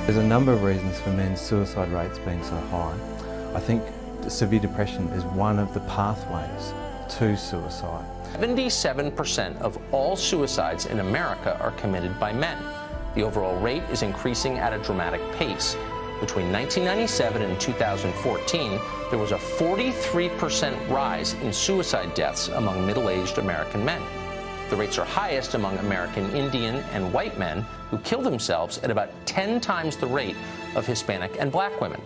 There's a number of reasons for men's suicide rates being so high. I think severe depression is one of the pathways to suicide. 77% of all suicides in America are committed by men. The overall rate is increasing at a dramatic pace. Between 1997 and 2014, there was a 43% rise in suicide deaths among middle-aged American men. The rates are highest among American Indian and white men who kill themselves at about 10 times the rate of Hispanic and black women.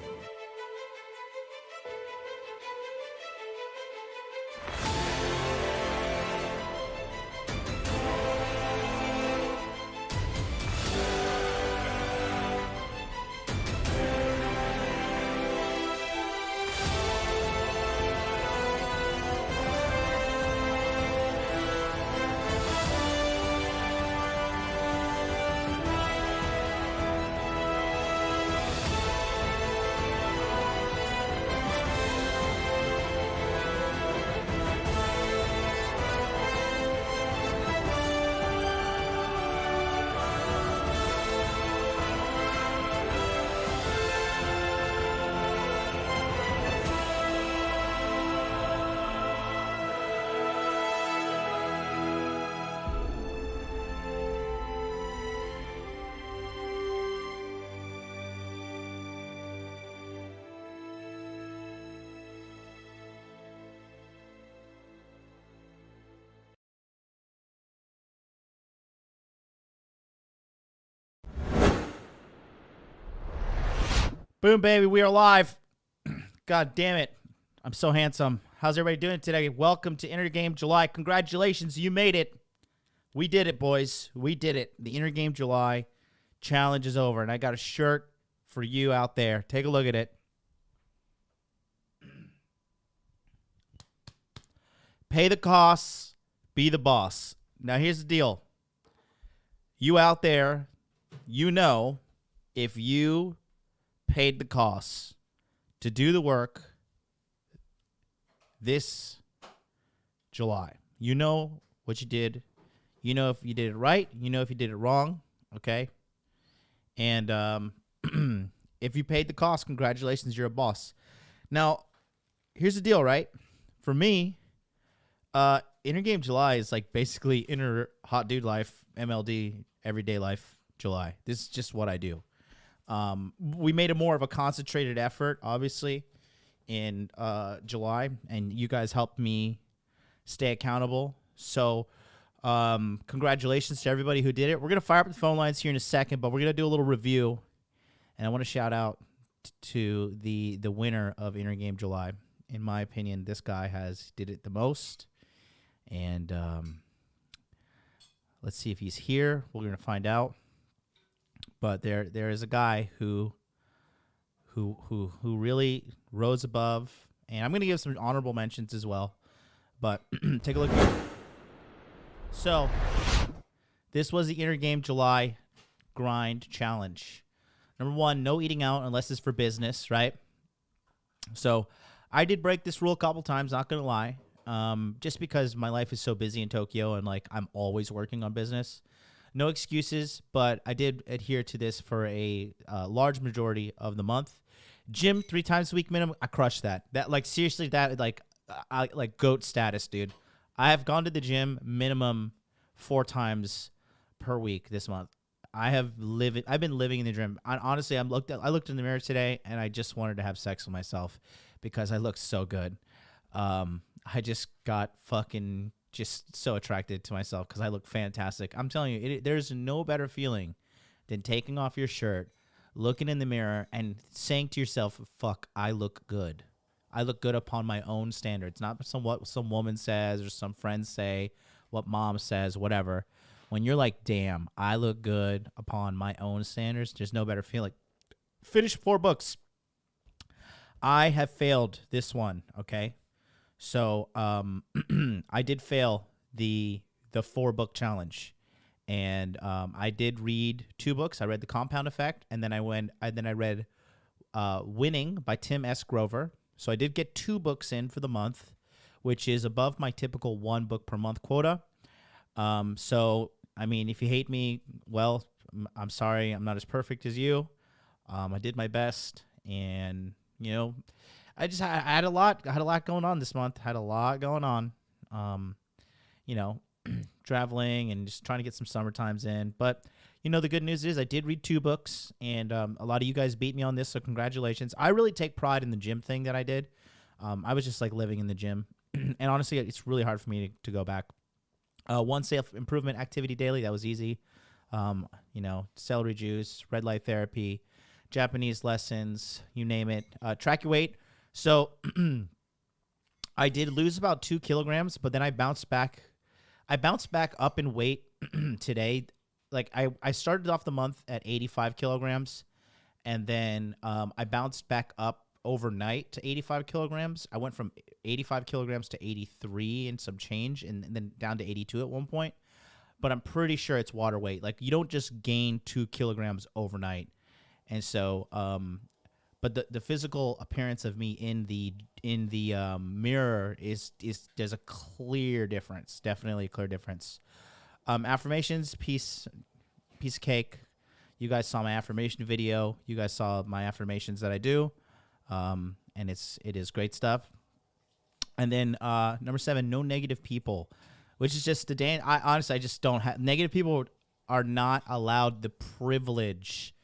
Boom, baby, we are live. God damn it. I'm so handsome. How's everybody doing today? Welcome to Inner Game July. Congratulations, you made it. We did it, boys. We did it. The Inner Game July challenge is over, and I got a shirt for you out there. Take a look at it. Pay the costs, be the boss. Now, here's the deal. You out there, you know, if you paid the costs to do the work this July. You know what you did. You know if you did it right. You know if you did it wrong. Okay? And if you paid the cost, congratulations, you're a boss. Now, here's the deal, right? For me, Inner Game July is like basically inner hot dude life, MLD, everyday life July. This is just what I do. We made a more of a concentrated effort, obviously, in July, and you guys helped me stay accountable. So congratulations to everybody who did it. We're going to fire up the phone lines here in a second, but we're going to do a little review, and I want to shout out to the winner of Inner Game July. In my opinion, this guy did it the most, and let's see if he's here. We're going to find out. But there is a guy who really rose above, and I'm going to give some honorable mentions as well. But take a look here. So this was the Inner Game July grind challenge. Number one, no eating out unless it's for business, right? So I did break this rule a couple times, not going to lie, just because my life is so busy in Tokyo and like I'm always working on business. No excuses, but I did adhere to this for a large majority of the month. Gym 3 times a week minimum. I crushed that. That like seriously, that like GOAT status, dude. I have gone to the gym minimum 4 times per week this month. I've been living in the gym. Honestly, I looked in the mirror today and I just wanted to have sex with myself because I looked so good. I just got fucking just so attracted to myself because I look fantastic. I'm telling you, there's no better feeling than taking off your shirt, looking in the mirror, and saying to yourself, fuck, I look good. I look good upon my own standards, not what some woman says or some friends say, what mom says, whatever. When you're like, damn, I look good upon my own standards, there's no better feeling. Finish 4 books. I have failed this one, okay? So I did fail the 4-book challenge, and I did read 2 books. I read The Compound Effect, and then I read Winning by Tim S. Grover. So I did get 2 books in for the month, which is above my typical 1 book per month quota. So I mean, if you hate me, well, I'm sorry, I'm not as perfect as you, I did my best, and you know, I had a lot going on this month. Had a lot going on. You know, traveling and just trying to get some summer times in. But you know, the good news is I did read 2 books, and a lot of you guys beat me on this, so congratulations. I really take pride in the gym thing that I did. I was just like living in the gym, and honestly, it's really hard for me to go back. 1 self-improvement activity daily, that was easy. You know, celery juice, red light therapy, Japanese lessons, you name it. Track your weight. So I did lose about 2 kilograms, but then I bounced back. I bounced back up in weight today. Like I started off the month at 85 kilograms, and then I bounced back up overnight to 85 kilograms. I went from 85 kilograms to 83 and some change, and then down to 82 at one point. But I'm pretty sure it's water weight. Like, you don't just gain 2 kilograms overnight. And so, but the physical appearance of me in the mirror is there's a clear difference. Definitely a clear difference. Affirmations, piece of cake. You guys saw my affirmation video. You guys saw my affirmations that I do. And it is great stuff. And then number 7, no negative people, which is just I just don't have negative people. Are not allowed the privilege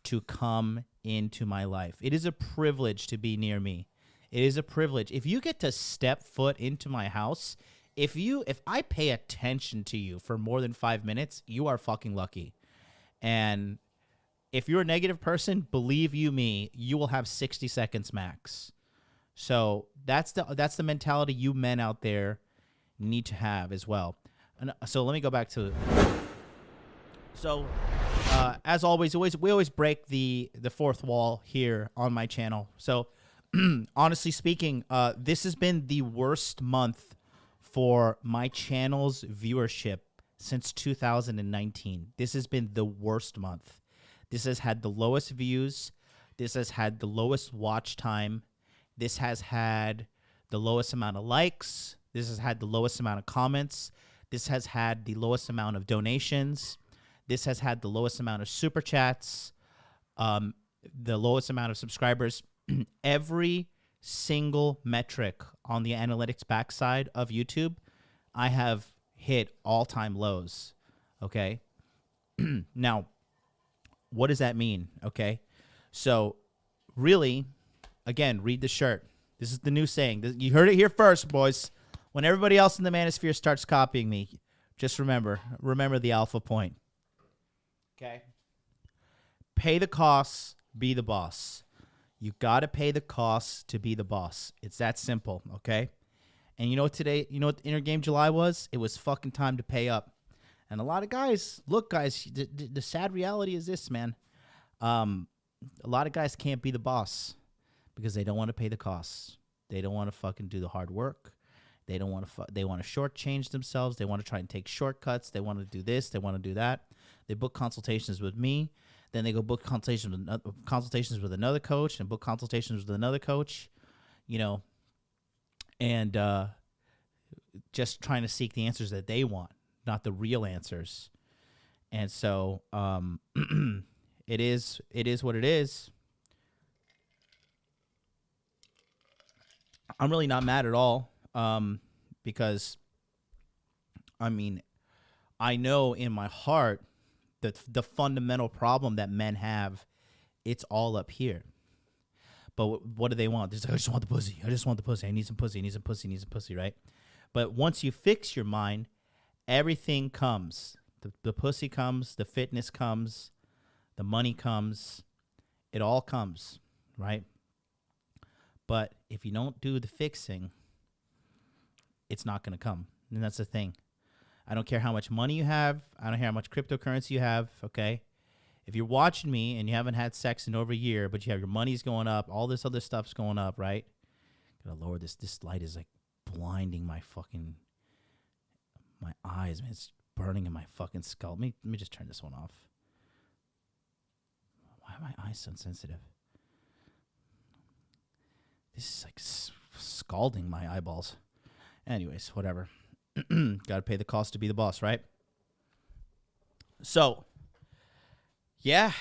to come into my life. It is a privilege to be near me. It is a privilege. If you get to step foot into my house, if I pay attention to you for more than 5 minutes, you are fucking lucky. And if you're a negative person, believe you me, you will have 60 seconds max. So that's the mentality you men out there need to have as well. And so let me go back to. So as always, we always break the 4th wall here on my channel. So honestly speaking, this has been the worst month for my channel's viewership since 2019. This has been the worst month. This has had the lowest views. This has had the lowest watch time. This has had the lowest amount of likes. This has had the lowest amount of comments. This has had the lowest amount of donations. This has had the lowest amount of super chats, the lowest amount of subscribers. Every single metric on the analytics backside of YouTube, I have hit all-time lows, okay? Now, what does that mean, okay? So, really, again, read the shirt. This is the new saying. You heard it here first, boys. When everybody else in the manosphere starts copying me, just remember the alpha point. Okay? Pay the costs, be the boss. You got to pay the costs to be the boss. It's that simple, okay? And you know what Inner Game July was? It was fucking time to pay up. And a lot of guys, look, guys, the sad reality is this, man. A lot of guys can't be the boss because they don't want to pay the costs. They don't want to fucking do the hard work. They don't want to. They want to shortchange themselves. They want to try and take shortcuts. They want to do this. They want to do that. They book consultations with me. Then they go book consultations with another coach, and book consultations with another coach. You know, and just trying to seek the answers that they want, not the real answers. And so, it is what it is. I'm really not mad at all. Because, I mean, I know in my heart that the fundamental problem that men have, it's all up here. But what do they want? They're like, I just want the pussy. I just want the pussy. I need some pussy. I need some pussy. I need some pussy, right? But once you fix your mind, everything comes. The pussy comes. The fitness comes. The money comes. It all comes, right? But if you don't do the fixing, it's not going to come. And that's the thing. I don't care how much money you have. I don't care how much cryptocurrency you have, okay? If you're watching me and you haven't had sex in over a year, but you have your money's going up, all this other stuff's going up, right? Gotta lower this. This light is like blinding my eyes, man. It's burning in my fucking skull. Let me just turn this one off. Why are my eyes so sensitive? This is like scalding my eyeballs. Anyways, whatever. Got to pay the cost to be the boss, right? So, yeah,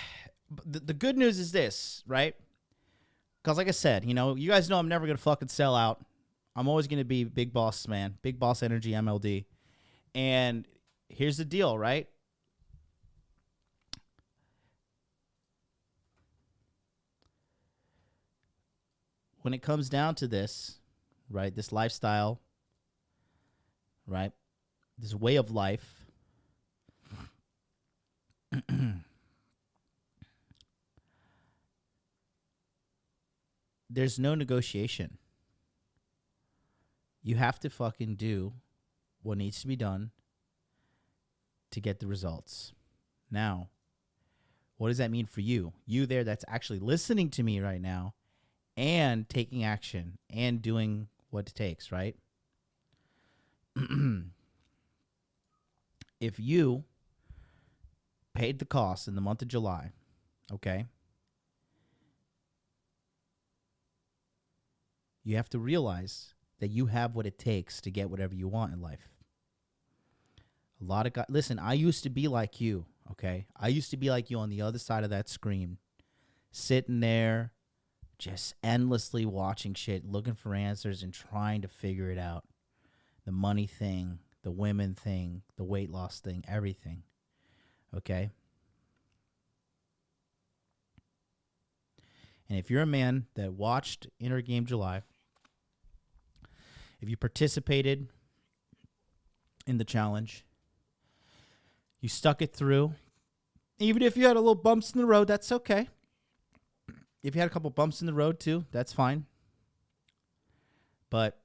the good news is this, right? Because like I said, you know, you guys know I'm never going to fucking sell out. I'm always going to be big boss, man. Big boss energy, MLD. And here's the deal, right? When it comes down to this, right, this lifestyle, right, this way of life, there's no negotiation. You have to fucking do what needs to be done to get the results. Now, what does that mean for you? You there that's actually listening to me right now and taking action and doing what it takes, right? If you paid the cost in the month of July, okay, you have to realize that you have what it takes to get whatever you want in life. A lot of guys, listen, I used to be like you, okay? I used to be like you on the other side of that screen, sitting there, just endlessly watching shit, looking for answers and trying to figure it out. The money thing, the women thing, the weight loss thing, everything, okay? And if you're a man that watched Inner Game July, if you participated in the challenge, you stuck it through, even if you had a little bumps in the road, that's okay. If you had a couple bumps in the road too, that's fine. But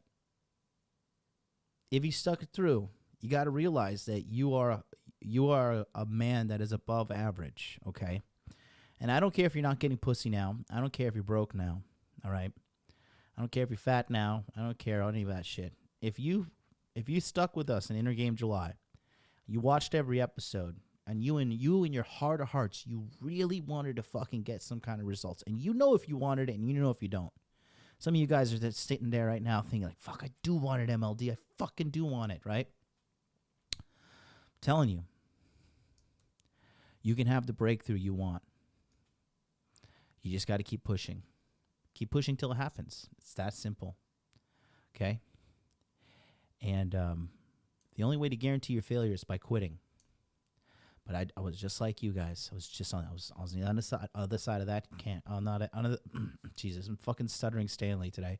if you stuck it through, you got to realize that you are a man that is above average, okay? And I don't care if you're not getting pussy now. I don't care if you're broke now, all right? I don't care if you're fat now. I don't care any of that shit. If you stuck with us in Inner Game July, you watched every episode, and you in your heart of hearts, you really wanted to fucking get some kind of results. And you know if you wanted it, and you know if you don't. Some of you guys are just sitting there right now thinking like, fuck, I do want it, MLD. I fucking do want it, right? I'm telling you, you can have the breakthrough you want. You just got to keep pushing. Keep pushing till it happens. It's that simple. Okay? And the only way to guarantee your failure is by quitting. But I was just like you guys. I was on the other side of that Jesus, I'm fucking stuttering Stanley today.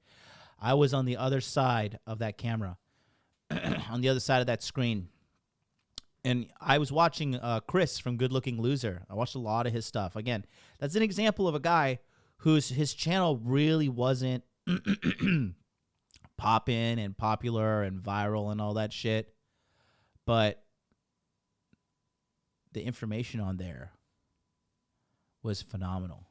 I was on the other side of that camera, on the other side of that screen. And I was watching Chris from Good Looking Loser. I watched a lot of his stuff. Again, that's an example of a guy his channel really wasn't poppin' and popular and viral and all that shit. But the information on there was phenomenal.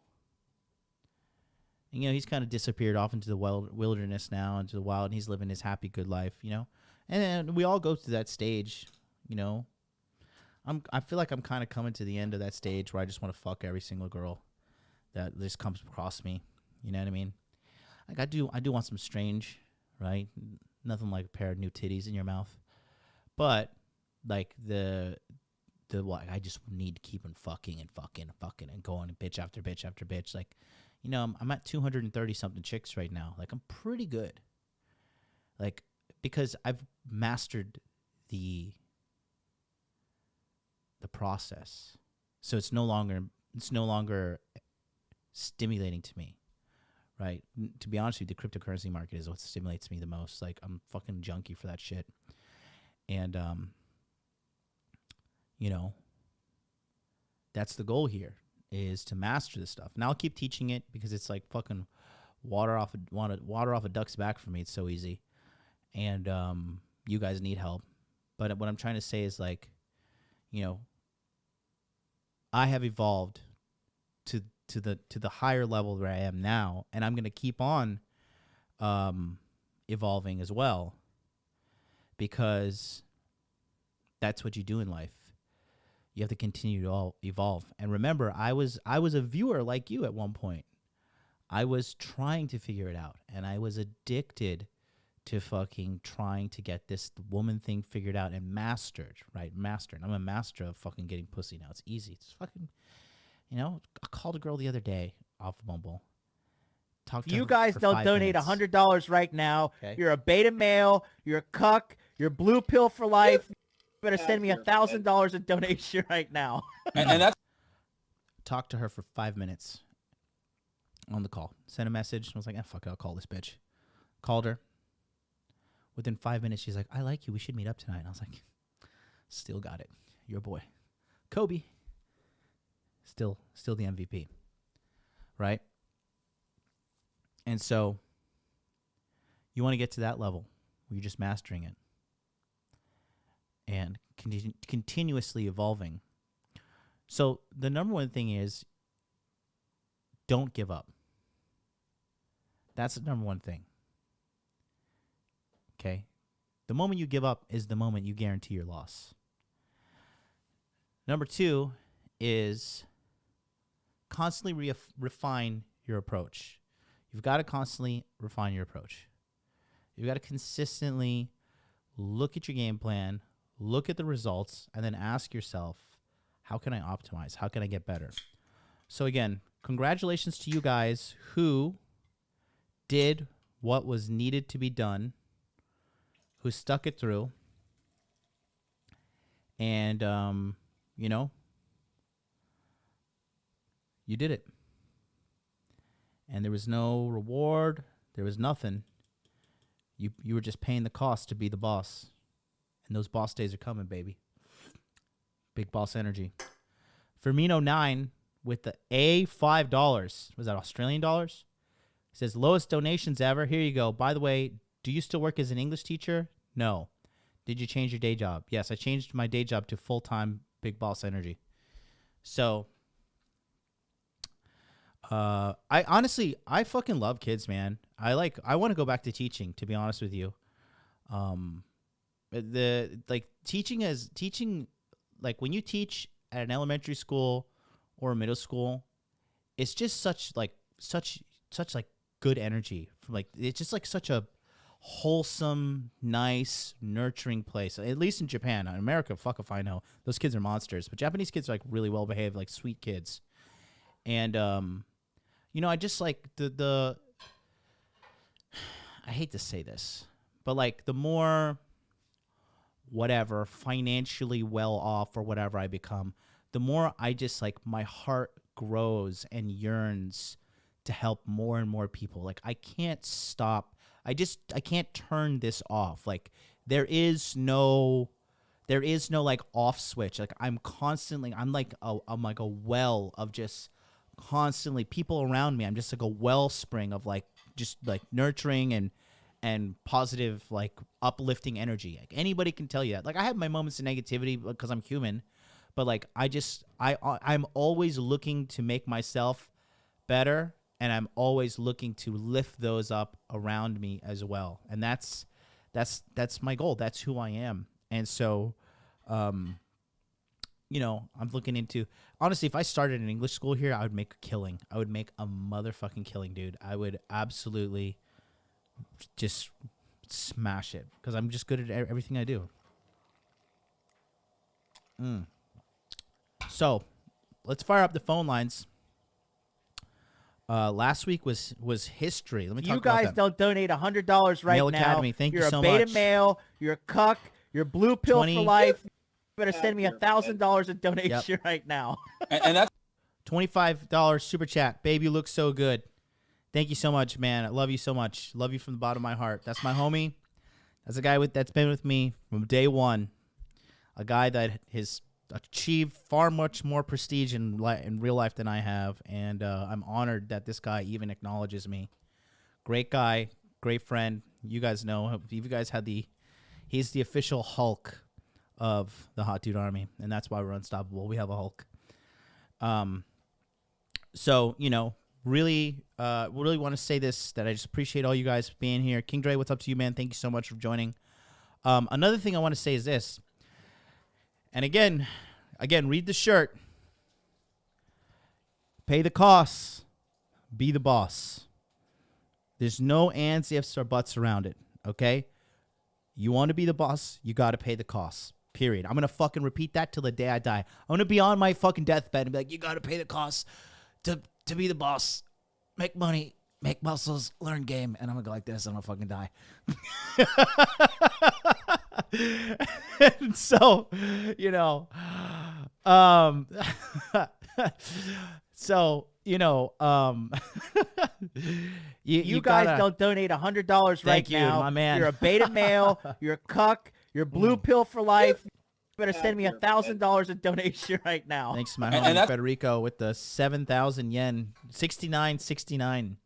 And, you know, he's kind of disappeared off into the wilderness now, into the wild, and he's living his happy, good life, you know. And then we all go through that stage, you know. I feel like I'm kind of coming to the end of that stage where I just want to fuck every single girl that just comes across me. You know what I mean? Like I do want some strange, right? Nothing like a pair of new titties in your mouth. But like the what I just need to keep on fucking and going and bitch after bitch after bitch. Like, you know, I'm at 230 something chicks right now. Like I'm pretty good. Like because I've mastered the process. So it's no longer stimulating to me. Right? To be honest with you, the cryptocurrency market is what stimulates me the most. Like I'm fucking junkie for that shit. And you know, that's the goal here, is to master this stuff. Now I'll keep teaching it because it's like fucking water off a duck's back for me. It's so easy. And you guys need help. But what I'm trying to say is like, you know, I have evolved to the higher level where I am now, and I'm going to keep on evolving as well, because that's what you do in life. You have to continue to evolve. And remember, I was a viewer like you at one point. I was trying to figure it out, and I was addicted to fucking trying to get this woman thing figured out and mastered, right? Mastered. I'm a master of fucking getting pussy now. It's easy. It's fucking You know, I called a girl the other day off Bumble. Talked If to you her guys for don't 5 donate minutes. $100 right now, Okay. you're a beta male, you're a cuck, you're blue pill for life. You better send me $1,000 in donation right now. And that's Talked to her for 5 minutes on the call. Sent a message. I was like, fuck it, I'll call this bitch. Called her. Within 5 minutes, she's like, I like you. We should meet up tonight. And I was like, still got it. Your boy. Kobe. Still the MVP. Right? And so you want to get to that level where you're just mastering it and continuously evolving. So the number one thing is don't give up. That's the number one thing. Okay? The moment you give up is the moment you guarantee your loss. Number two is constantly refine your approach. You've got to constantly refine your approach. You've got to consistently look at your game plan, look at the results, and then ask yourself, how can I optimize? How can I get better? So again, congratulations to you guys who did what was needed to be done, who stuck it through, and, you know, you did it. And there was no reward. There was nothing. You were just paying the cost to be the boss. And those boss days are coming, baby. Big boss energy. Firmino9 with the $5. Was that Australian dollars? Says, lowest donations ever. Here you go. By the way, do you still work as an English teacher? No. Did you change your day job? Yes, I changed my day job to full-time big boss energy. So I honestly fucking love kids, man. I want to go back to teaching, to be honest with you. Teaching, like when you teach at an elementary school or a middle school, it's just such good energy. It's just like such a wholesome, nice, nurturing place. At least in Japan. In America, fuck if I know. Those kids are monsters. But Japanese kids are like really well behaved, like sweet kids. And you know, I just like the I hate to say this, but like the more whatever financially well off or whatever I become, the more I just like my heart grows and yearns to help more and more people. Like I can't stop. I can't turn this off. Like there is no like off switch. Like I'm like a well of just constantly people around me. I'm just like a wellspring of like just like nurturing and positive, like uplifting energy. Like anybody can tell you that. Like I have my moments of negativity because I'm human, but like I'm always looking to make myself better, and I'm always looking to lift those up around me as well. And that's my goal. That's who I am. And so you know, I'm looking into, honestly, if I started an English school here, I would make a killing. I would make a motherfucking killing, dude. I would absolutely just smash it because I'm just good at everything I do. So let's fire up the phone lines. Last week was history. Let me talk You about guys that. don't donate $100 right Male now. Academy, thank you you're so a beta much. male, you're a cuck, you're blue pill 20 for life. You better send me $1,000 in donation right now. and that's $25 super chat. Babe, you look so good. Thank you so much, man. I love you so much. Love you from the bottom of my heart. That's my homie. That's a guy that's been with me from day one. A guy that has achieved far much more prestige in real life than I have, and I'm honored that this guy even acknowledges me. Great guy, great friend. You guys know. You guys had he's the official Hulk of the Hot Dude Army, and that's why we're unstoppable. We have a Hulk. So, you know, really want to say this, that I just appreciate all you guys being here. King Dre, what's up to you, man? Thank you so much for joining. Another thing I want to say is this, and again, read the shirt. Pay the costs. Be the boss. There's no ands, ifs, or buts around it, okay? You want to be the boss, you got to pay the costs. Period. I'm going to fucking repeat that till the day I die. I'm going to be on my fucking deathbed and be like, you got to pay the cost to be the boss. Make money, make muscles, learn game. And I'm going to go like this. I'm going to fucking die. And so, you know, so, you know, you guys don't donate $100 right you, now. my man. You're a beta male. You're a cuck. You're blue pill for life. You better send me $1,000 in donation right now. Thanks to my homie Federico with the 7,000 yen, 69.69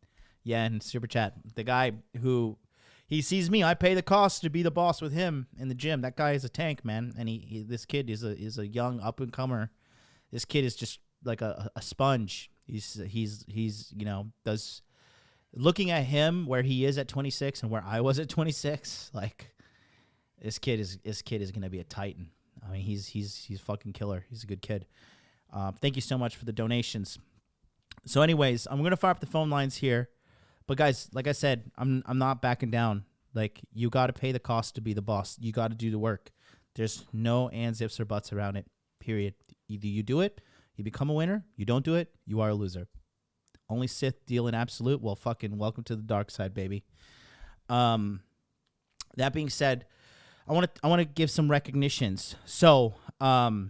yen super chat. The guy who he sees me, I pay the cost to be the boss with him in the gym. That guy is a tank, man, and this kid is a young up and comer. This kid is just like a sponge. He's you know, does looking at him where he is at 26 and where I was at 26, like this kid is gonna be a titan. I mean, he's fucking killer. He's a good kid. Thank you so much for the donations. So, anyways, I'm gonna fire up the phone lines here, but guys, like I said, I'm not backing down. Like, you got to pay the cost to be the boss. You got to do the work. There's no ands, ifs, or buts around it. Period. Either you do it, you become a winner. You don't do it, you are a loser. Only Sith deal in absolute. Well, fucking welcome to the dark side, baby. That being said, I want to give some recognitions. So, the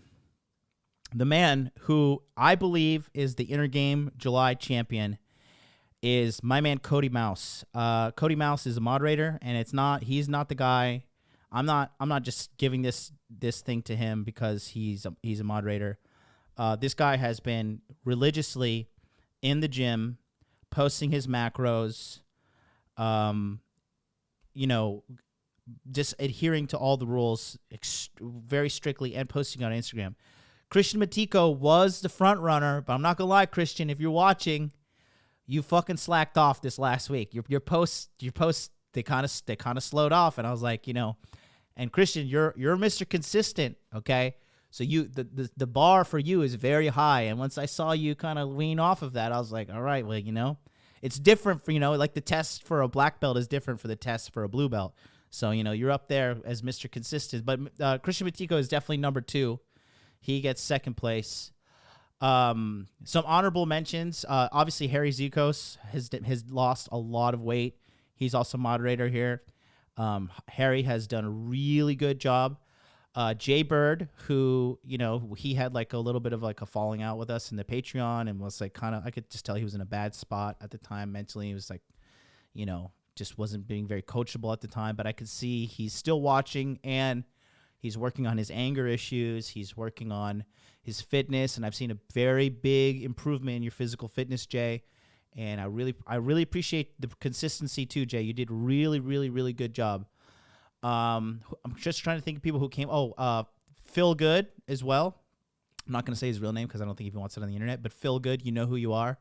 man who I believe is the Inner Game July champion is my man Cody Mouse. Cody Mouse is a moderator, and he's not the guy. I'm not just giving this thing to him because he's a moderator. This guy has been religiously in the gym, posting his macros, you know, just adhering to all the rules very strictly and posting on Instagram. Christian Matico was the front runner, but I'm not gonna lie, Christian, if you're watching, you fucking slacked off this last week. Your posts they kind of slowed off, and I was like, you know, and Christian, you're Mr. Consistent, okay? So the bar for you is very high, and once I saw you kind of wean off of that, I was like, all right, well, you know, it's different for, you know, like the test for a black belt is different for the test for a blue belt. So, you know, you're up there as Mr. Consistent, but Christian Matico is definitely number 2. He gets second place. Some honorable mentions. Obviously, Harry Zukos has lost a lot of weight. He's also moderator here. Harry has done a really good job. Jay Bird, who, you know, he had like a little bit of like a falling out with us in the Patreon and was like kind of, I could just tell he was in a bad spot at the time mentally. He was like, you know, just wasn't being very coachable at the time, but I could see he's still watching and he's working on his anger issues. He's working on his fitness, and I've seen a very big improvement in your physical fitness, Jay. And I really appreciate the consistency too, Jay. You did really, really, really good job. I'm just trying to think of people who came. Phil Good as well. I'm not going to say his real name because I don't think he wants it on the internet, but Phil Good, you know who you are.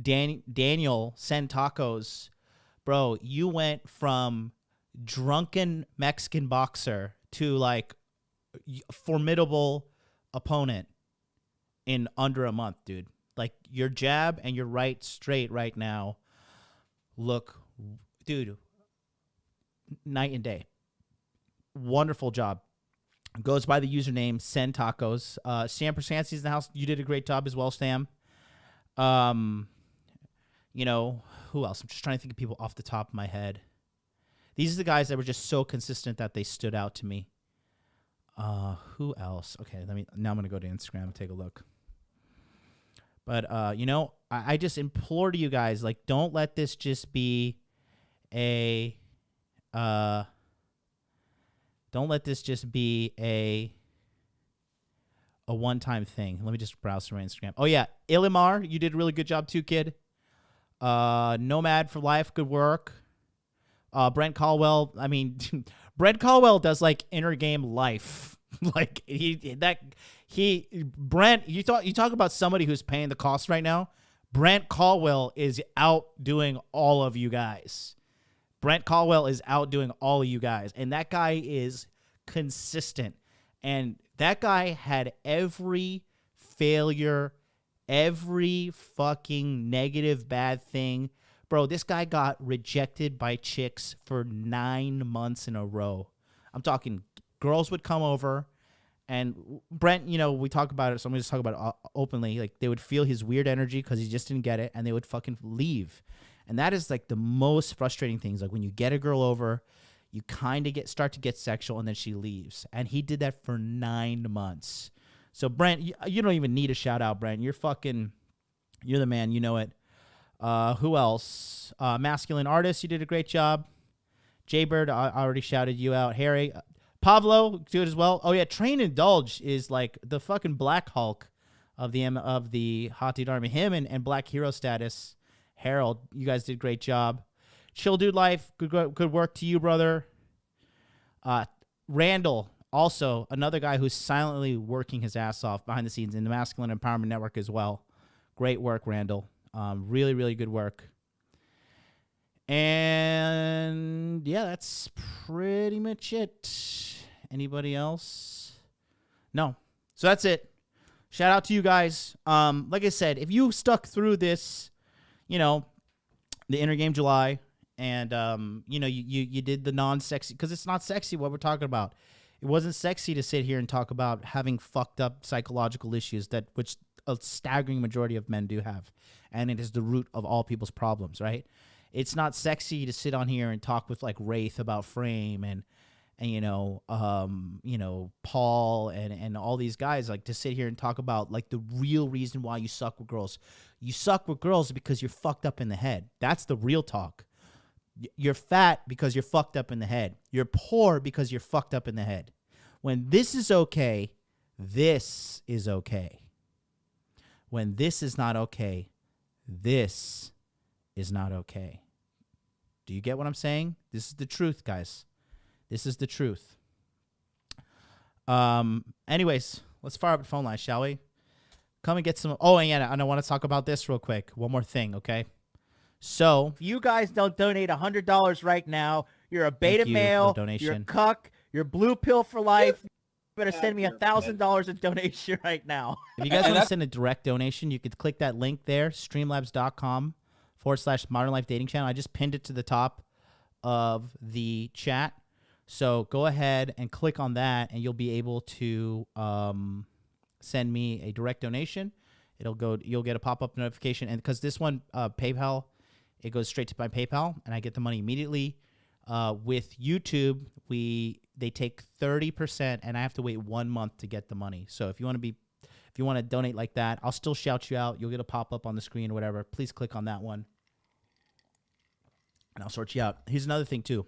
Daniel Send Tacos, bro, you went from drunken Mexican boxer to like formidable opponent in under a month, dude. Like your jab and your right straight right now look, dude, night and day. Wonderful job. Goes by the username Send Tacos. Sam Persancy's in the house. You did a great job as well, Sam. You know, who else? I'm just trying to think of people off the top of my head. These are the guys that were just so consistent that they stood out to me. Who else? Okay, now I'm gonna go to Instagram and take a look. But you know, I just implore to you guys, like, don't let this just be a one-time thing. Let me just browse through my Instagram. Oh yeah, Ilimar, you did a really good job too, kid. Nomad for Life, good work. Brent Caldwell, I mean, Brent Caldwell does like inner game life. Like Brent, you talk about somebody who's paying the cost right now. Brent Caldwell is outdoing all of you guys. Brent Caldwell is outdoing all of you guys, and that guy is consistent. And that guy had every failure, every fucking negative bad thing. Bro, this guy got rejected by chicks for 9 months in a row. I'm talking girls would come over, and Brent, you know, we talk about it, so I'm going to just talk about it openly. Like, they would feel his weird energy because he just didn't get it, and they would fucking leave. And that is, like, the most frustrating things. Like, when you get a girl over, you kind of start to get sexual, and then she leaves. And he did that for 9 months. So, Brent, you don't even need a shout-out, Brent. You're the man. You know it. Who else? Masculine Artist, you did a great job. Jaybird, I already shouted you out. Harry. Pablo, do it as well. Oh, yeah, Train Indulge is like the fucking Black Hulk of the Hot Dude Army. Him and Black Hero Status. Harold, you guys did a great job. Chill Dude Life, good work to you, brother. Randall, also another guy who's silently working his ass off behind the scenes in the Masculine Empowerment Network as well. Great work, Randall. Really, really good work. And yeah, that's pretty much it. Anybody else? No. So that's it. Shout out to you guys. Like I said, if you stuck through this, you know, the Inner Game July, and you know, you did the non-sexy, because it's not sexy what we're talking about. It wasn't sexy to sit here and talk about having fucked up psychological issues which a staggering majority of men do have, and it is the root of all people's problems, right? It's not sexy to sit on here and talk with like Wraith about Frame and you know Paul and all these guys, like to sit here and talk about like the real reason why you suck with girls. You suck with girls because you're fucked up in the head. That's the real talk. You're fat because you're fucked up in the head. You're poor because you're fucked up in the head. When this is okay, this is okay. When this is not okay, this is not okay. Do you get what I'm saying? This is the truth, guys. This is the truth. Anyways, let's fire up the phone line, shall we? Come and get some. Oh, and yeah, and I want to talk about this real quick. One more thing, okay? So, if you guys don't donate $100 right now, you're a beta male, you're a cuck, you're blue pill for life. You better send me $1,000 in donation right now. If you guys want to send a direct donation, you could click that link there, streamlabs.com/Modern Life Dating Channel. I just pinned it to the top of the chat. So go ahead and click on that, and you'll be able to send me a direct donation. You'll get a pop-up notification, and because this one, PayPal, it goes straight to my PayPal, and I get the money immediately. With YouTube, they take 30%, and I have to wait 1 month to get the money. So if you want to donate like that, I'll still shout you out. You'll get a pop-up on the screen or whatever. Please click on that one, and I'll sort you out. Here's another thing, too.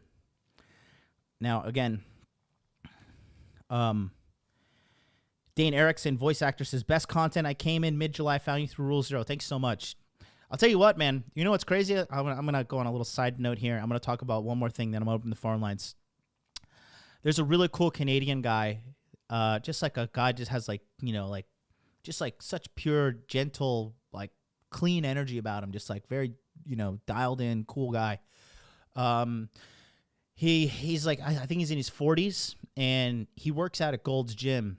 Now, again, Dane Erickson, voice actor, says, best content. I came in mid-July, found you through Rule Zero. Thanks so much. I'll tell you what, man. You know what's crazy? I'm gonna go on a little side note here. I'm going to talk about one more thing, then I'm going to open the phone lines. There's a really cool Canadian guy, just like a guy just has like, you know, like just like such pure, gentle, like clean energy about him. Just like very, you know, dialed in, cool guy. He's like, I think he's in his 40s, and he works out at Gold's Gym.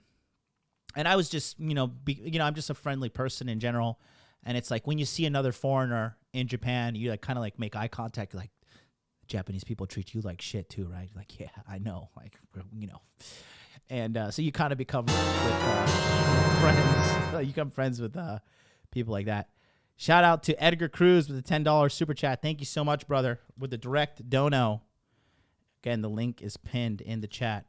And I was just, I'm just a friendly person in general. And it's like when you see another foreigner in Japan, you like kind of like make eye contact, like Japanese people treat you like shit too, right? Like, yeah, I know, like, you know. And so you kind of become friends. You become friends with people like that. Shout out to Edgar Cruz with the $10 super chat. Thank you so much, brother, with the direct dono. Again, the link is pinned in the chat.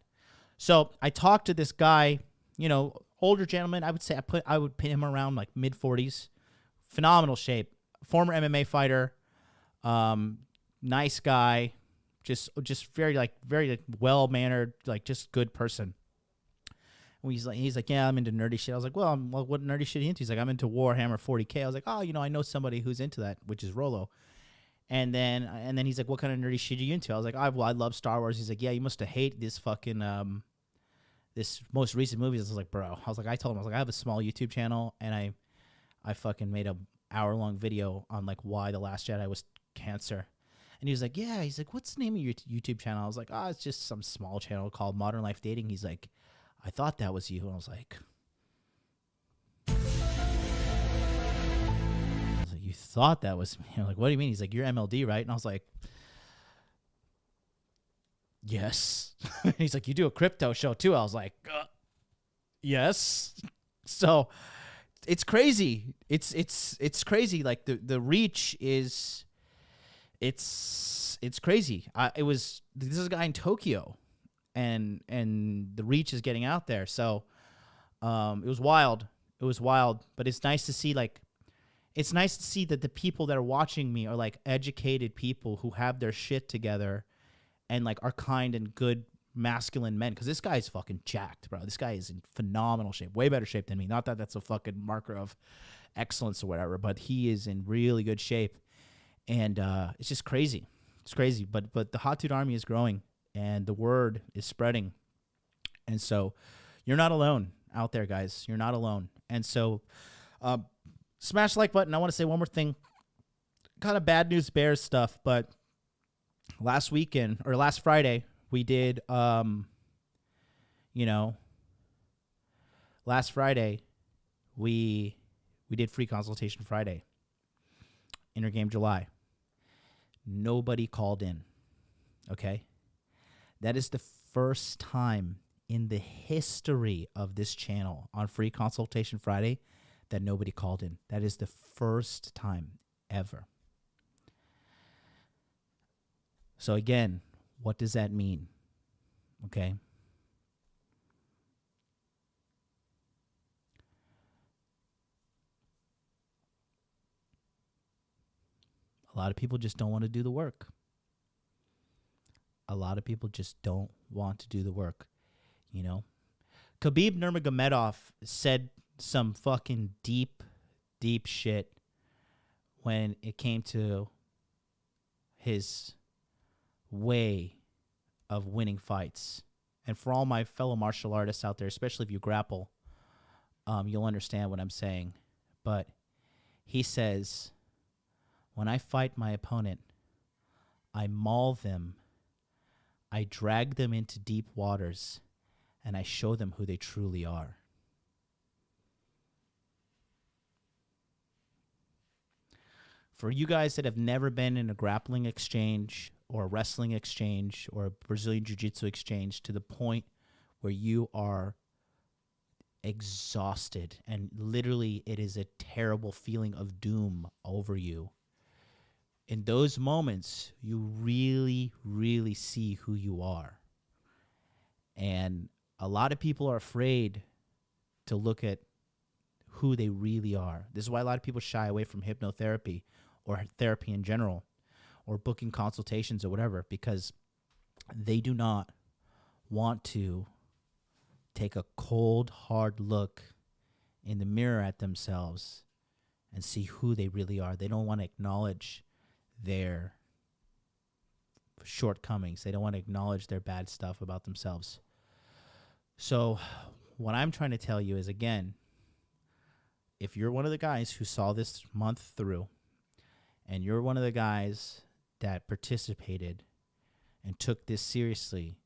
So I talked to this guy, you know, older gentleman. I would say I would pin him around like mid-40s. Phenomenal shape. Former MMA fighter. Nice guy. Just very well-mannered, like just good person. And he's like, yeah, I'm into nerdy shit. I was like, well, what nerdy shit are you into? He's like, I'm into Warhammer 40K. I was like, oh, you know, I know somebody who's into that, which is Rolo. And then he's like, what kind of nerdy shit are you into? I was like, I love Star Wars. He's like, yeah, you must have hated this fucking this most recent movie. I was like, bro. I told him, I have a small YouTube channel, and I fucking made a hour-long video on like why The Last Jedi was cancer. And he was like, yeah. He's like, what's the name of your YouTube channel? I was like, it's just some small channel called Modern Life Dating. He's like, I thought that was you. And I was like, you thought that was me? I'm like, what do you mean? He's like, you're MLD, right? And I was like, yes. He's like, you do a crypto show too? I was like, yes. So it's crazy. It's crazy. Like the reach is, it's crazy. This is a guy in Tokyo, and the reach is getting out there. So it was wild. It was wild, but it's nice to see it's nice to see that the people that are watching me are like educated people who have their shit together and like are kind and good masculine men. Because this guy is fucking jacked, bro. This guy is in phenomenal shape, way better shape than me. Not that that's a fucking marker of excellence or whatever, but he is in really good shape. And it's just crazy. It's crazy. But the Hot Dude Army is growing and the word is spreading. And so you're not alone out there, guys. You're not alone. And so smash the like button. I want to say one more thing. Kind of bad news bears stuff, but last Friday, we did, last Friday, we did Free Consultation Friday, Intergame July. Nobody called in, okay? That is the first time in the history of this channel on Free Consultation Friday that nobody called in. That is the first time ever. So again, what does that mean? Okay. A lot of people just don't want to do the work. A lot of people just don't want to do the work. You know? Khabib Nurmagomedov said some fucking deep shit when it came to his way of winning fights. And for all my fellow martial artists out there, especially if you grapple, you'll understand what I'm saying. But he says, when I fight my opponent, I maul them, I drag them into deep waters, and I show them who they truly are. For you guys that have never been in a grappling exchange or a wrestling exchange or a Brazilian Jiu-Jitsu exchange to the point where you are exhausted and literally it is a terrible feeling of doom over you, in those moments, you really, really see who you are. And a lot of people are afraid to look at who they really are. This is why a lot of people shy away from hypnotherapy or therapy in general or booking consultations or whatever, because they do not want to take a cold, hard look in the mirror at themselves and see who they really are. They don't want to acknowledge their shortcomings. They don't want to acknowledge their bad stuff about themselves. So what I'm trying to tell you is, again, if you're one of the guys who saw this month through and you're one of the guys that participated and took this seriously,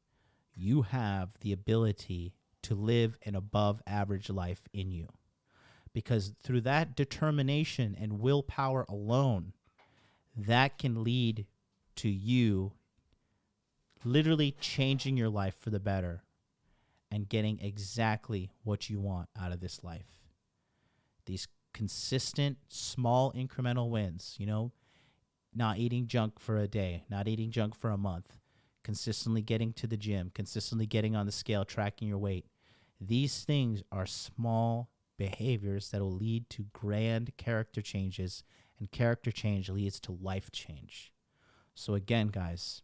you have the ability to live an above average life in you. Because through that determination and willpower alone, that can lead to you literally changing your life for the better and getting exactly what you want out of this life. These consistent, small, incremental wins, you know, not eating junk for a day, not eating junk for a month, consistently getting to the gym, consistently getting on the scale, tracking your weight. These things are small behaviors that will lead to grand character changes, and character change leads to life change. So again, guys,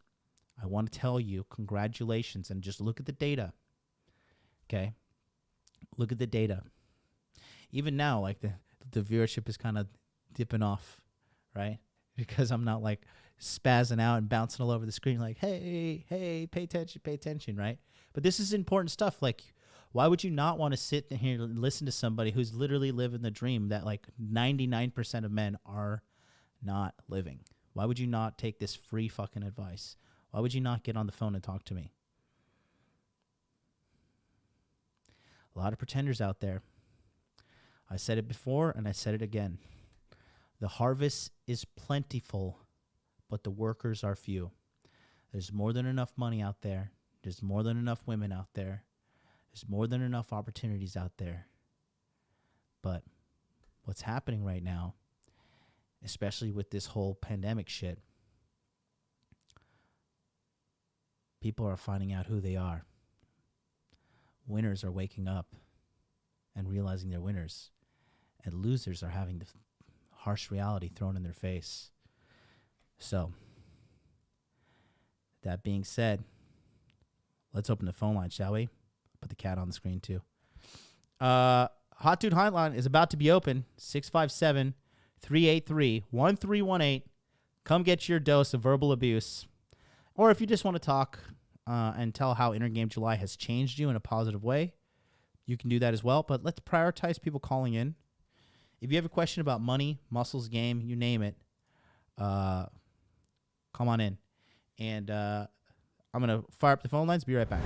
I want to tell you congratulations, and just look at the data. Okay? Look at the data. Even now, like the viewership is kind of dipping off, right? Because I'm not like spazzing out and bouncing all over the screen like, hey, pay attention, right? But this is important stuff. Like, why would you not want to sit here and listen to somebody who's literally living the dream that like 99% of men are not living? Why would you not take this free fucking advice? Why would you not get on the phone and talk to me? A lot of pretenders out there. I said it before and I said it again. The harvest is plentiful, but the workers are few. There's more than enough money out there. There's more than enough women out there. There's more than enough opportunities out there. But what's happening right now, especially with this whole pandemic shit, people are finding out who they are. Winners are waking up and realizing they're winners. And losers are having the harsh reality thrown in their face. So, that being said, let's open the phone line, shall we? Put the cat on the screen, too. Hot Dude Hotline is about to be open. 657-383-1318. Come get your dose of verbal abuse. Or if you just want to talk and tell how Intergame July has changed you in a positive way, you can do that as well. But let's prioritize people calling in. If you have a question about money, muscles, game, you name it, come on in. And I'm going to fire up the phone lines. Be right back.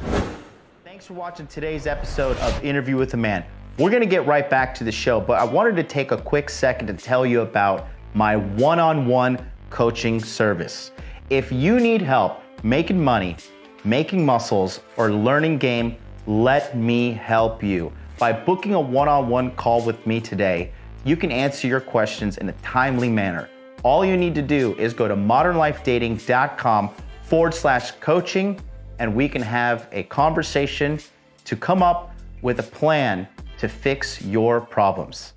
Thanks for watching today's episode of Interview with a Man. We're going to get right back to the show, but I wanted to take a quick second to tell you about my one-on-one coaching service. If you need help making money, making muscles, or learning game, let me help you. By booking a one-on-one call with me today, you can answer your questions in a timely manner. All you need to do is go to modernlifedating.com/coaching, and we can have a conversation to come up with a plan to fix your problems.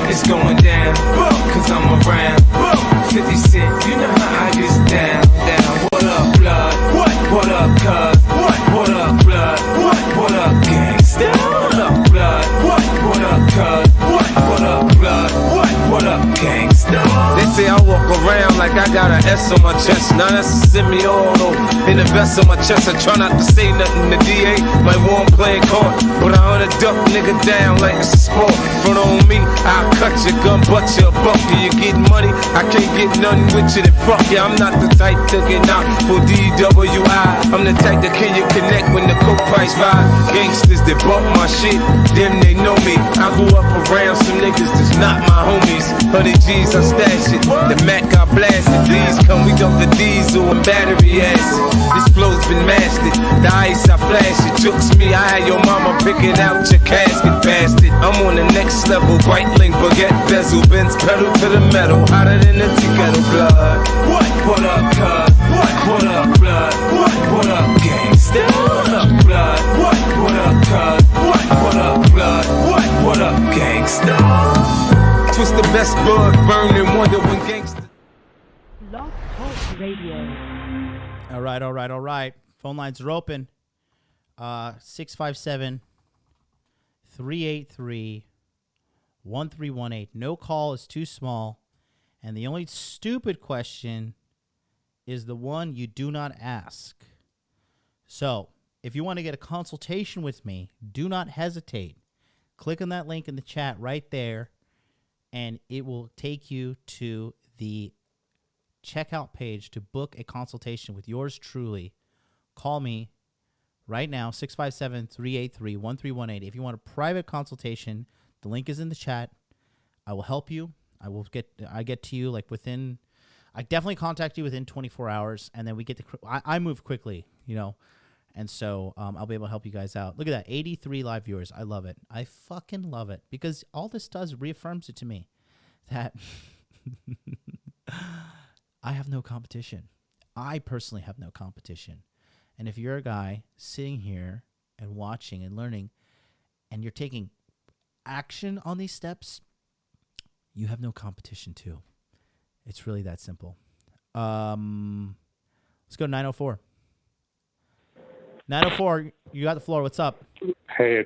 It's going down, cause I'm around 50 Cent, you know how I get down. What up, blood? What up, cuz? What up, blood? What up, gangsta? What up, blood? What up, cuz? What up, blood? What up, gangsta? They say I walk around like I got an S on my chest. Now that's a semi-auto. In the vest on my chest, I try not to say nothing to DA. Like one playing court, but I wanna duck nigga down like it's a sport. Front on me, I'll cut your gun, butt your buck. You get money, I can't get nothing with you, then fuck you. I'm not the type to get out for DWI. I'm the type that can you connect when the coke price rise. Gangsters that bump my shit, them they know me. I grew up around some niggas that's not my homies. 100 G's, I stash it. The Mac got blasted. These come, we dump the diesel and battery acid. This flow's been mastered. The ice I flash it. Jokes me, I had your mama picking out your casket, bastard. I'm on the next level. White link, baguette, bezel, Benz, pedal to the metal. Hotter than a tea kettle, blood. What up, cuz? What up, blood? What up, gangsta? What up, blood? What up, cuz? What up, blood? What up, gangsta? Twist the best bud, burn and wonder when gangsta. Blog Talk Radio. All right. Phone lines are open. 657-383-1318. No call is too small. And the only stupid question is the one you do not ask. So, if you want to get a consultation with me, do not hesitate. Click on that link in the chat right there, and it will take you to the checkout page to book a consultation with yours truly. Call me right now, 657-383-1318. If you want a private consultation, the link is in the chat. I will help you. I get to you like within, I definitely contact you within 24 hours, and then we get to, I move quickly, and so I'll be able to help you guys out. Look at that, 83 live viewers. I love it. I fucking love it, because all this does reaffirms it to me that I have no competition. I personally have no competition. And if you're a guy sitting here and watching and learning, and you're taking action on these steps, you have no competition too. It's really that simple. Let's go to 904. 904, you got the floor. What's up? Hey,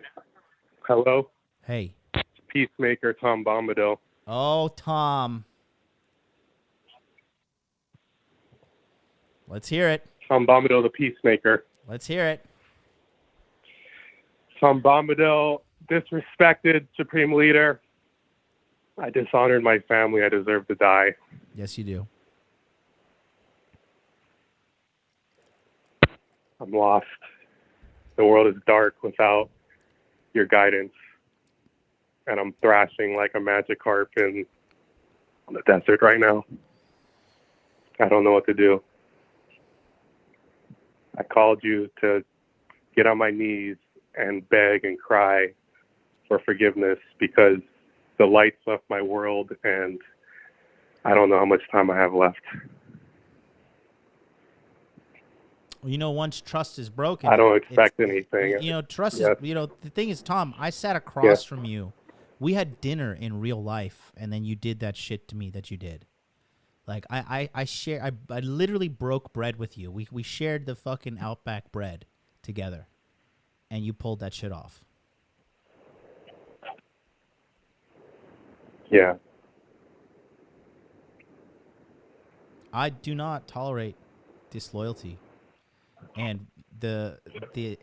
hello. Hey. It's Peacemaker Tom Bombadil. Oh, Tom. Let's hear it. Tom Bombadil, the Peacemaker. Let's hear it. Tom Bombadil disrespected Supreme Leader. I dishonored my family. I deserve to die. Yes, you do. I'm lost. The world is dark without your guidance. And I'm thrashing like a Magikarp in the desert right now. I don't know what to do. I called you to get on my knees and beg and cry for forgiveness because the lights left my world and I don't know how much time I have left. Well, you know, once trust is broken, I don't expect anything. You know, trust Yes. is, you know, the thing is, Tom, I sat across Yes. from you. We had dinner in real life, and then you did that shit to me that you did. Like, I literally broke bread with you. We shared the fucking Outback bread together, and you pulled that shit off. Yeah. I do not tolerate disloyalty. And the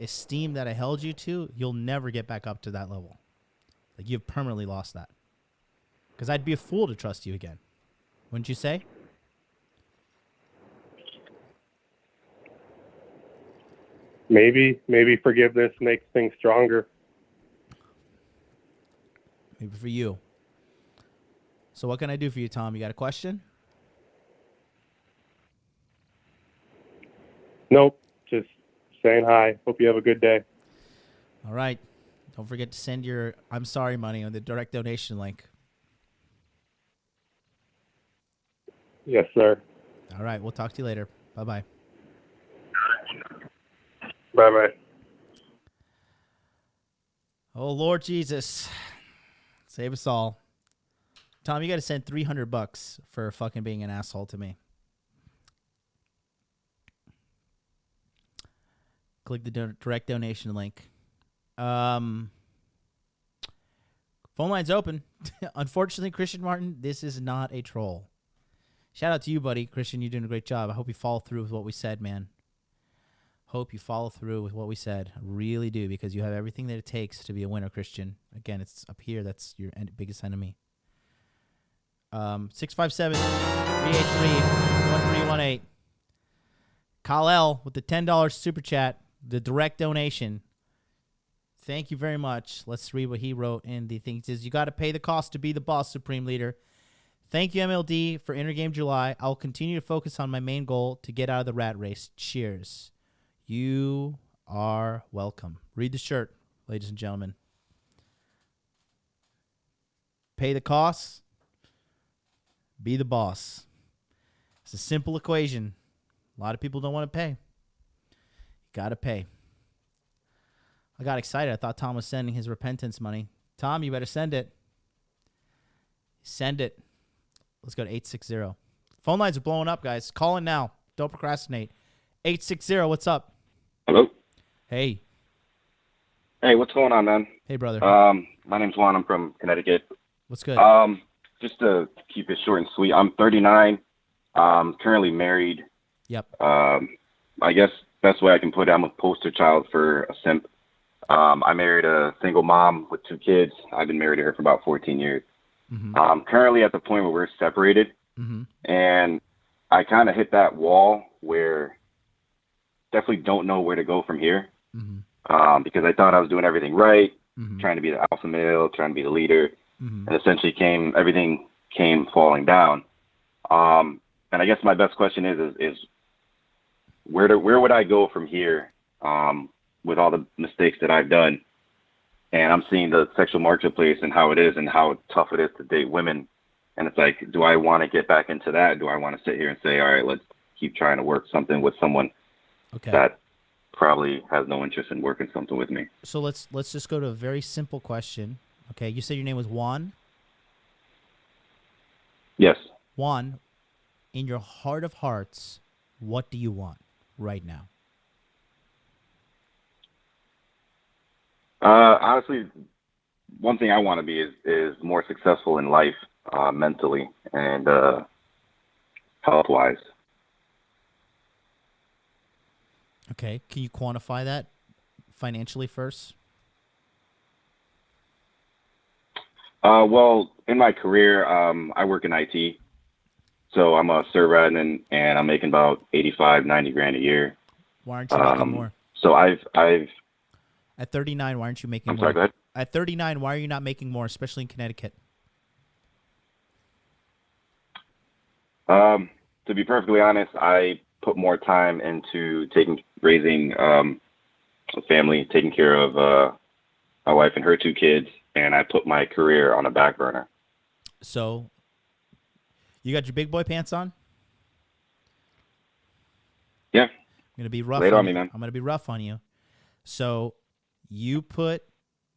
esteem that I held you to, you'll never get back up to that level. Like, you've permanently lost that. Because I'd be a fool to trust you again. Wouldn't you say? Maybe forgiveness makes things stronger. Maybe for you. So what can I do for you, Tom? You got a question? Nope. Just saying hi. Hope you have a good day. All right. Don't forget to send your I'm sorry money on the direct donation link. Yes, sir. All right. We'll talk to you later. Bye-bye. Bye-bye. Oh, Lord Jesus. Save us all. Tom, you got to send $300 for fucking being an asshole to me. Click the direct donation link. Phone line's open. Unfortunately, Christian Martin, this is not a troll. Shout out to you, buddy. Christian, you're doing a great job. I hope you follow through with what we said, man. Hope you follow through with what we said. I really do, because you have everything that it takes to be a winner, Christian. Again, it's up here. That's your biggest enemy. 657-383-1318. Kyle L with the $10 super chat, the direct donation. Thank you very much. Let's read what he wrote in the thing. He says, you got to pay the cost to be the boss, Supreme Leader. Thank you, MLD, for Intergame July. I'll continue to focus on my main goal to get out of the rat race. Cheers. You are welcome. Read the shirt, ladies and gentlemen. Pay the costs. Be the boss. It's a simple equation. A lot of people don't want to pay. You got to pay. I got excited. I thought Tom was sending his repentance money. Tom, you better send it. Send it. Let's go to 860. Phone lines are blowing up, guys. Call in now. Don't procrastinate. 860, what's up? Hello? Hey. Hey, what's going on, man? Hey, brother. My name's Juan. I'm from Connecticut. What's good? Just to keep it short and sweet, I'm 39. Currently married. Yep. I guess best way I can put it, I'm a poster child for a simp. I married a single mom with 2 kids. I've been married to her for about 14 years. Mm-hmm. Currently at the point where we're separated, mm-hmm. and I kind of hit that wall where definitely don't know where to go from here. Mm-hmm. Because I thought I was doing everything right, mm-hmm. trying to be the alpha male, trying to be the leader, mm-hmm. and essentially everything came falling down. And I guess my best question is where would I go from here with all the mistakes that I've done? And I'm seeing the sexual marketplace and how it is and how tough it is to date women. And it's like, do I want to get back into that? Do I want to sit here and say, all right, let's keep trying to work something with someone that probably has no interest in working something with me? So let's just go to a very simple question. Okay, you said your name was Juan? Yes. Juan, in your heart of hearts, what do you want right now? Honestly, one thing I want to be is more successful in life, mentally and health-wise. Okay, can you quantify that financially first? Well, in my career, I work in IT, So I'm a server admin, and I'm making about 85, 90 grand a year. Why aren't you making more? So I've At 39, why aren't you making I'm more? sorry, go ahead. At 39, why are you not making more, especially in Connecticut? To be perfectly honest, I put more time into raising a family, taking care of my wife and her 2 kids, and I put my career on a back burner. So, you got your big boy pants on? Yeah. I'm gonna be rough Lay it on on you. me, man. I'm gonna be rough on you. So, you put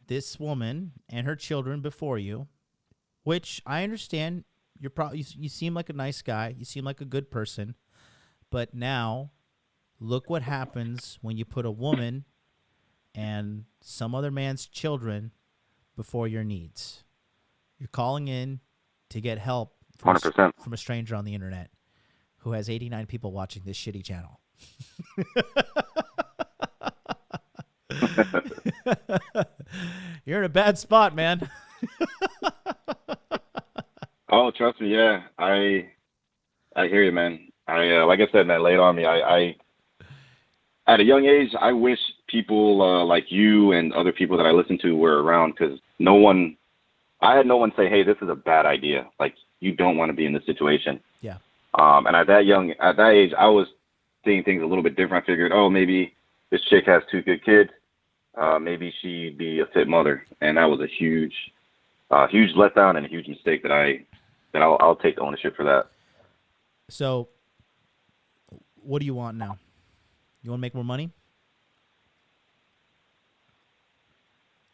this woman and her children before you, which I understand. You seem like a nice guy. You seem like a good person. But now, look what happens when you put a woman and some other man's children before your needs. You're calling in to get help from 100%. from a stranger on the internet who has 89 people watching this shitty channel. You're in a bad spot, man. Oh, trust me, yeah. I hear you, man. Like I said, man, lay it on me. I at a young age, I wish people like you and other people that I listen to were around, because I had no one say, hey, this is a bad idea. Like, you don't want to be in this situation. Yeah. And at that age, I was seeing things a little bit different. I figured, oh, maybe this chick has 2 good kids. Maybe she'd be a fit mother. And that was a huge letdown and a huge mistake that I'll take ownership for that. So, what do you want now? You want to make more money?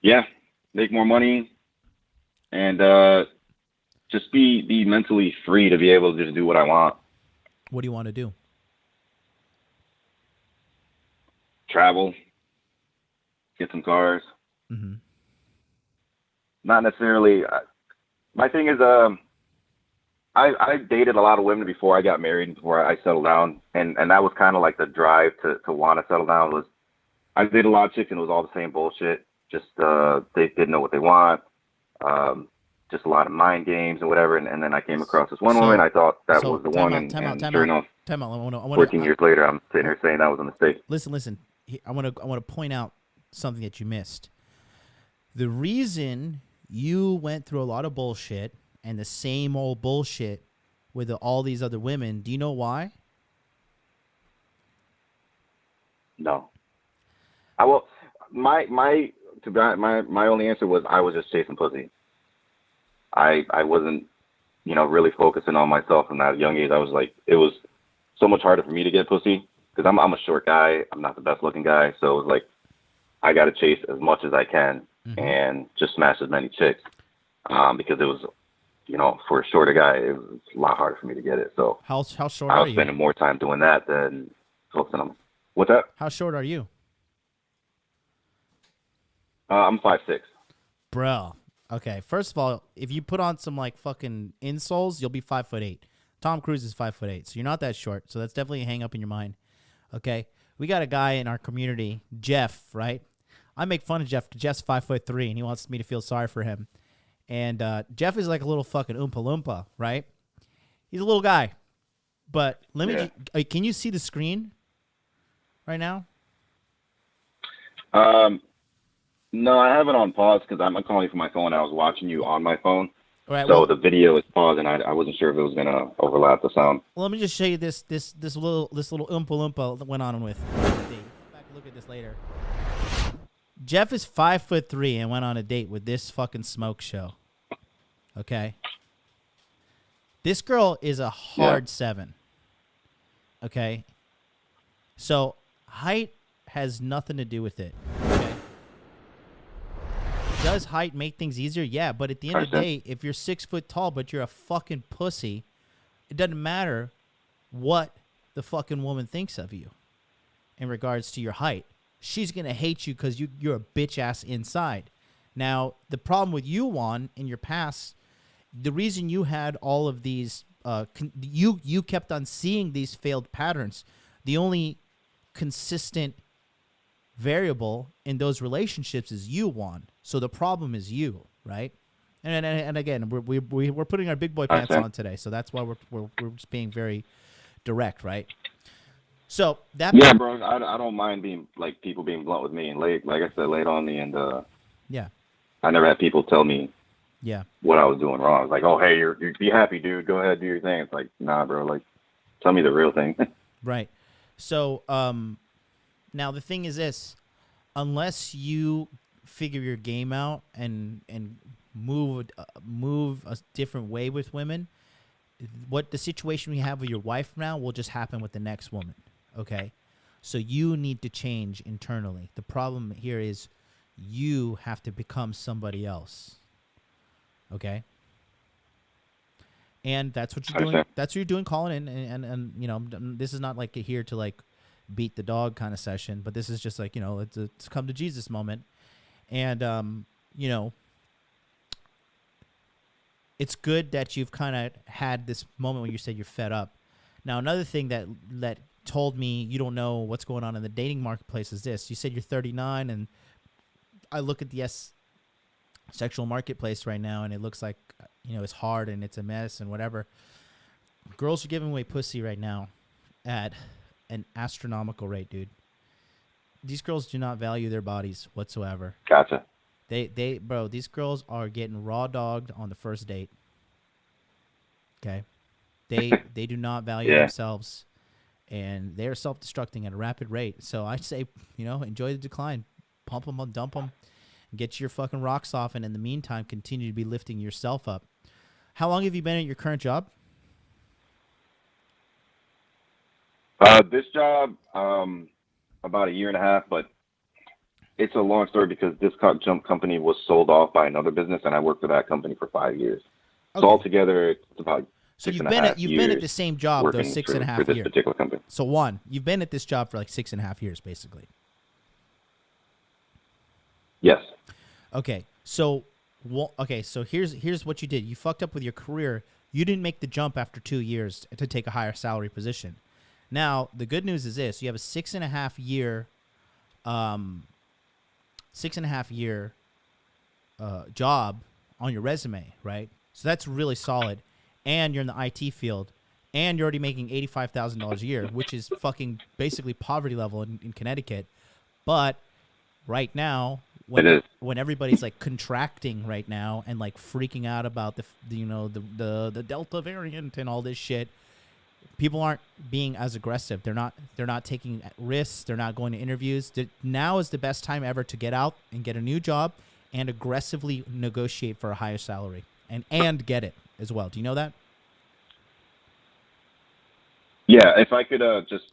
Yeah, make more money, and just be mentally free to be able to just do what I want. What do you want to do? Travel, get some cars. Mm-hmm. Not necessarily. My thing is, I dated a lot of women before I got married, before I settled down, and that was kind of like the drive to want to settle down. Was I dated a lot of chicks, and it was all the same bullshit. Just they didn't know what they want. Just a lot of mind games and whatever. And then I came across this one woman. I thought that was the one, and sure enough, 14 years later, I'm sitting here saying that was a mistake. Listen. I want to point out something that you missed. The reason you went through a lot of bullshit and the same old bullshit with all these other women, do you know why? No. My only answer was I was just chasing pussy. I wasn't, really focusing on myself from that young age. I was like, it was so much harder for me to get pussy because I'm a short guy. I'm not the best looking guy. So it was like, I got to chase as much as I can and just smash as many chicks because it was, for a shorter guy, it was a lot harder for me to get it. So how short I are was you? spending more time doing that than focusing on. What's that? How short are you? I'm 5'6". Bro. Okay. First of all, if you put on some like fucking insoles, you'll be 5'8". Tom Cruise is 5'8", so you're not that short. So that's definitely a hang up in your mind. Okay. We got a guy in our community, Jeff, right? I make fun of Jeff because Jeff's 5'3", and he wants me to feel sorry for him. And Jeff is like a little fucking Oompa Loompa, right? He's a little guy. But let me can you see the screen right now? No, I have it on pause because I'm calling you from my phone. I was watching you on my phone. Right, so the video is paused, and I wasn't sure if it was going to overlap the sound. Well, let me just show you this little Oompa Loompa that went on with. Back look at this later. Jeff is 5'3" and went on a date with this fucking smoke show. Okay. This girl is a hard 7. Okay. So height has nothing to do with it. Okay. Does height make things easier? Yeah, but at the end of the day, if you're 6 foot tall but you're a fucking pussy, it doesn't matter what the fucking woman thinks of you in regards to your height. She's going to hate you because you're a bitch ass inside. Now, the problem with you, Juan, in your past, the reason you had all of these, you kept on seeing these failed patterns. The only consistent variable in those relationships is you, Juan. So the problem is you, right? And again, we're putting our big boy pants on today, so that's why we're just being very direct, right? So that bro, I don't mind being like people being blunt with me and like I said, laid on me, and yeah, I never had people tell me what I was doing wrong. It's like, oh hey, you're be happy, dude, go ahead, do your thing. It's like, nah, bro, like tell me the real thing. Right. So now the thing is this: unless you figure your game out and move a different way with women, what the situation we have with your wife now will just happen with the next woman. Okay, so you need to change internally. The problem here is you have to become somebody else. Okay, and that's what you're doing. That's what you're doing, calling in, and you know, this is not like here to like beat the dog kind of session, but this is just like, you know, it's a come to Jesus moment, and you know, it's good that you've kind of had this moment when you said you're fed up. Now, another thing that told me you don't know what's going on in the dating marketplace is this. You said you're 39, and I look at the sexual marketplace right now, and it looks like, you know, it's hard and it's a mess and whatever. Girls are giving away pussy right now at an astronomical rate, dude. These girls do not value their bodies whatsoever. Gotcha. Bro, these girls are getting raw dogged on the first date. Okay? They do not value themselves, and they're self-destructing at a rapid rate. So I say, you know, enjoy the decline. Pump them, dump them, get your fucking rocks off, and in the meantime, continue to be lifting yourself up. How long have you been at your current job? This job, about a year and a half, but it's a long story because this jump company was sold off by another business, and I worked for that company for 5 years. Okay. So altogether, it's about you've been at the same job those 6.5 years for this particular company. So you've been at this job for like 6.5 years, basically. Yes. Okay. So here's what you did. You fucked up with your career. You didn't make the jump after 2 years to take a higher salary position. Now, the good news is this: you have a 6.5 year job on your resume, right? So that's really solid. And you're in the IT field, and you're already making $85,000 a year, which is fucking basically poverty level in Connecticut. But right now, when everybody's like contracting right now and like freaking out about the Delta variant and all this shit, people aren't being as aggressive. They're not taking risks. They're not going to interviews. Now is the best time ever to get out and get a new job and aggressively negotiate for a higher salary and get it as well. Do you know that? Yeah, if I could just,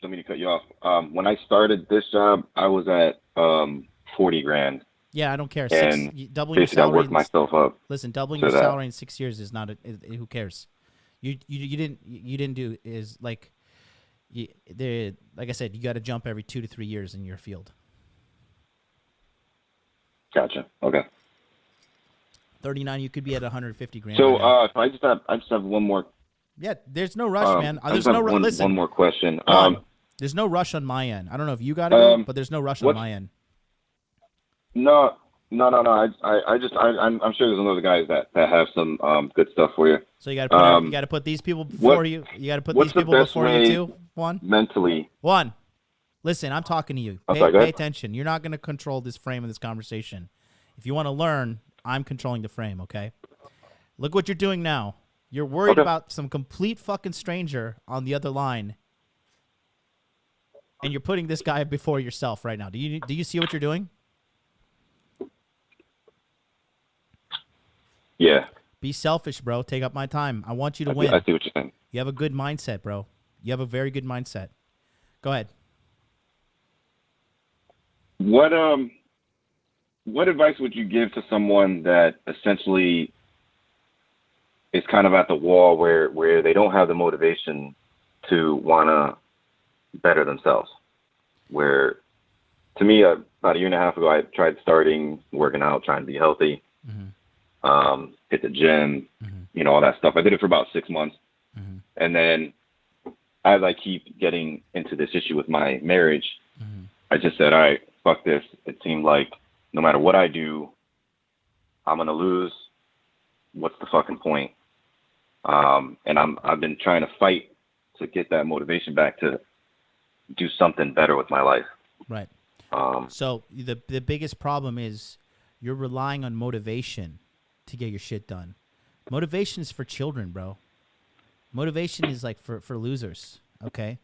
don't mean to cut you off. When I started this job, I was at $40,000. Yeah, I don't care. Doubling your salary. I worked myself up. Listen, doubling your salary in 6 years is not who cares? You didn't do is like, like I said, you got to jump every 2 to 3 years in your field. Gotcha. Okay. 39, you could be at $150,000. So I just have one more. Yeah, there's no rush, man. There's no listen. One more question. There's no rush on my end. I don't know if you got to go, but there's no rush on my end. No. I'm sure there's another guys that have some good stuff for you. So you got to put these people before you. You got to put these people before you too. Mentally. Listen, I'm talking to you. Pay attention. You're not going to control this frame of this conversation. If you want to learn, I'm controlling the frame. Okay. Look what you're doing now. You're worried about some complete fucking stranger on the other line, and you're putting this guy before yourself right now. Do you see what you're doing? Yeah. Be selfish, bro. Take up my time. I want you to win. I see what you're saying. You have a good mindset, bro. You have a very good mindset. Go ahead. What advice would you give to someone that essentially is kind of at the wall where they don't have the motivation to want to better themselves? Where, to me, about a year and a half ago, I tried working out, trying to be healthy, hit the gym, all that stuff. I did it for about 6 months. And then as I keep getting into this issue with my marriage, I just said, all right, fuck this. It seemed like no matter what I do, I'm going to lose. what's the fucking point? And I've been trying to fight to get that motivation back to do something better with my life. Right. So the biggest problem is you're relying on motivation to get your shit done. Motivation is for children, bro. Motivation is like for losers, okay?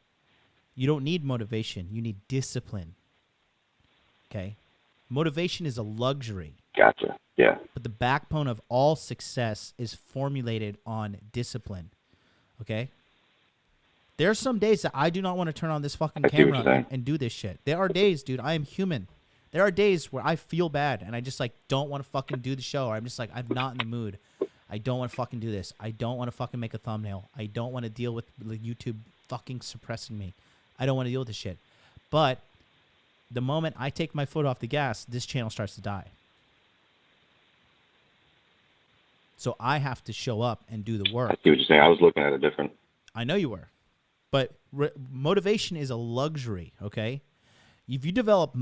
You don't need motivation. You need discipline, okay? Motivation is a luxury. Gotcha. Yeah. But the backbone of all success is formulated on discipline, okay? There are some days that I do not want to turn on this fucking camera and do this shit. There are days, dude, I am human. There are days where I feel bad and I just like don't want to fucking do the show. Or I'm just like, I'm not in the mood. I don't want to fucking do this. I don't want to fucking make a thumbnail. I don't want to deal with YouTube fucking suppressing me. I don't want to deal with this shit. But the moment I take my foot off the gas, this channel starts to die. So I have to show up and do the work. I see what you're saying. I was looking at it different. I know you were. But motivation is a luxury, okay? If you develop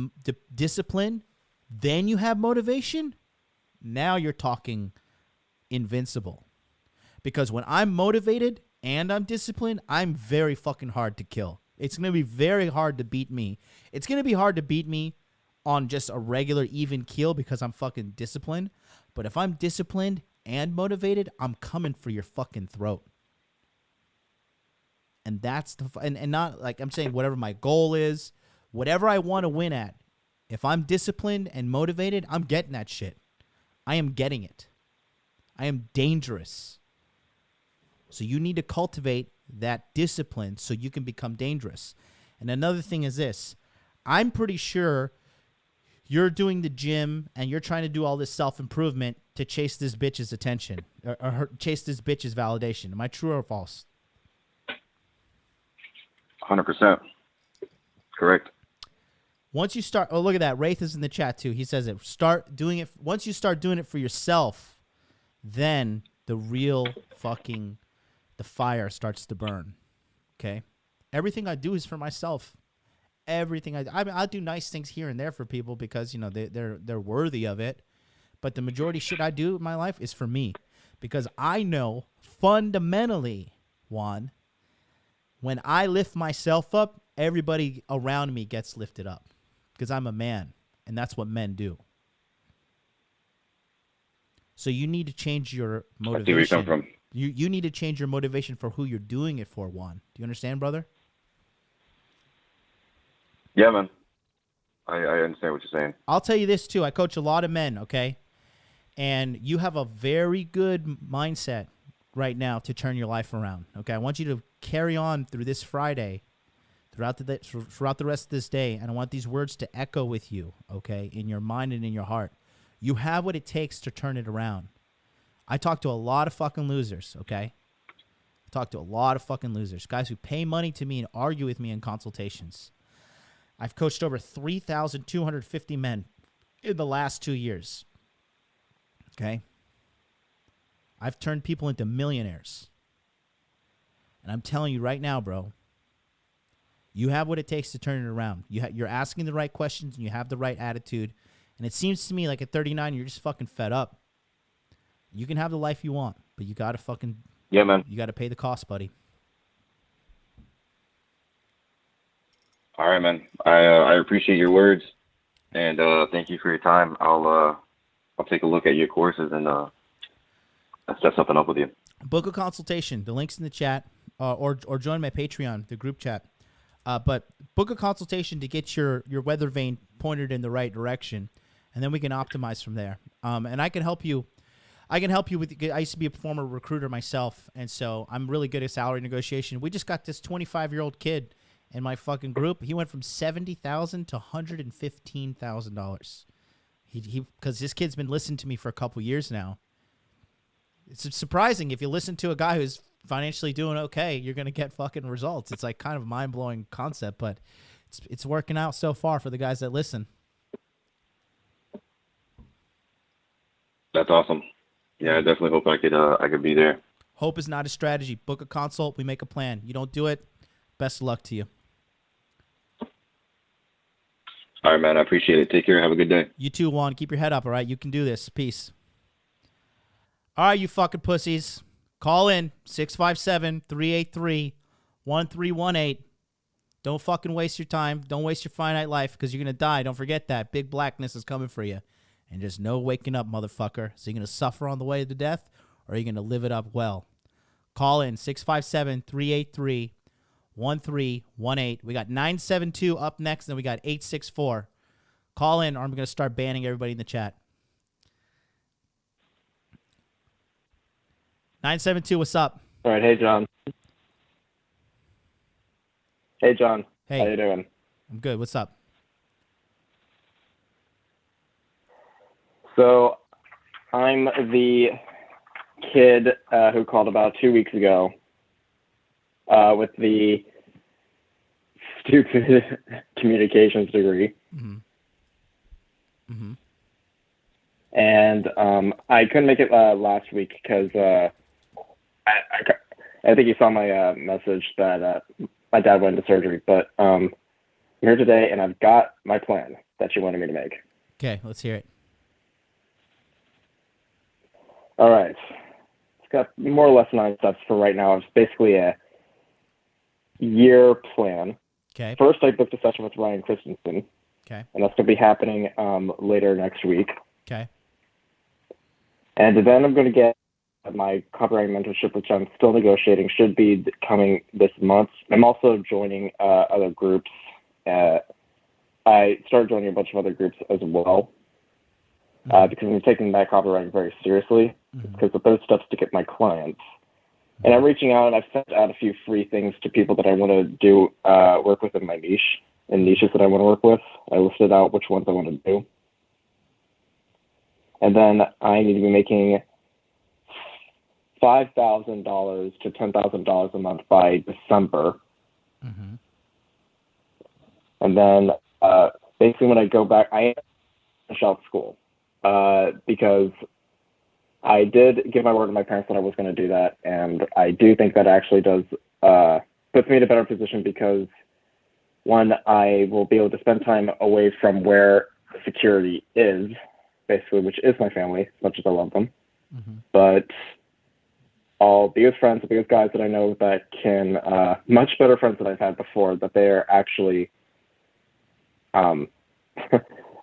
discipline, then you have motivation, now you're talking invincible. Because when I'm motivated and I'm disciplined, I'm very fucking hard to kill. It's going to be very hard to beat me. It's going to be hard to beat me on just a regular even keel because I'm fucking disciplined. But if I'm disciplined and motivated, I'm coming for your fucking throat. And that's and not like I'm saying whatever my goal is, whatever I want to win at. If I'm disciplined and motivated, I'm getting that shit. I am getting it. I am dangerous. So you need to cultivate that discipline so you can become dangerous. And another thing is this. I'm pretty sure you're doing the gym and you're trying to do all this self-improvement to chase this bitch's attention or chase this bitch's validation. Am I true or false? 100%. Correct. Once you start, oh, look at that. Wraith is in the chat too. He says it. Start doing it. Once you start doing it for yourself, then the real fucking, the fire starts to burn. Okay? Everything I do is for myself. Everything I mean, I'll do nice things here and there for people because, you know, they're worthy of it. But the majority shit I do in my life is for me. Because I know fundamentally, Juan, when I lift myself up, everybody around me gets lifted up because I'm a man, and that's what men do. So you need to change your motivation. I see where you come from. You need to change your motivation for who you're doing it for, Juan. Do you understand, brother? Yeah, man. I understand what you're saying. I'll tell you this, too. I coach a lot of men, okay? And you have a very good mindset right now to turn your life around, okay? I want you to carry on through this Friday, throughout the rest of this day, and I want these words to echo with you, okay, in your mind and in your heart. You have what it takes to turn it around. I talk to a lot of fucking losers, okay? I talk to a lot of fucking losers, guys who pay money to me and argue with me in consultations. I've coached over 3,250 men in the last 2 years, okay? I've turned people into millionaires. And I'm telling you right now, bro, you have what it takes to turn it around. You're asking the right questions and you have the right attitude. And it seems to me like at 39, you're just fucking fed up. You can have the life you want, but you got to fucking... Yeah, man. You got to pay the cost, buddy. All right, man. I appreciate your words. And thank you for your time. I'll take a look at your courses and set something up with you. Book a consultation. The link's in the chat. Or join my Patreon, the group chat. But book a consultation to get your weather vane pointed in the right direction, and then we can optimize from there. And I can help you. I used to be a former recruiter myself, and so I'm really good at salary negotiation. We just got this 25-year-old kid in my fucking group. He went from $70,000 to $115,000. Because this kid's been listening to me for a couple years now. It's surprising if you listen to a guy who's financially doing okay, you're going to get fucking results. It's like kind of a mind-blowing concept, but it's working out so far for the guys that listen. That's awesome. Yeah, I definitely hope I could be there. Hope is not a strategy. Book a consult. We make a plan. You don't do it, best of luck to you. All right, man. I appreciate it. Take care. Have a good day. You too, Juan. Keep your head up, all right? You can do this. Peace. All right, you fucking pussies. Call in 657-383-1318. Don't fucking waste your time. Don't waste your finite life because you're going to die. Don't forget that. Big blackness is coming for you. And there's no waking up, motherfucker. So you're going to suffer on the way to death or are you going to live it up well? Call in 657-383-1318. We got 972 up next, and then we got 864. Call in or I'm going to start banning everybody in the chat. 972, what's up? All right, hey, John. Hey, John. Hey. How you doing? I'm good. What's up? So I'm the kid who called about 2 weeks ago with the stupid communications degree. Mm-hmm. Mm-hmm. And I couldn't make it last week because I think you saw my message that my dad went into surgery. But I'm here today, and I've got my plan that you wanted me to make. Okay, let's hear it. All right. It's got more or less 9 steps for right now. It's basically a year plan. Okay. First, I booked a session with Ryan Christensen. Okay. And that's going to be happening later next week. Okay. And then I'm going to get my copyright mentorship, which I'm still negotiating, should be coming this month. I'm also joining other groups. I started joining a bunch of other groups as well because I'm taking that copyright very seriously because the those steps to get my clients. And I'm reaching out, and I've sent out a few free things to people that I want to do work with in my niche, and niches that I want to work with. I listed out which ones I want to do. And then I need to be making $5,000 to $10,000 a month by December. Mm-hmm. And then basically when I go back, I finish out school because I did give my word to my parents that I was going to do that. And I do think that actually does puts me in a better position because, one, I will be able to spend time away from where the security is, basically, which is my family, as much as I love them. Mm-hmm. But I'll be with friends, I'll be with guys that I know that can, much better friends than I've had before, that they are actually, at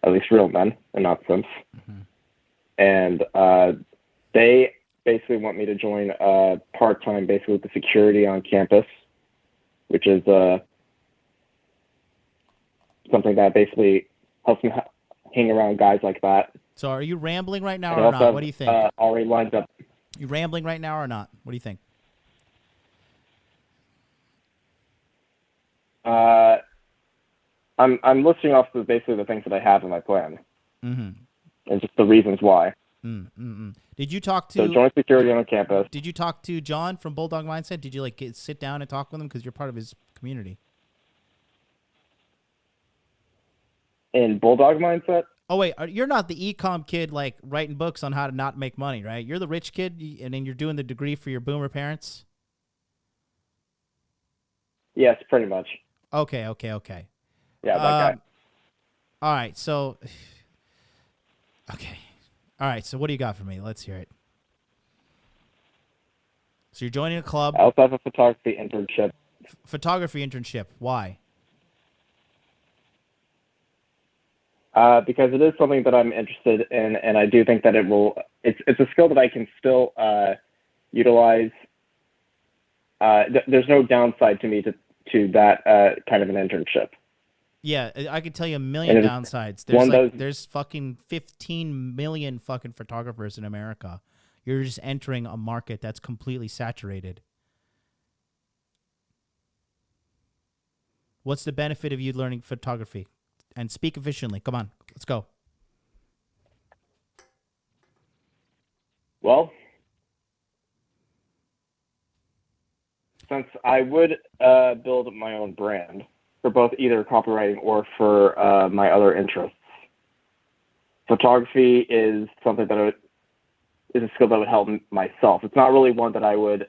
least real men and not simps. Mm-hmm. And they basically want me to join part-time, basically with the security on campus, which is something that basically helps me hang around guys like that. So are you rambling right now And I or also not? have, What do you think? already lined up. You rambling right now or not? What do you think? I'm listing off basically the things that I have in my plan, Mm-hmm. and just the reasons why. Mm-hmm. Did you talk to? So join security on campus. Did you talk to John from Bulldog Mindset? Did you sit down and talk with him because you're part of his community? In Bulldog Mindset? Oh wait, you're not the ecom kid writing books on how to not make money, right? You're the rich kid, and then you're doing the degree for your boomer parents. Yes, pretty much. Okay. Yeah, that guy. All right, so okay. All right, so what do you got for me? Let's hear it. So you're joining a club. I also have a photography internship. Photography internship. Why? Because it is something that I'm interested in, and I do think that it's a skill that I can still utilize. There's no downside to me to that kind of an internship. Yeah, I could tell you a million downsides. There's fucking 15 million fucking photographers in America. You're just entering a market that's completely saturated. What's the benefit of you learning photography? And speak efficiently. Come on, let's go. Well, since I would build my own brand for both either copywriting or for my other interests, photography is something that is a skill that would help myself. It's not really one that I would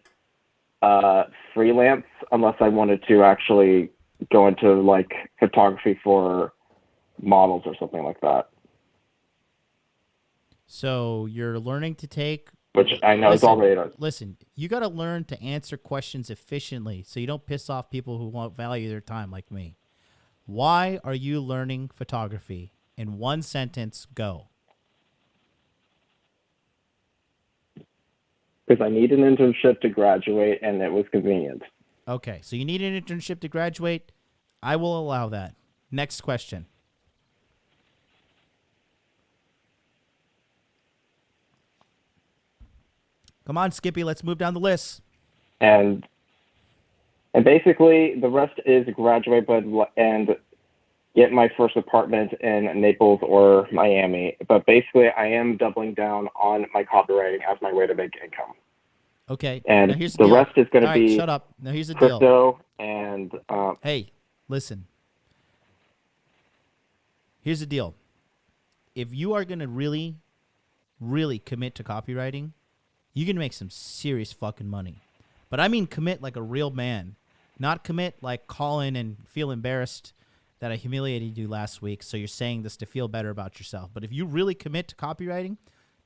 freelance unless I wanted to actually go into photography for models or something like that. So you're learning to take which I know is already. Listen, you got to learn to answer questions efficiently so you don't piss off people who won't value their time like me. Why are you learning photography? In one sentence, go. Because I need an internship to graduate, and it was convenient. Okay, so you need an internship to graduate. I will allow that. Next question. Come on, Skippy, let's move down the list. And basically, the rest is graduate, and get my first apartment in Naples or Miami. But basically, I am doubling down on my copywriting as my way to make income. Okay. And now here's the deal. rest is going to be shut up. Now here's the crypto deal. And hey, listen. Here's the deal. If you are going to really, really commit to copywriting, you can make some serious fucking money. But I mean commit like a real man. Not commit like call in and feel embarrassed that I humiliated you last week, so you're saying this to feel better about yourself. But if you really commit to copywriting,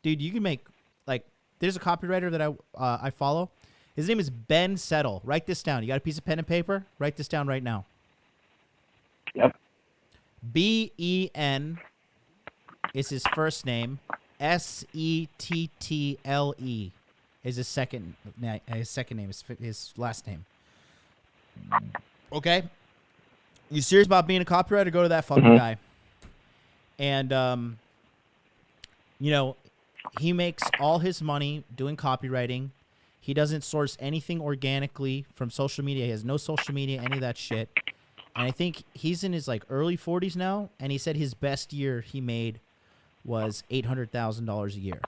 dude, you can make, like, there's a copywriter that I follow. His name is Ben Settle. Write this down. You got a piece of pen and paper? Write this down right now. Yep. Ben is his first name. Settle is his second name. His last name. Okay? You serious about being a copywriter? Go to that fucking guy. And, you know, he makes all his money doing copywriting. He doesn't source anything organically from social media. He has no social media, any of that shit. And I think he's in his, like, early 40s now, and he said his best year he made was $800,000 a year.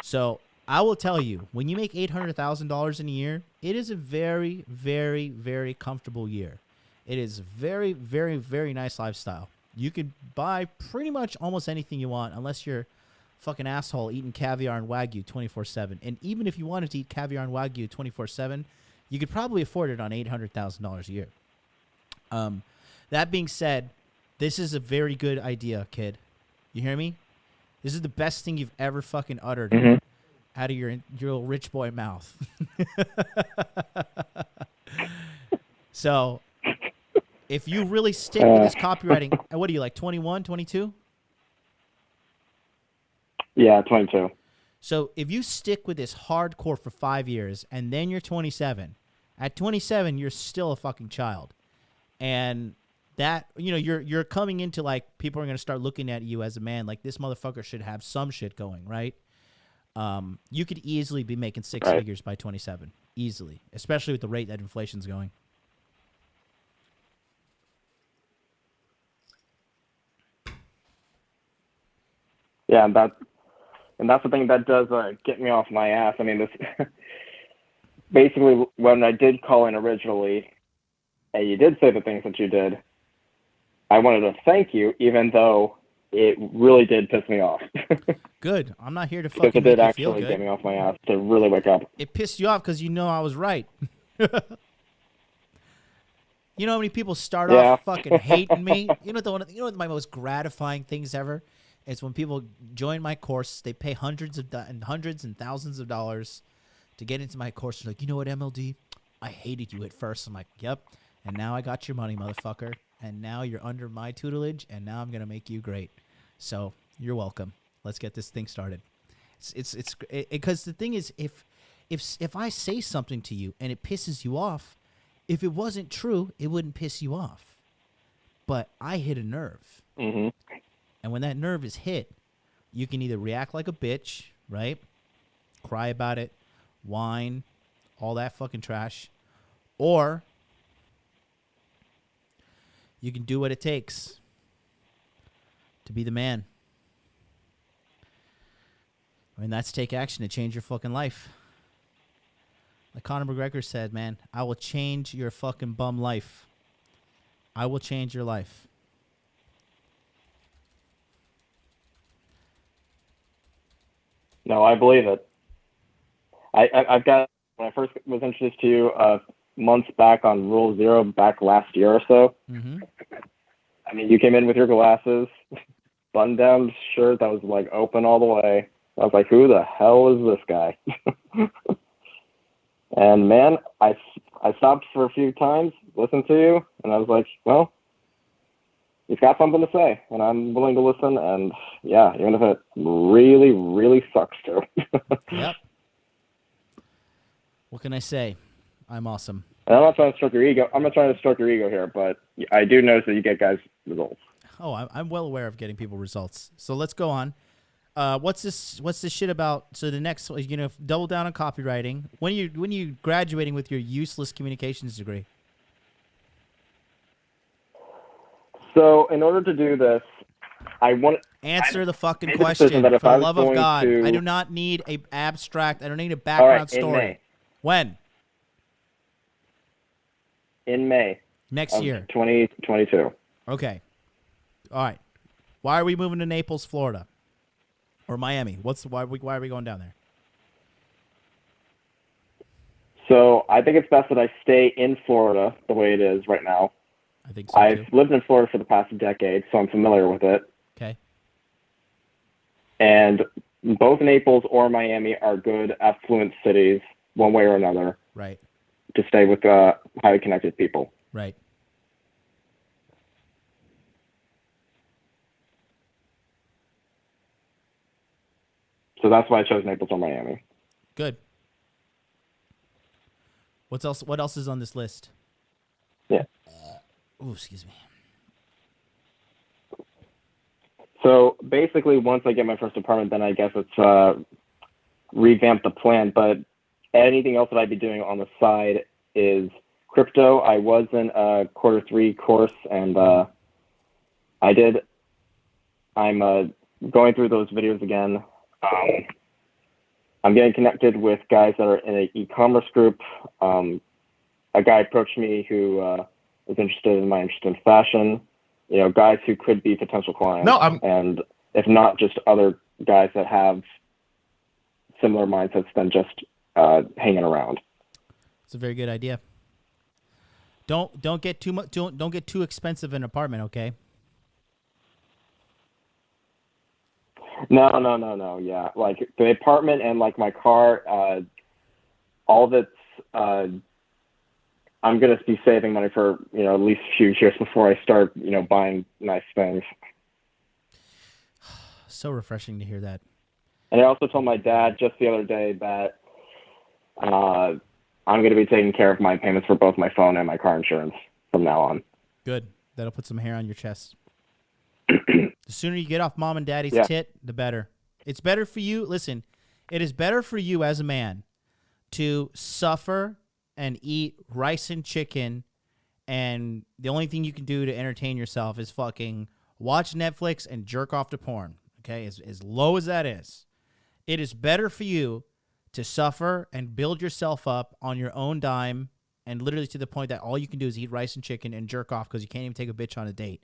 So I will tell you, when you make $800,000 in a year, it is a very, very, very comfortable year. It is very, very, very nice lifestyle. You could buy pretty much almost anything you want, unless you're fucking asshole eating caviar and Wagyu 24/7. And even if you wanted to eat caviar and Wagyu 24/7, you could probably afford it on $800,000 a year. That being said, this is a very good idea, kid. You hear me? This is the best thing you've ever fucking uttered out of your little rich boy mouth. So, if you really stick with this copywriting, what are you, like 21, 22? Yeah, 22. So if you stick with this hardcore for 5 years and then you're 27, at 27 you're still a fucking child, and that, you know, you're coming into, like, people are going to start looking at you as a man, like, this motherfucker should have some shit going, right? You could easily be making six figures by 27, easily, especially with the rate that inflation's going. Yeah, and that's the thing that does get me off my ass. I mean, this basically, when I did call in originally, and you did say the things that you did, I wanted to thank you, even though it really did piss me off. Good. I'm not here to fucking because it did actually get me off my ass to really wake up. It pissed you off because you know I was right. You know how many people start off fucking hating me? You know what my most gratifying things ever? It's when people join my course, they pay hundreds and thousands of dollars to get into my course. They're like, you know what, MLD? I hated you at first. I'm like, yep. And now I got your money, motherfucker. And now you're under my tutelage, and now I'm going to make you great. So you're welcome. Let's get this thing started. It's because the thing is, if I say something to you and it pisses you off, if it wasn't true, it wouldn't piss you off. But I hit a nerve. Mm-hmm. And when that nerve is hit, you can either react like a bitch, right? Cry about it, whine, all that fucking trash. Or you can do what it takes to be the man. I mean, that's take action to change your fucking life. Like Conor McGregor said, man, I will change your fucking bum life. I will change your life. No, I believe it. I've got, when I first was introduced to you months back on Rule Zero, back last year or so. Mm-hmm. I mean, you came in with your glasses, button-down shirt that was, like, open all the way, I was like, who the hell is this guy? And man, I stopped for a few times, listened to you, and I was like, well, he's got something to say, and I'm willing to listen. And yeah, even if it really, really sucks too. Yep. What can I say? I'm awesome. And I'm not trying to stroke your ego. I'm not trying to stroke your ego here, but I do notice that you get guys results. Oh, I'm well aware of getting people results. So let's go on. What's this shit about? So the next, double down on copywriting. When are you graduating with your useless communications degree? So in order to do this, answer the fucking question. For the love of God, I do not need a abstract. I don't need a background story. May. When? In May. Next year. 2022. Okay. All right. Why are we moving to Naples, Florida? Or Miami? Why are we going down there? So I think it's best that I stay in Florida the way it is right now. I think so I've lived in Florida for the past decade, so I'm familiar with it. Okay. And both Naples or Miami are good, affluent cities, one way or another. Right. To stay with highly connected people. Right. So that's why I chose Naples or Miami. Good. What else is on this list? Yeah. Oh, excuse me. So basically, once I get my first apartment, then I guess it's revamp the plan. But anything else that I'd be doing on the side is crypto. I was in a Q3 course, and I'm going through those videos again. I'm getting connected with guys that are in an e-commerce group. A guy approached me who was interested in my interest in fashion. Guys who could be potential clients. And if not, just other guys that have similar mindsets than just hanging around. It's a very good idea. Don't get too much. Don't get too expensive an apartment, okay? No. Yeah, like the apartment and like my car, all that's. I'm gonna be saving money for at least a few years before I start buying nice things. So refreshing to hear that. And I also told my dad just the other day that I'm going to be taking care of my payments for both my phone and my car insurance from now on. Good. That'll put some hair on your chest. The sooner you get off mom and daddy's tit, the better. It's better for you. Listen, it is better for you as a man to suffer and eat rice and chicken, and the only thing you can do to entertain yourself is fucking watch Netflix and jerk off to porn. Okay? As low as that is. It is better for you to suffer and build yourself up on your own dime, and literally to the point that all you can do is eat rice and chicken and jerk off because you can't even take a bitch on a date.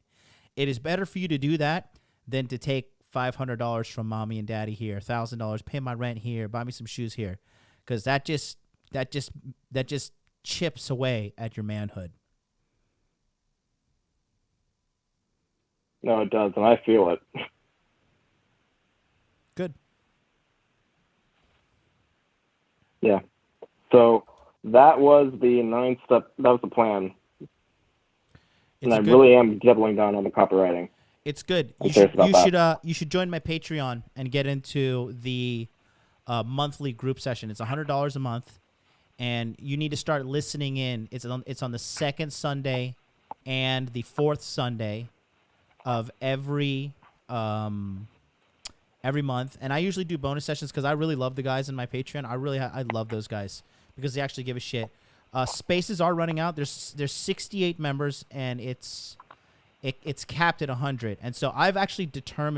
It is better for you to do that than to take $500 from mommy and daddy here, $1,000, pay my rent here, buy me some shoes here, because that just chips away at your manhood. No, it does, and I feel it. Good. Yeah. So that was the 9-step. That was the plan. And I really am doubling down on the copywriting. It's good. You should join my Patreon and get into the monthly group session. It's $100 a month, and you need to start listening in. It's on the second Sunday and the fourth Sunday of every month. And I usually do bonus sessions because I really love the guys in my Patreon. I love those guys because they actually give a shit. Spaces are running out. There's 68 members, and it's capped at 100. And so I've actually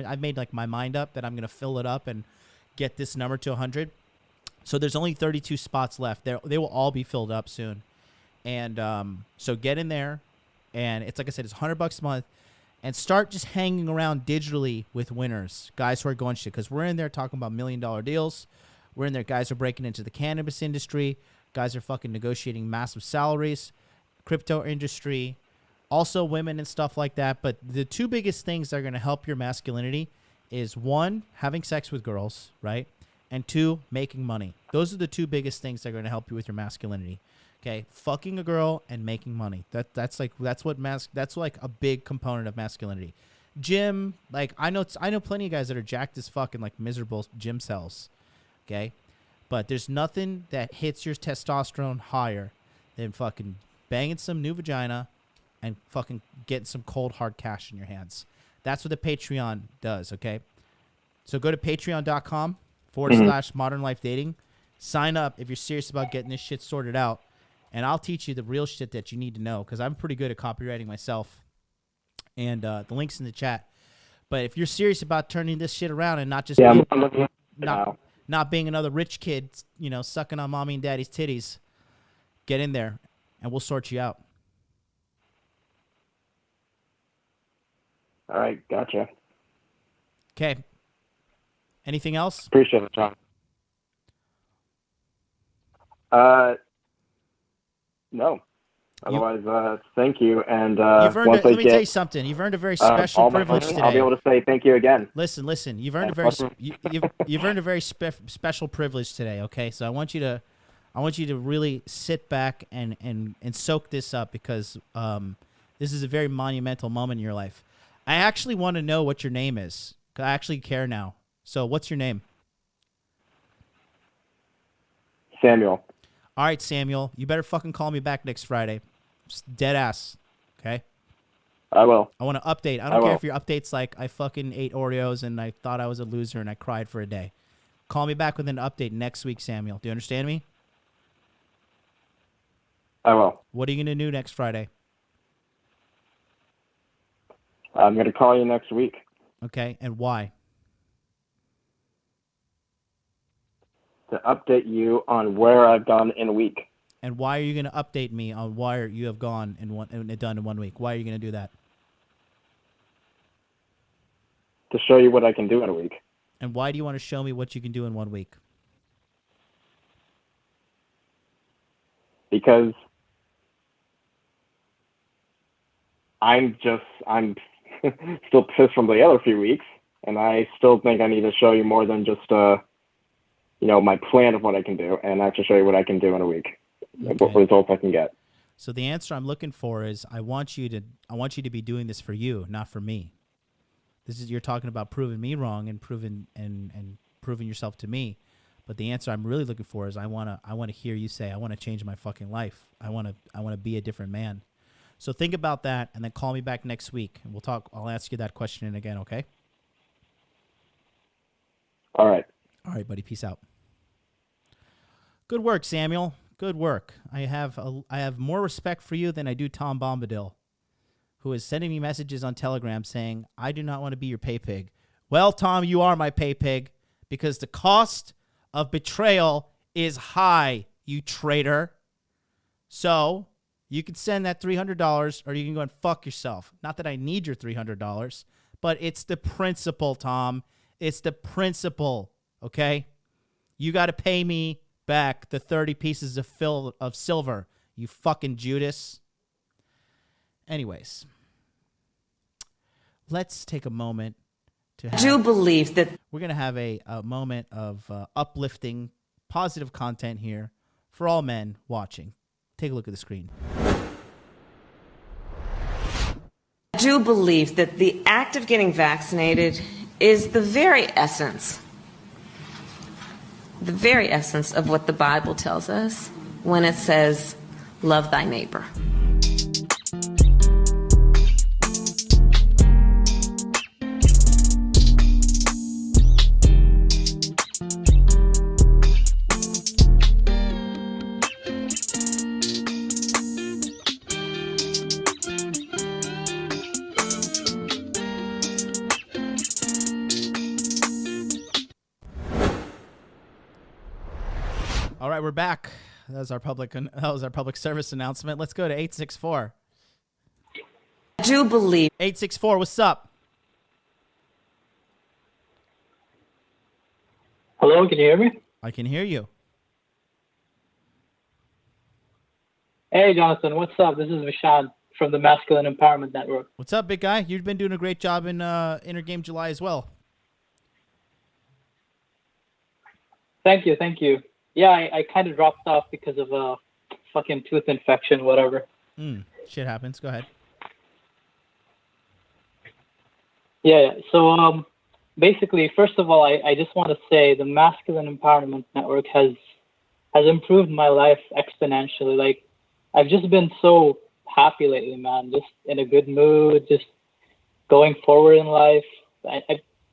I've made like my mind up that I'm gonna fill it up and get this number to 100. So there's only 32 spots left. They will all be filled up soon. And so get in there, and it's like I said, it's $100 a month, and start just hanging around digitally with winners, guys who are going shit. Because we're in there talking about $1 million deals. We're in there, guys who are breaking into the cannabis industry. Guys are fucking negotiating massive salaries, crypto industry, also women and stuff like that. But the two biggest things that are going to help your masculinity is 1, having sex with girls, right? And 2, making money. Those are the 2 biggest things that are going to help you with your masculinity. Okay, fucking a girl and making money. That's like a big component of masculinity. Gym, like I know plenty of guys that are jacked as fuck in like miserable gym cells. Okay, but there's nothing that hits your testosterone higher than fucking banging some new vagina and fucking getting some cold hard cash in your hands. That's what the Patreon does. Okay, so go to patreon.com/modern life dating. Sign up if you're serious about getting this shit sorted out. And I'll teach you the real shit that you need to know because I'm pretty good at copywriting myself. And the link's in the chat. But if you're serious about turning this shit around and not just not being another rich kid, you know, sucking on mommy and daddy's titties, get in there and we'll sort you out. All right, gotcha. Okay. Anything else? Appreciate it, John. No. Otherwise, thank you. And let me tell you something. You've earned a very special privilege today. I'll be able to say thank you again. Listen. You've earned you've earned a very special privilege today. Okay, so I want you to really sit back and soak this up because this is a very monumental moment in your life. I actually want to know what your name is. I actually care now. So, what's your name? Samuel. All right, Samuel, you better fucking call me back next Friday. Just dead ass, okay? I will. I want to update. I don't care if your update's like I fucking ate Oreos and I thought I was a loser and I cried for a day. Call me back with an update next week, Samuel. Do you understand me? I will. What are you going to do next Friday? I'm going to call you next week. Okay, and why? To update you on where I've gone in a week. And why are you going to update me on where you have gone and done in 1 week? Why are you going to do that? To show you what I can do in a week. And why do you want to show me what you can do in 1 week? Because I'm still pissed from the other few weeks, and I still think I need to show you more than just my plan of what I can do, and I have to show you what I can do in a week, what results I can get. So the answer I'm looking for is I want you to be doing this for you, not for me. You're talking about proving me wrong and proving yourself to me, but the answer I'm really looking for is I want to hear you say I want to change my fucking life. I want to be a different man. So think about that and then call me back next week and we'll talk. I'll ask you that question again, okay? All right. All right, buddy. Peace out. Good work, Samuel. Good work. I have more respect for you than I do Tom Bombadil, who is sending me messages on Telegram saying, I do not want to be your pay pig. Well, Tom, you are my pay pig because the cost of betrayal is high, you traitor. So you can send that $300 or you can go and fuck yourself. Not that I need your $300, but it's the principle, Tom. It's the principle, okay? You got to pay me back the 30 pieces of silver, you fucking Judas. Anyways, let's take a moment to have, I do believe that we're going to have a moment of uplifting, positive content here for all men watching. Take a look at the screen. I do believe that the act of getting vaccinated is the very essence of what the Bible tells us when it says, love thy neighbor. All right, we're back. That was our public service announcement. Let's go to 864. I do believe 864. What's up? Hello, can you hear me? I can hear you. Hey, Jonathan. What's up? This is Vishad from the Masculine Empowerment Network. What's up, big guy? You've been doing a great job in Inner Game July as well. Thank you, thank you. Yeah, I kind of dropped off because of a fucking tooth infection, whatever. Shit happens. Go ahead. Yeah. So basically, first of all, I just want to say the Masculine Empowerment Network has improved my life exponentially. Like, I've just been so happy lately, man. Just in a good mood, just going forward in life.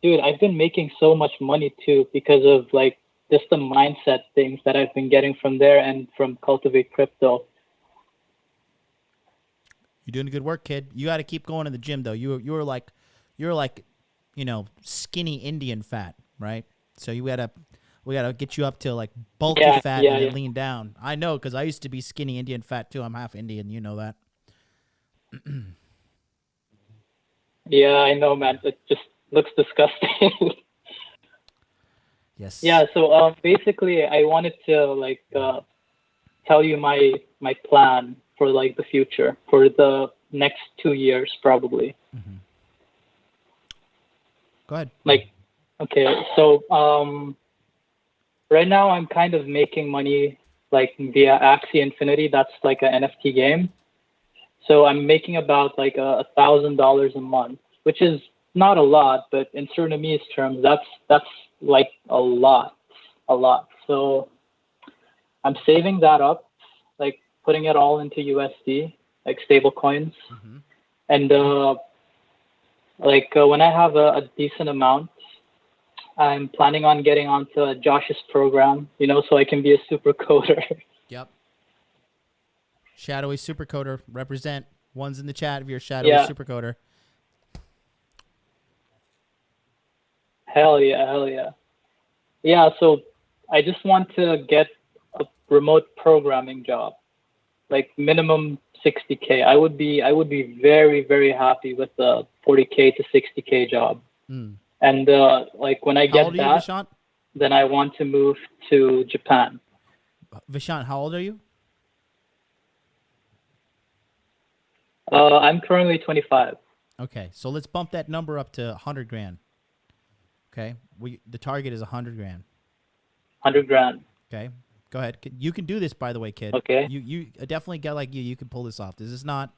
Dude, I've been making so much money too because of like just the mindset things that I've been getting from there and from Cultivate Crypto. You're doing good work, kid. You got to keep going to the gym though. You're like, skinny Indian fat, right? So we gotta get you up to like bulky fat and then lean down. I know, because I used to be skinny Indian fat too. I'm half Indian, you know that. Yeah, I know, man. It just looks disgusting. Yes. Yeah. So basically, I wanted to like tell you my plan for like the future for the next 2 years, probably. Mm-hmm. Go ahead. Like, okay, so right now I'm kind of making money like via Axie Infinity. That's like an NFT game. So I'm making about like $1,000 a month, which is not a lot, but in Surinamese terms, that's like a lot. So I'm saving that up, like putting it all into USD, like stable coins. Mm-hmm. And when I have a decent amount, I'm planning on getting onto Josh's program, so I can be a super coder. Yep. Shadowy super coder, represent. One's in the chat if you're a shadowy super coder. Hell yeah. Yeah, so I just want to get a remote programming job, like minimum 60K. I would be very, very happy with the 40K to 60K job. And when I get that, you, then I want to move to Japan. Vishant, how old are you? I'm currently 25. Okay, so let's bump that number up to 100 grand. Okay, the target is 100 grand. 100 grand. Okay, go ahead. You can do this, by the way, kid. Okay. You definitely get like you. You can pull this off. This is not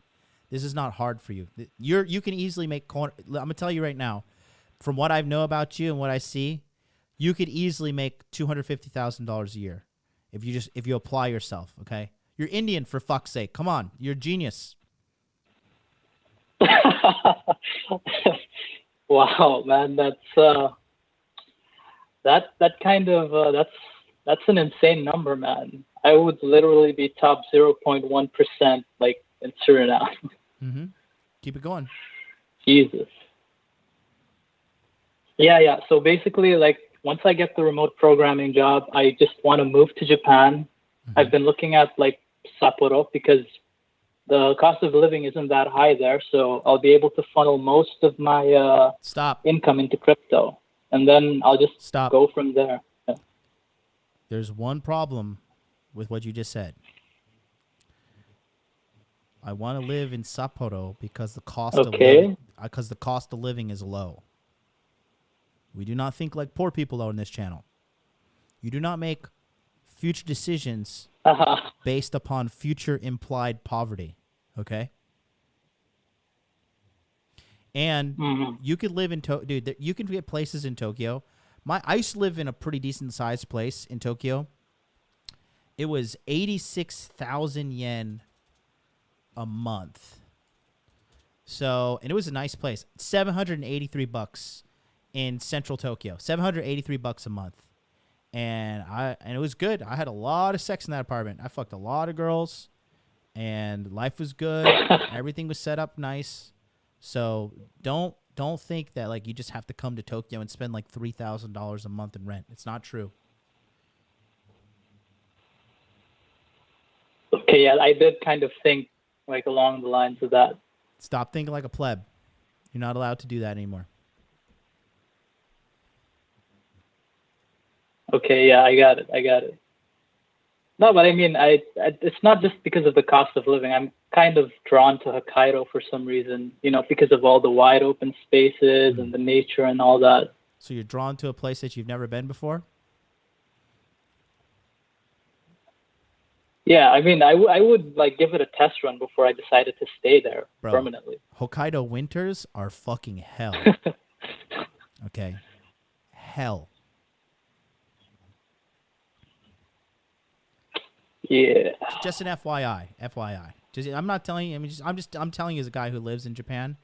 hard for you. You can easily make. I'm gonna tell you right now, from what I know about you and what I see, you could easily make $250,000 a year if you apply yourself. Okay, you're Indian, for fuck's sake. Come on, you're a genius. Wow, man, that's an insane number, man. I would literally be top 0.1%, like in Suriname. Mm-hmm. Keep it going. Jesus. Yeah. So basically, like once I get the remote programming job, I just want to move to Japan. Mm-hmm. I've been looking at like Sapporo because the cost of living isn't that high there, so I'll be able to funnel most of my income into crypto, and then I'll just go from there. Yeah. There's one problem with what you just said. I want to live in Sapporo because the cost of living is low. We do not think like poor people on this channel. You do not make future decisions based upon future implied poverty, okay? And you could live in dude. You can get places in Tokyo. I used to live in a pretty decent sized place in Tokyo. It was 86,000 yen a month. So, and it was a nice place. $783 in central Tokyo. $783 a month. And it was good. I had a lot of sex in that apartment. I fucked a lot of girls, and life was good. Everything was set up nice. So don't think that like you just have to come to Tokyo and spend like $3,000 a month in rent. It's not true. Okay, yeah, I did kind of think like along the lines of that. Stop thinking like a pleb. You're not allowed to do that anymore. Okay, yeah, I got it. No, but I mean, it's not just because of the cost of living. I'm kind of drawn to Hokkaido for some reason, because of all the wide open spaces and the nature and all that. So you're drawn to a place that you've never been before? Yeah, I mean, I would like give it a test run before I decided to stay there permanently. Hokkaido winters are fucking hell. Okay, hell. Yeah. Just an FYI. I'm not telling you. I mean, I'm telling you as a guy who lives in Japan.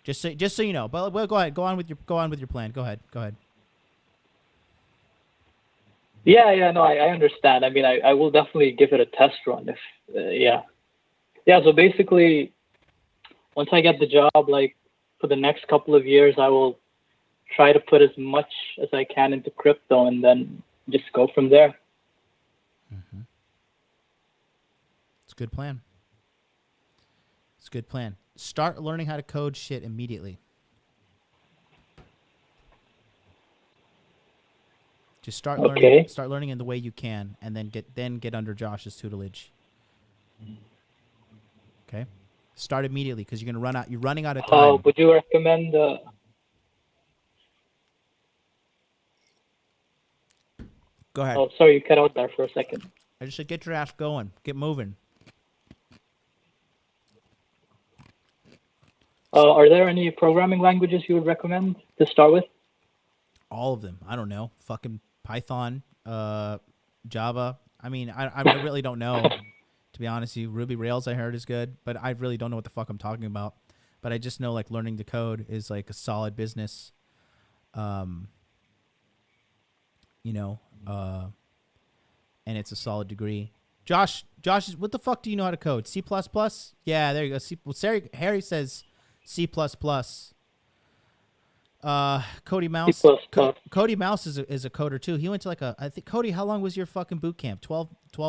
Just so you know. But well, go ahead. Go on with your plan. Go ahead. Yeah. No, I understand. I mean, I will definitely give it a test run. Yeah. So basically, once I get the job, like for the next couple of years, I will try to put as much as I can into crypto, and then just go from there. Mm-hmm. It's a good plan. Start learning how to code shit immediately. Just start learning in the way you can, and then get under Josh's tutelage. Okay, start immediately because you're running out of time. Would you recommend? Go ahead. Oh, sorry, you cut out there for a second. I just said get your ass going, get moving. Are there any programming languages you would recommend to start with? All of them. I don't know. Fucking Python, Java. I mean, I really don't know. To be honest with you, Ruby Rails I heard is good, but I really don't know what the fuck I'm talking about. But I just know like learning to code is like a solid business. And it's a solid degree. Josh, what the fuck do you know how to code? C++? Yeah, there you go. Harry says C++. Cody Mouse. Cody Mouse is a coder too. He went to I think Cody, how long was your fucking boot camp?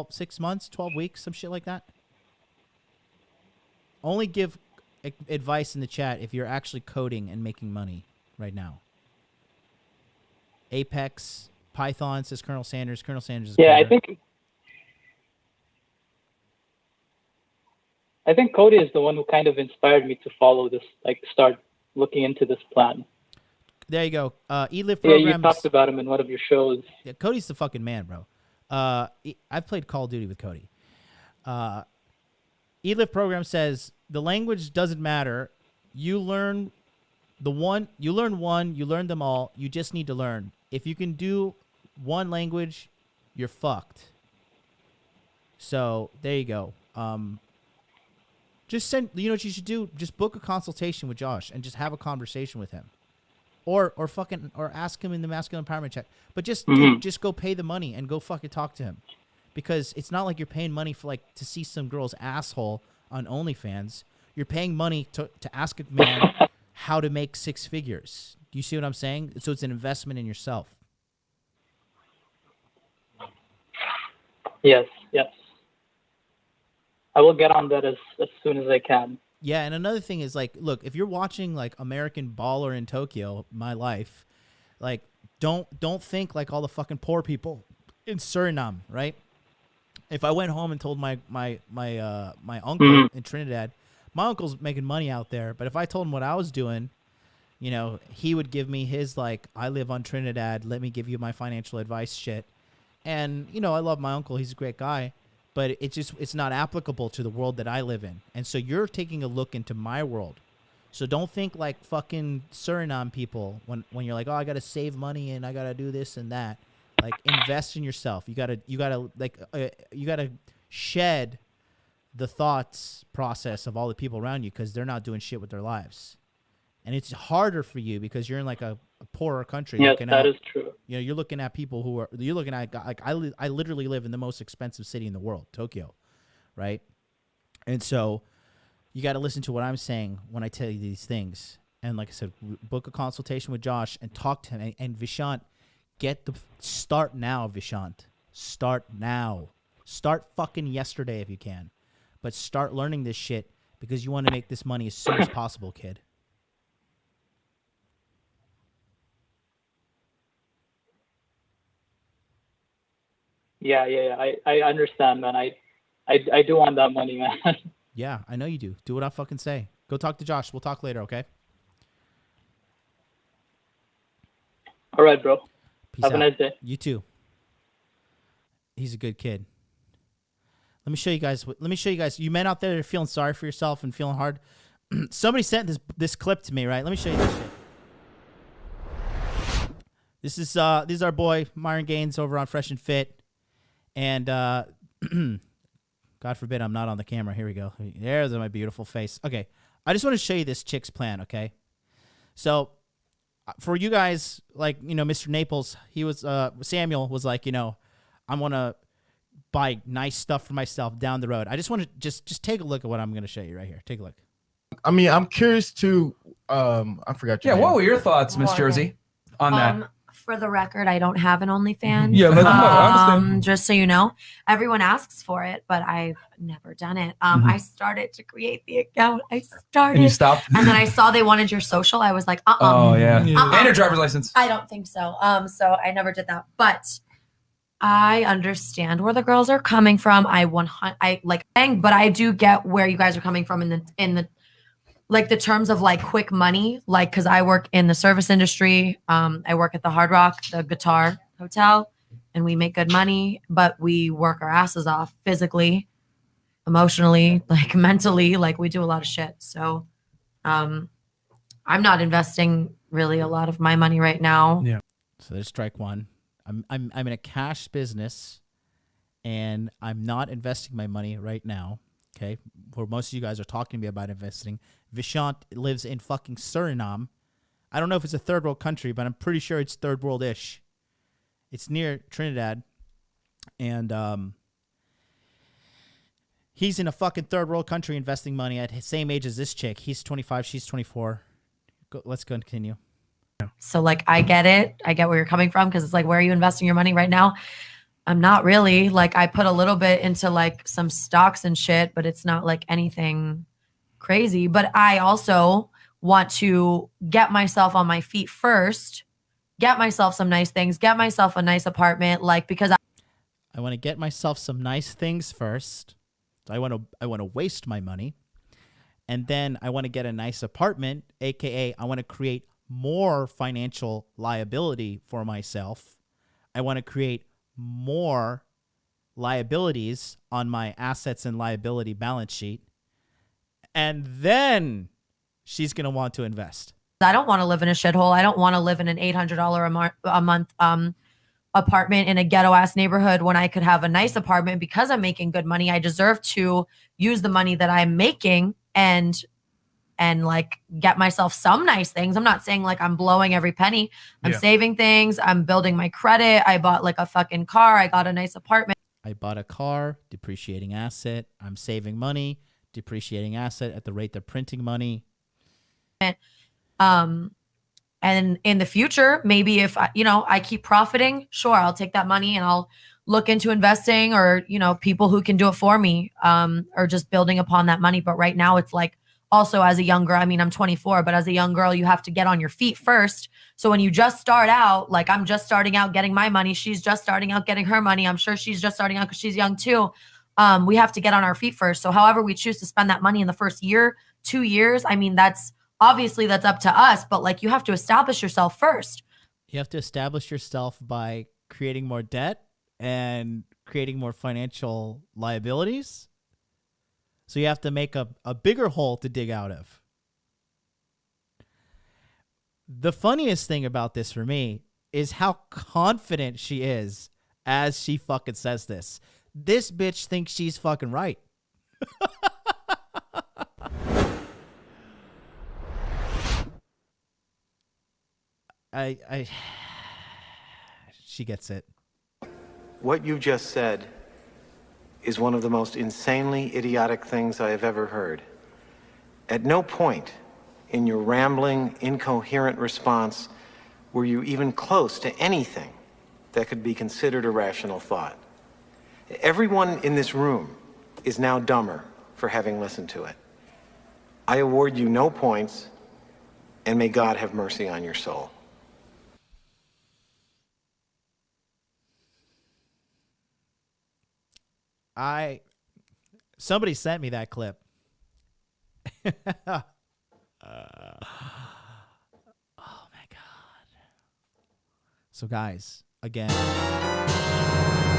6 months, 12 weeks, some shit like that? Only give advice in the chat if you're actually coding and making money right now. Apex, Python, says Colonel Sanders. Colonel Sanders is a coder. I think Cody is the one who kind of inspired me to follow this, like start looking into this plan. There you go. eLive programs. Yeah, you talked about him in one of your shows. Yeah, Cody's the fucking man, bro. I've played Call of Duty with Cody. eLive program says the language doesn't matter. You learn one, you learn them all. You just need to learn. If you can do one language, you're fucked. So there you go. Just send, you know what you should do? Just book a consultation with Josh and just have a conversation with him. Or ask him in the masculine empowerment check. But just go pay the money and go fucking talk to him. Because it's not like you're paying money for to see some girl's asshole on OnlyFans. You're paying money to ask a man how to make 6 figures. Do you see what I'm saying? So it's an investment in yourself. Yes. I will get on that as soon as I can. Yeah, and another thing is look, if you're watching American Baller in Tokyo, my life, don't think like all the fucking poor people in Suriname, right? If I went home and told my uncle in Trinidad, my uncle's making money out there, but if I told him what I was doing, he would give me his I live on Trinidad, let me give you my financial advice shit. And I love my uncle, he's a great guy. But it's not applicable to the world that I live in. And so you're taking a look into my world. So don't think like fucking Suriname people when you're like, oh, I got to save money and I got to do this and that. Invest in yourself. You got to shed the thoughts process of all the people around you because they're not doing shit with their lives. And it's harder for you because you're in a poorer country. Yes, that is true. You're looking at people you're looking at I literally live in the most expensive city in the world, Tokyo, right? And so you got to listen to what I'm saying when I tell you these things. And like I said, book a consultation with Josh and talk to him. And Vishant, start now, Vishant. Start now. Start fucking yesterday if you can. But start learning this shit because you want to make this money as soon as possible, kid. Yeah. I understand, man. I do want that money, man. Yeah, I know you do. Do what I fucking say. Go talk to Josh. We'll talk later, okay? All right, bro. Peace Have out. a nice day. You too. He's a good kid. Let me show you guys. You men out there that are feeling sorry for yourself and feeling hard. Somebody sent this clip to me, right? Let me show you this shit. This is our boy Myron Gaines over on Fresh and Fit, and God forbid I'm not on the camera. Here we go. There's my beautiful face. Okay, I just want to show you this chick's plan. Okay, so for you guys, like Mr. Naples, he was Samuel was like, I want to buy nice stuff for myself down the road. I just want to just take a look at what I'm going to show you right here. Take a look. I mean, I'm curious to I forgot your name. What were your thoughts, Miss Jersey, on that? For the record, I don't have an OnlyFans. Yeah, I understand. Just so you know, everyone asks for it, but I've never done it. I started to create the account. And you stopped? And then I saw they wanted your social. I was like, Oh, yeah. And your driver's license. I don't think so. So I never did that. But I understand where the girls are coming from. But I do get where you guys are coming from in the like the terms of like quick money, like, cause I work in the service industry. I work at the Hard Rock, the Guitar Hotel, and we make good money, but we work our asses off physically, emotionally, like mentally, like we do a lot of shit. So, I'm not investing really a lot of my money right now. Yeah. So there's strike one. I'm in a cash business and I'm not investing my money right now. Okay. Where most of you guys are talking to me about investing. Vishant lives in fucking Suriname. I don't know if it's a third world country, but I'm pretty sure it's third world-ish. It's near Trinidad. And he's in a fucking third world country investing money at his same age as this chick. He's 25, she's 24. Let's continue. So like, I get it. I get where you're coming from. Cause it's like, where are you investing your money right now? I'm not really. Like, I put a little bit into like some stocks and shit, but it's not like anything crazy. But I also want to get myself on my feet first, get myself some nice things, get myself a nice apartment, like, because I want to get myself some nice things first. So I want to waste my money. And then I want to get a nice apartment, aka I want to create more financial liability for myself. I want to create more liabilities on my assets and liability balance sheet. And then she's going to want to invest. I don't want to live in a shithole. I don't want to live in an $800 a month apartment in a ghetto ass neighborhood when I could have a nice apartment because I'm making good money. I deserve to use the money that I'm making and like get myself some nice things. I'm not saying like I'm blowing every penny. I'm saving things. I'm building my credit. I bought like a fucking car. I got a nice apartment. I bought a car, depreciating asset. I'm saving money, depreciating asset at the rate they're printing money. And in the future, maybe if I keep profiting, sure, I'll take that money and I'll look into investing or, people who can do it for me, or just building upon that money. But right now it's like, also as a young girl, I mean, I'm 24, but as a young girl, you have to get on your feet first. So when you just start out, like I'm just starting out getting my money. She's just starting out getting her money. I'm sure she's just starting out because she's young too. We have to get on our feet first. So however we choose to spend that money in the first year, 2 years, I mean, that's up to us, but like you have to establish yourself first. You have to establish yourself by creating more debt and creating more financial liabilities. So you have to make a bigger hole to dig out of. The funniest thing about this for me is how confident she is as she fucking says this. This bitch thinks she's fucking right. She gets it. What you just said is one of the most insanely idiotic things I have ever heard. At no point in your rambling, incoherent response were you even close to anything that could be considered a rational thought. Everyone in this room is now dumber for having listened to it. I award you no points, and may God have mercy on your soul. Somebody sent me that clip. Oh my God. So guys, again,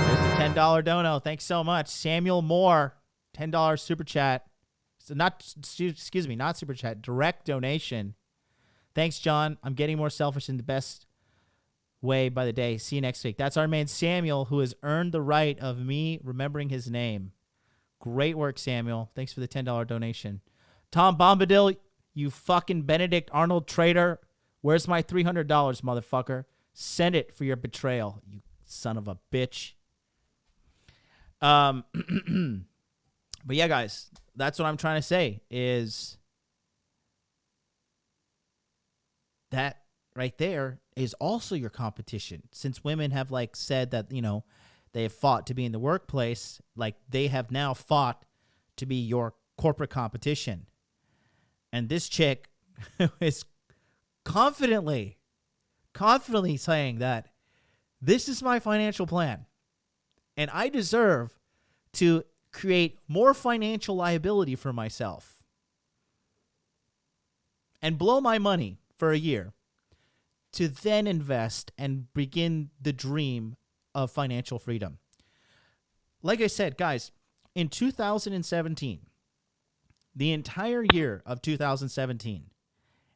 There's the $10 dono. Thanks so much. Samuel Moore, $10 super chat. So not super chat, direct donation. Thanks, John. I'm getting more selfish in the best way by the day. See you next week. That's our man Samuel, who has earned the right of me remembering his name. Great work, Samuel. Thanks for the $10 donation. Tom Bombadil, you fucking Benedict Arnold traitor. Where's my $300, motherfucker? Send it for your betrayal, you son of a bitch. But yeah, guys, that's what I'm trying to say is that right there is also your competition. Since women have like said that, you know, they have fought to be in the workplace, like they have now fought to be your corporate competition. And this chick is confidently saying that this is my financial plan and I deserve to create more financial liability for myself and blow my money for a year to then invest and begin the dream of financial freedom. Like I said, guys, in 2017, the entire year of 2017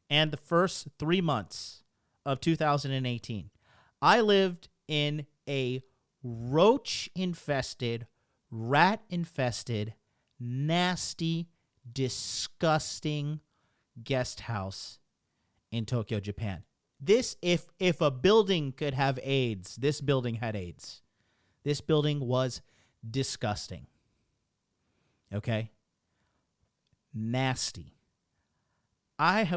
and the first 3 months of 2018, I lived in a roach-infested, rat-infested, nasty, disgusting guest house in Tokyo, Japan. This, if a building could have AIDS, this building had AIDS. This building was disgusting. Okay? Nasty. Thank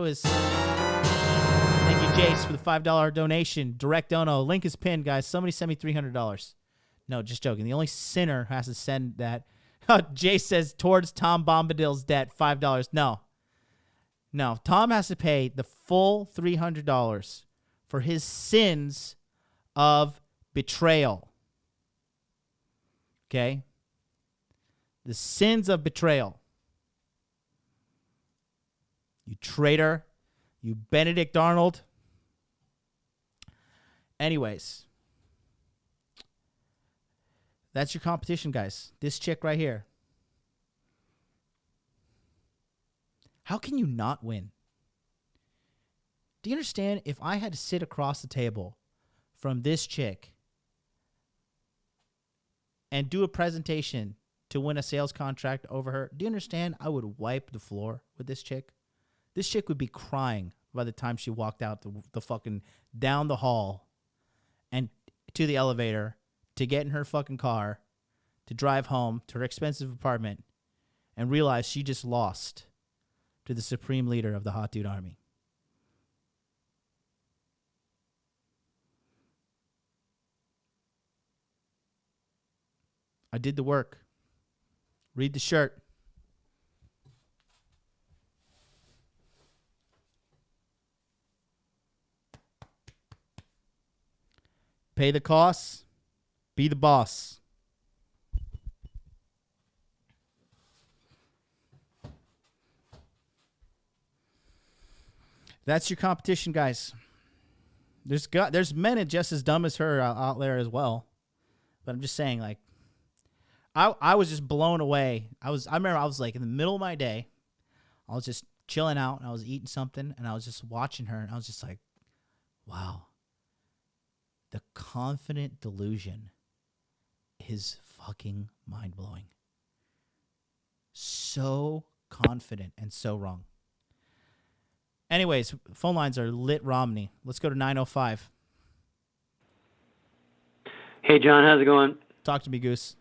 you, Jace, for the $5 donation. Direct dono. Link is pinned, guys. Somebody send me $300. No, just joking. The only sinner has to send that. Jace says, towards Tom Bombadil's debt, $5. No, Tom has to pay the full $300 for his sins of betrayal. Okay? The sins of betrayal. You traitor. You Benedict Arnold. Anyways. That's your competition, guys. This chick right here. How can you not win? Do you understand if I had to sit across the table from this chick and do a presentation to win a sales contract over her, do you understand I would wipe the floor with this chick? This chick would be crying by the time she walked out the fucking down the hall and to the elevator to get in her fucking car to drive home to her expensive apartment and realize she just lost to the supreme leader of the Hot Dude Army. I did the work. Read the shirt. Pay the costs. Be the boss. That's your competition, guys. There's men just as dumb as her out there as well. But I'm just saying, like, I was just blown away. I remember I was like in the middle of my day. I was just chilling out and I was eating something and I was just watching her and I was just like, wow. The confident delusion is fucking mind-blowing. So confident and so wrong. Anyways, phone lines are lit, Romney. Let's go to 905. Hey, John. How's it going? Talk to me, Goose.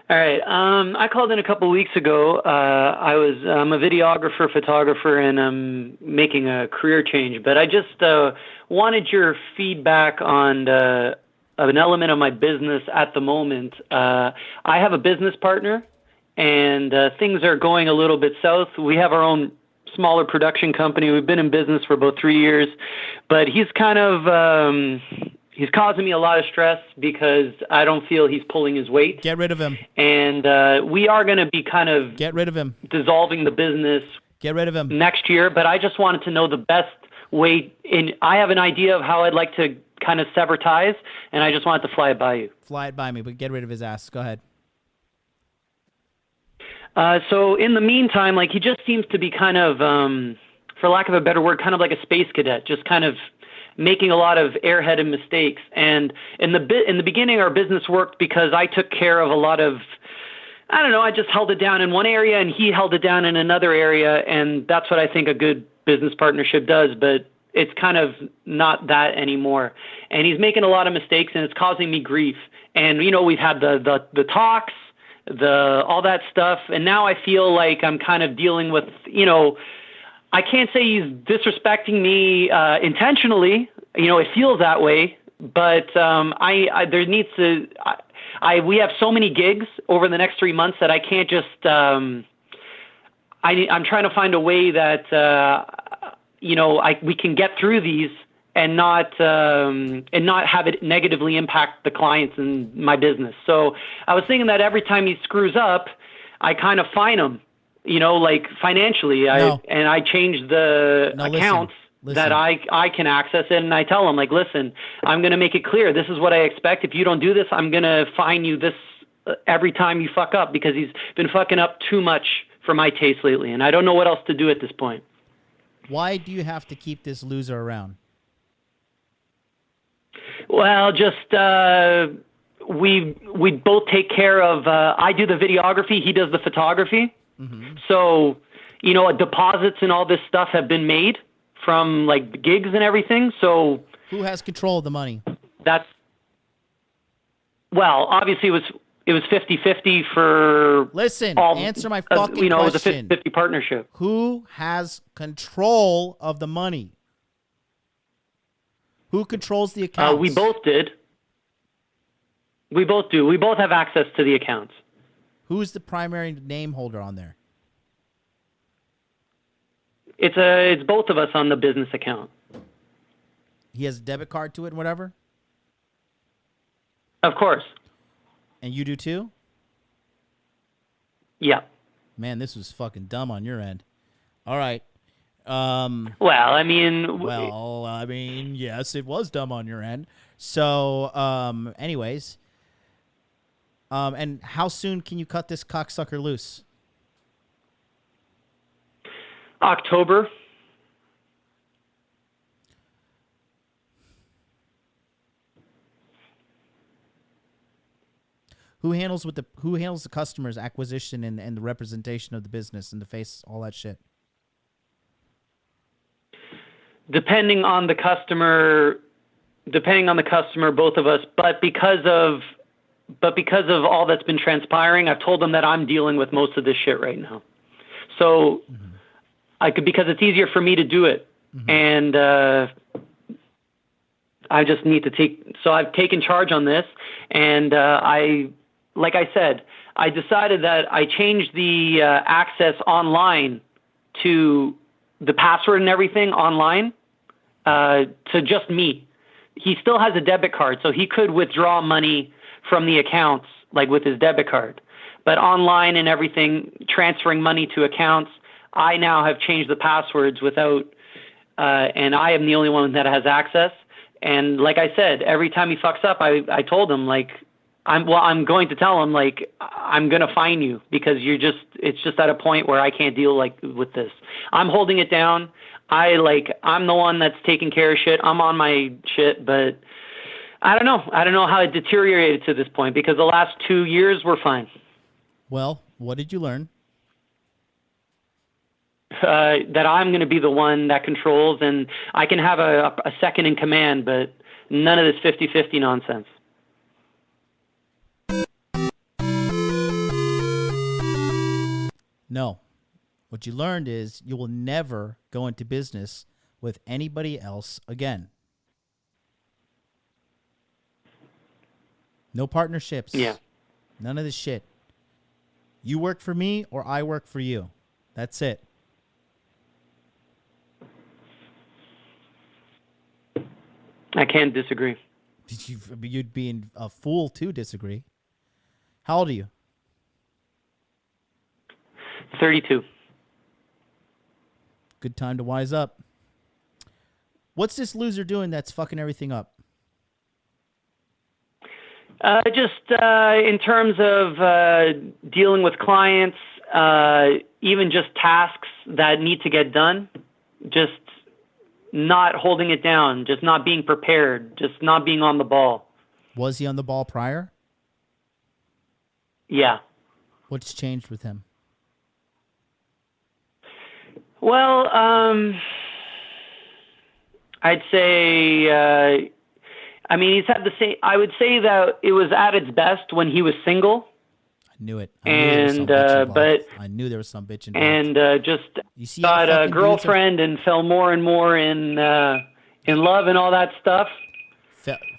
All right. I called in a couple weeks ago. I'm a videographer, photographer, and I'm making a career change. But I just wanted your feedback on an element of my business at the moment. I have a business partner, and things are going a little bit south. We have our own smaller production company. We've been in business for about 3 years, but he's kind of he's causing me a lot of stress because I don't feel he's pulling his weight. Get rid of him. And we are going to be kind of get rid of him, dissolving the business. Get rid of him next year. But I just wanted to know the best way. I have an idea of how I'd like to kind of sever ties, and I just wanted to fly it by you. Fly it by me, but get rid of his ass. Go ahead. So in the meantime, like, he just seems to be kind of, for lack of a better word, kind of like a space cadet, just kind of making a lot of airheaded mistakes. And in the beginning, our business worked because I took care of a lot of, I don't know, I just held it down in one area and he held it down in another area. And that's what I think a good business partnership does. But it's kind of not that anymore. And he's making a lot of mistakes and it's causing me grief. And, you know, we've had the talks, all that stuff. And now I feel like I'm kind of dealing with, you know, I can't say he's disrespecting me intentionally. You know, it feels that way. But there needs to. We have so many gigs over the next 3 months that I can't just. I'm trying to find a way that you know, we can get through these and not have it negatively impact the clients and my business. So I was thinking that every time he screws up, I kind of fine him. You know, like financially, I change the accounts that I can access it, and I tell them, like, listen, I'm going to make it clear. This is what I expect. If you don't do this, I'm going to fine you this every time you fuck up, because he's been fucking up too much for my taste lately, and I don't know what else to do at this point. Why do you have to keep this loser around? Well, just we both take care of. I do the videography. He does the photography. Mm-hmm. So, you know, deposits and all this stuff have been made from like gigs and everything. So who has control of the money? Well, obviously it was 50-50 for. Listen, answer my fucking question. You know, it was a 50-50 partnership. Who has control of the money? Who controls the accounts? We both did. We both do. We both have access to the accounts. Who's the primary name holder on there? It's both of us on the business account. He has a debit card to it and whatever? Of course. And you do too? Yeah. Man, this was fucking dumb on your end. All right. Well, I mean, yes, it was dumb on your end. So, anyways, and how soon can you cut this cocksucker loose? October. Who handles the customers' acquisition and the representation of the business and the face, all that shit? Depending on the customer, both of us. But because of all that's been transpiring, I've told them that I'm dealing with most of this shit right now. So because it's easier for me to do it, and I just need to So I've taken charge on this, and like I said, I decided that I changed the access online to the password and everything online to just me. He still has a debit card, so he could withdraw money from the accounts, like with his debit card. But online and everything, transferring money to accounts, I now have changed the passwords without, and I am the only one that has access. And like I said, every time he fucks up, I told him, like, I'm going to tell him, like, I'm going to fine you because it's just at a point where I can't deal with this. I'm holding it down. I'm the one that's taking care of shit. I'm on my shit, but I don't know. I don't know how it deteriorated to this point because the last 2 years were fine. Well, what did you learn? That I'm going to be the one that controls, and I can have a second in command, but none of this 50-50 nonsense. No. What you learned is you will never go into business with anybody else again. No partnerships. Yeah. None of this shit. You work for me or I work for you. That's it. I can't disagree. You'd be a fool to disagree. How old are you? 32. Good time to wise up. What's this loser doing that's fucking everything up? Just in terms of dealing with clients, even just tasks that need to get done, just not holding it down, just not being prepared, just not being on the ball. Was he on the ball prior? Yeah. What's changed with him? Well, I'd say, I mean, he's had the same, I would say that it was at its best when he was single. I knew it. I knew there was some bitch involved. And just got a girlfriend and fell more and more in love and all that stuff.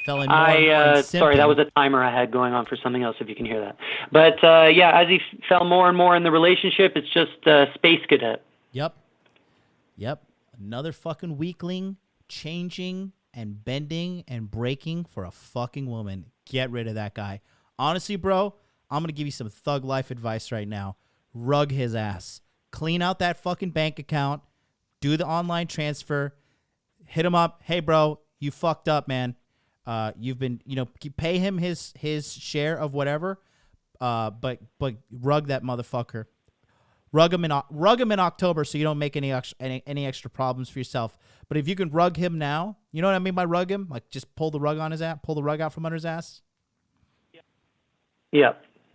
Fell in more and more sorry, that was a timer I had going on for something else, if you can hear that. But yeah, as he fell more and more in the relationship, it's just Space Cadet. Yep. Another fucking weakling changing and bending and breaking for a fucking woman. Get rid of that guy. Honestly, bro, I'm going to give you some thug life advice right now. Rug his ass. Clean out that fucking bank account. Do the online transfer. Hit him up. Hey, bro, you fucked up, man. You've been, pay him his share of whatever. But rug that motherfucker. Rug him in October so you don't make any extra problems for yourself. But if you can rug him now, you know what I mean by rug him? Like just pull the rug on his ass, pull the rug out from under his ass. Yeah.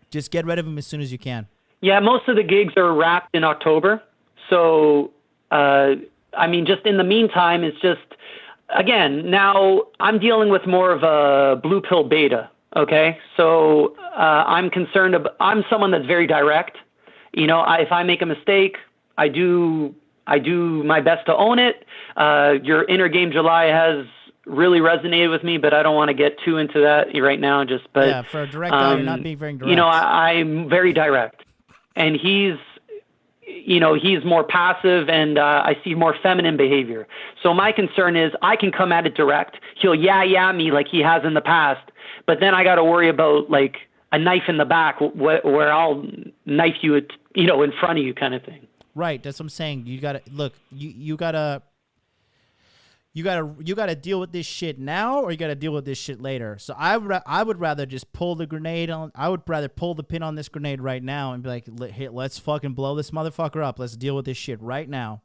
Just get rid of him as soon as you can. Yeah, most of the gigs are wrapped in October. So, I mean, just in the meantime, it's just, again, now I'm dealing with more of a blue pill beta, okay? So I'm concerned about, I'm someone that's very direct. If I make a mistake, I do my best to own it. Your Inner Game July has really resonated with me, but I don't want to get too into that right now. Yeah, for a direct guy, you're not being very direct. I'm very direct, and he's more passive, and I see more feminine behavior. So my concern is I can come at it direct. He'll yeah me like he has in the past, but then I got to worry about like a knife in the back where I'll knife you, in front of you, kind of thing. Right, that's what I'm saying. You gotta look. You gotta deal with this shit now, or you gotta deal with this shit later. So I would rather just pull the grenade on. I would rather pull the pin on this grenade right now and be like, let's fucking blow this motherfucker up. Let's deal with this shit right now.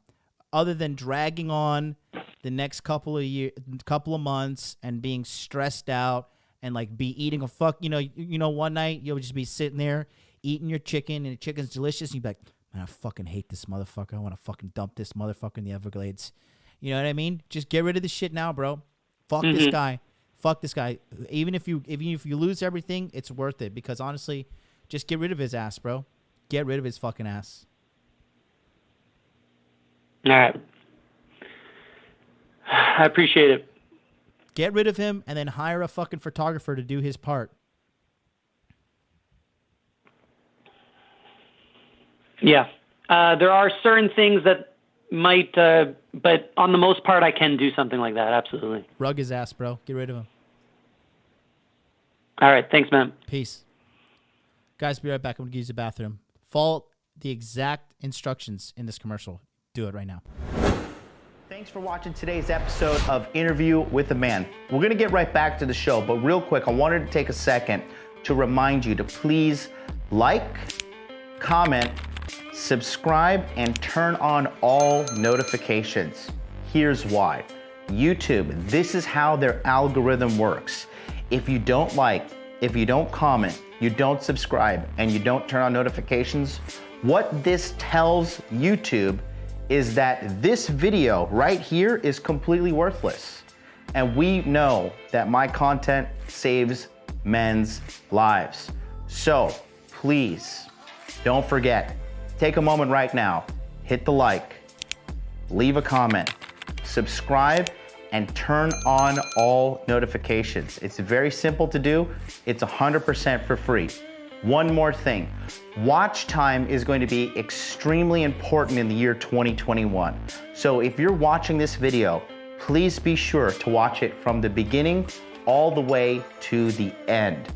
Other than dragging on the next couple of months and being stressed out and like be eating a one night you'll just be sitting there eating your chicken and the chicken's delicious and you'd be like, man, I fucking hate this motherfucker. I want to fucking dump this motherfucker in the Everglades. You know what I mean? Just get rid of this shit now, bro. Fuck this guy. Fuck this guy. Even if you lose everything, it's worth it because honestly, just get rid of his ass, bro. Get rid of his fucking ass. All right. I appreciate it. Get rid of him and then hire a fucking photographer to do his part. Yeah. There are certain things that might, but on the most part, I can do something like that. Absolutely. Rug his ass, bro. Get rid of him. All right. Thanks, man. Peace. Guys, be right back. I'm going to use the bathroom. Follow the exact instructions in this commercial. Do it right now. Thanks for watching today's episode of Interview with a Man. We're going to get right back to the show, but real quick, I wanted to take a second to remind you to please like, comment, subscribe, and turn on all notifications. Here's why. YouTube, this is how their algorithm works. If you don't like, if you don't comment, you don't subscribe, and you don't turn on notifications, what this tells YouTube is that this video right here is completely worthless. And we know that my content saves men's lives. So please don't forget, take a moment right now, hit the like, leave a comment, subscribe, and turn on all notifications. It's very simple to do. It's 100% for free. One more thing, watch time is going to be extremely important in the year 2021. So if you're watching this video, please be sure to watch it from the beginning all the way to the end.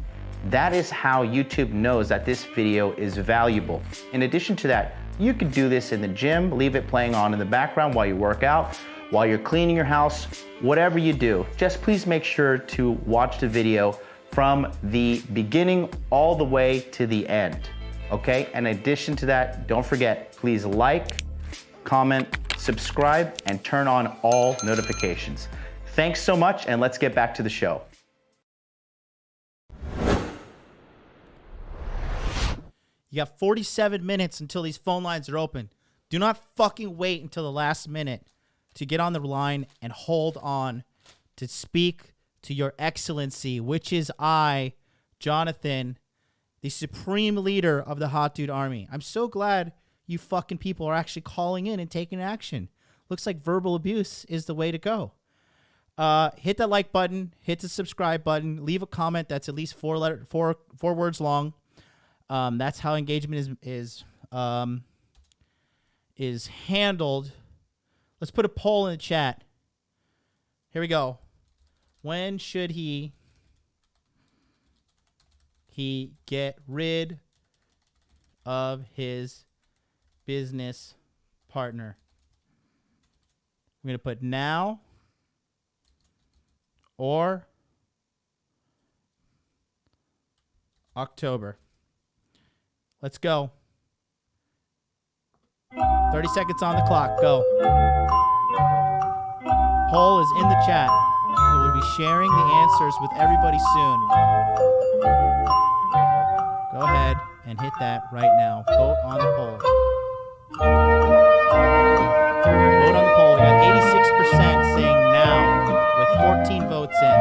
That is how YouTube knows that this video is valuable. In addition to that, you could do this in the gym, leave it playing on in the background while you work out, while you're cleaning your house, whatever you do. Just please make sure to watch the video from the beginning all the way to the end. Okay? In addition to that, don't forget, please like, comment, subscribe, and turn on all notifications. Thanks so much, and let's get back to the show. You got 47 minutes until these phone lines are open. Do not fucking wait until the last minute to get on the line and hold on to speak to your excellency, which is I, Jonathan, the supreme leader of the Hot Dude Army. I'm so glad you fucking people are actually calling in and taking action. Looks like verbal abuse is the way to go. Hit that like button, hit the subscribe button, leave a comment that's at least four words long. That's how engagement is handled. Let's put a poll in the chat. Here we go. When should he get rid of his business partner? I'm going to put now or October. Let's go. 30 seconds on the clock. Go. Poll is in the chat. We will be sharing the answers with everybody soon. Go ahead and hit that right now. Vote on the poll. Vote on the poll. We got 86% saying now with 14 votes in.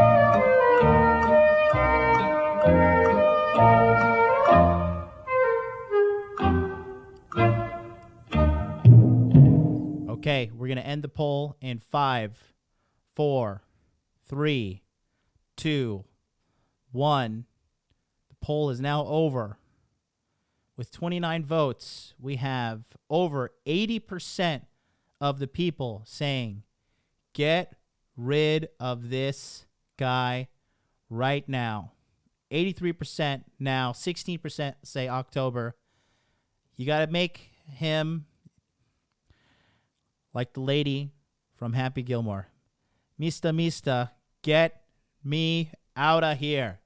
Okay, we're going to end the poll in 5, 4, 3, 2, 1. The poll is now over. With 29 votes, we have over 80% of the people saying, get rid of this guy right now. 83% now, 16% say October. You got to make him like the lady from Happy Gilmore. Mista, get me out of here.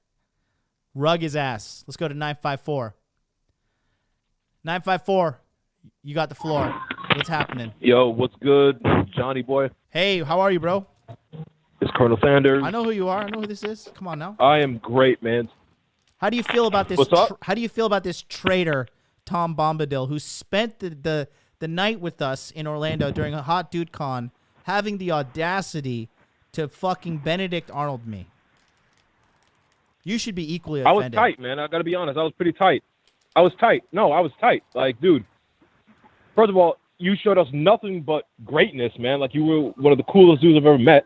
Rug his ass. Let's go to 954. 954, you got the floor. What's happening? Yo, what's good, Johnny boy? Hey, how are you, bro? It's Colonel Sanders. I know who you are. I know who this is. Come on now. I am great, man. How do you feel about this? What's up? How do you feel about this traitor, Tom Bombadil, who spent the night with us in Orlando during a Hot Dude Con, having the audacity to fucking Benedict Arnold me? You should be equally offended. I was tight, man. I got to be honest. I was pretty tight. I was tight. No, I was tight. Like, dude, first of all, you showed us nothing but greatness, man. Like, you were one of the coolest dudes I've ever met.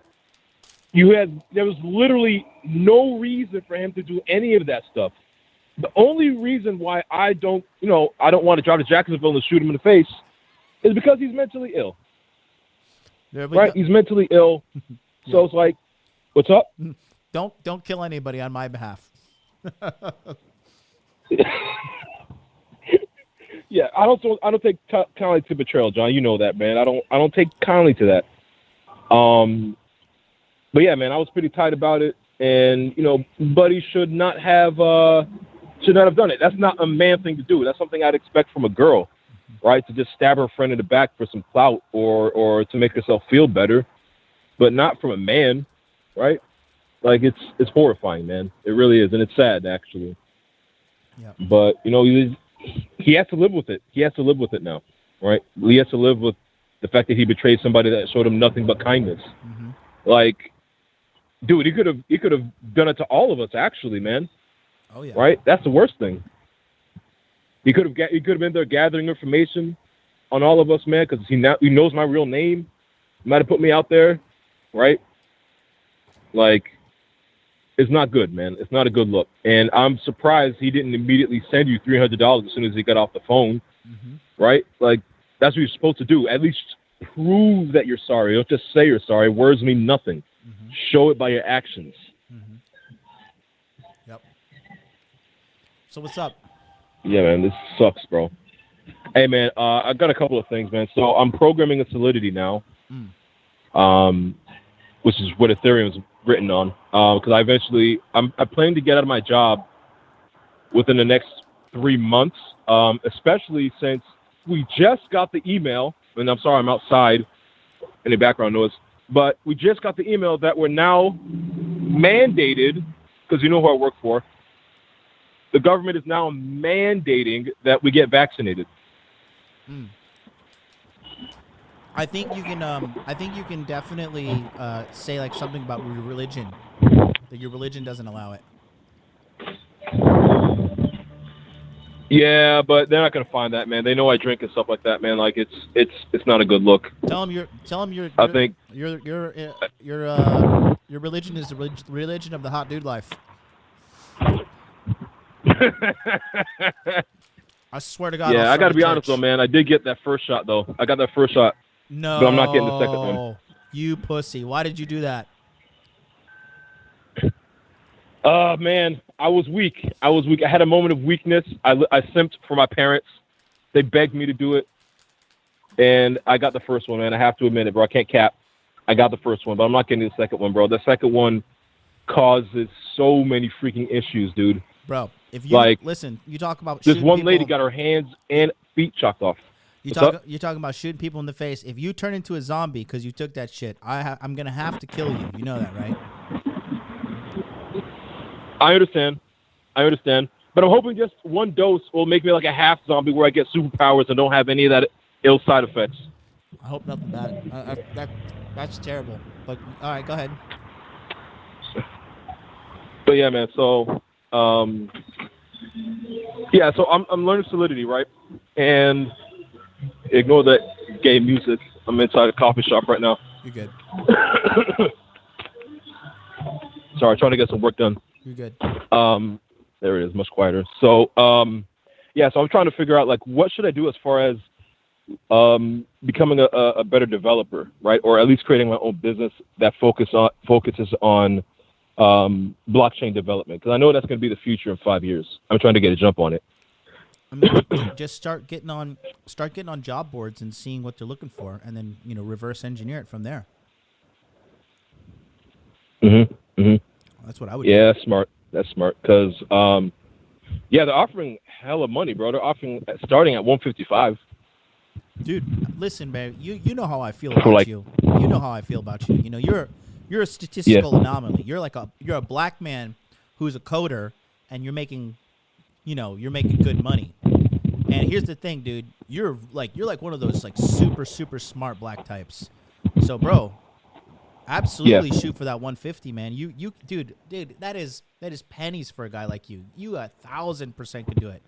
There was literally no reason for him to do any of that stuff. The only reason why I don't want to drive to Jacksonville and shoot him in the face is because he's mentally ill. Right? He's mentally ill. So it's like, what's up? Don't kill anybody on my behalf. Yeah, I don't take kindly to betrayal, John. You know that, man. I don't take kindly to that. But yeah, man, I was pretty tight about it, and Buddy should not have done it. That's not a man thing to do. That's something I'd expect from a girl, right? To just stab her friend in the back for some clout or to make herself feel better, but not from a man, right? Like it's horrifying, man. It really is, and it's sad actually. Yeah. But he has to live with it. He has to live with it now, right? He has to live with the fact that he betrayed somebody that showed him nothing but kindness. Mm-hmm. Like, dude, he could have done it to all of us, actually, man. Oh yeah. Right? That's the worst thing. He could have been there gathering information on all of us, man, because he knows my real name. He might have put me out there, right? Like, it's not good, man. It's not a good look. And I'm surprised he didn't immediately send you $300 as soon as he got off the phone, right? Like, that's what you're supposed to do. At least prove that you're sorry. Don't just say you're sorry. Words mean nothing. Show it by your actions. Yep. So what's up? Yeah, man, this sucks, bro. Hey, man, I got a couple of things, man. So I'm programming a Solidity now. which is what Ethereum is written on. Because I plan to get out of my job within the next 3 months, especially since we just got the email, and I'm sorry I'm outside, any background noise, but we just got the email that we're now mandated, because you know who I work for, the government is now mandating that we get vaccinated. I think you can. I think you can definitely say like something about your religion. That your religion doesn't allow it. Yeah, but they're not gonna find that, man. They know I drink and stuff like that, man. Like it's not a good look. Tell them your. I think your religion is the religion of the hot dude life. I swear to God. Yeah, I got to be honest though, man. I did get that first shot though. I got that first shot. No, but I'm not getting the second one. You pussy! Why did you do that? Man, I was weak. I had a moment of weakness. I simped for my parents. They begged me to do it, and I got the first one, man. I have to admit it, bro. I can't cap. I got the first one, but I'm not getting the second one, bro. The second one causes so many freaking issues, dude. Bro, if you listen, you talk about this one people, lady got her hands and feet chopped off. You're talking about shooting people in the face. If you turn into a zombie because you took that shit, I'm gonna have to kill you. You know that, right? I understand, but I'm hoping just one dose will make me like a half zombie where I get superpowers and don't have any of that ill side effects. I hope nothing bad. That's terrible. But all right, go ahead. But yeah, man. So yeah, so I'm learning Solidity, right? And ignore that gay music. I'm inside a coffee shop right now. You're good. Sorry, trying to get some work done. You're good. There it is, much quieter. So yeah, so I'm trying to figure out like what should I do as far as becoming a better developer, right? Or at least creating my own business that focuses on blockchain development, because I know that's going to be the future in 5 years. I'm trying to get a jump on it. I mean, just start getting on job boards and seeing what they're looking for, and then reverse engineer it from there. That's what I would. Yeah, do. That's smart. Because yeah, they're offering hella money, bro. They're offering starting at 155. Dude, listen, man. You know how I feel about you. You know how I feel about you. You're a statistical anomaly. You're a black man who's a coder, and you're making good money. And here's the thing, dude. You're like one of those like super super smart black types. So, bro, absolutely shoot for that 150, man. You dude, that is pennies for a guy like you. You 1,000% could do it,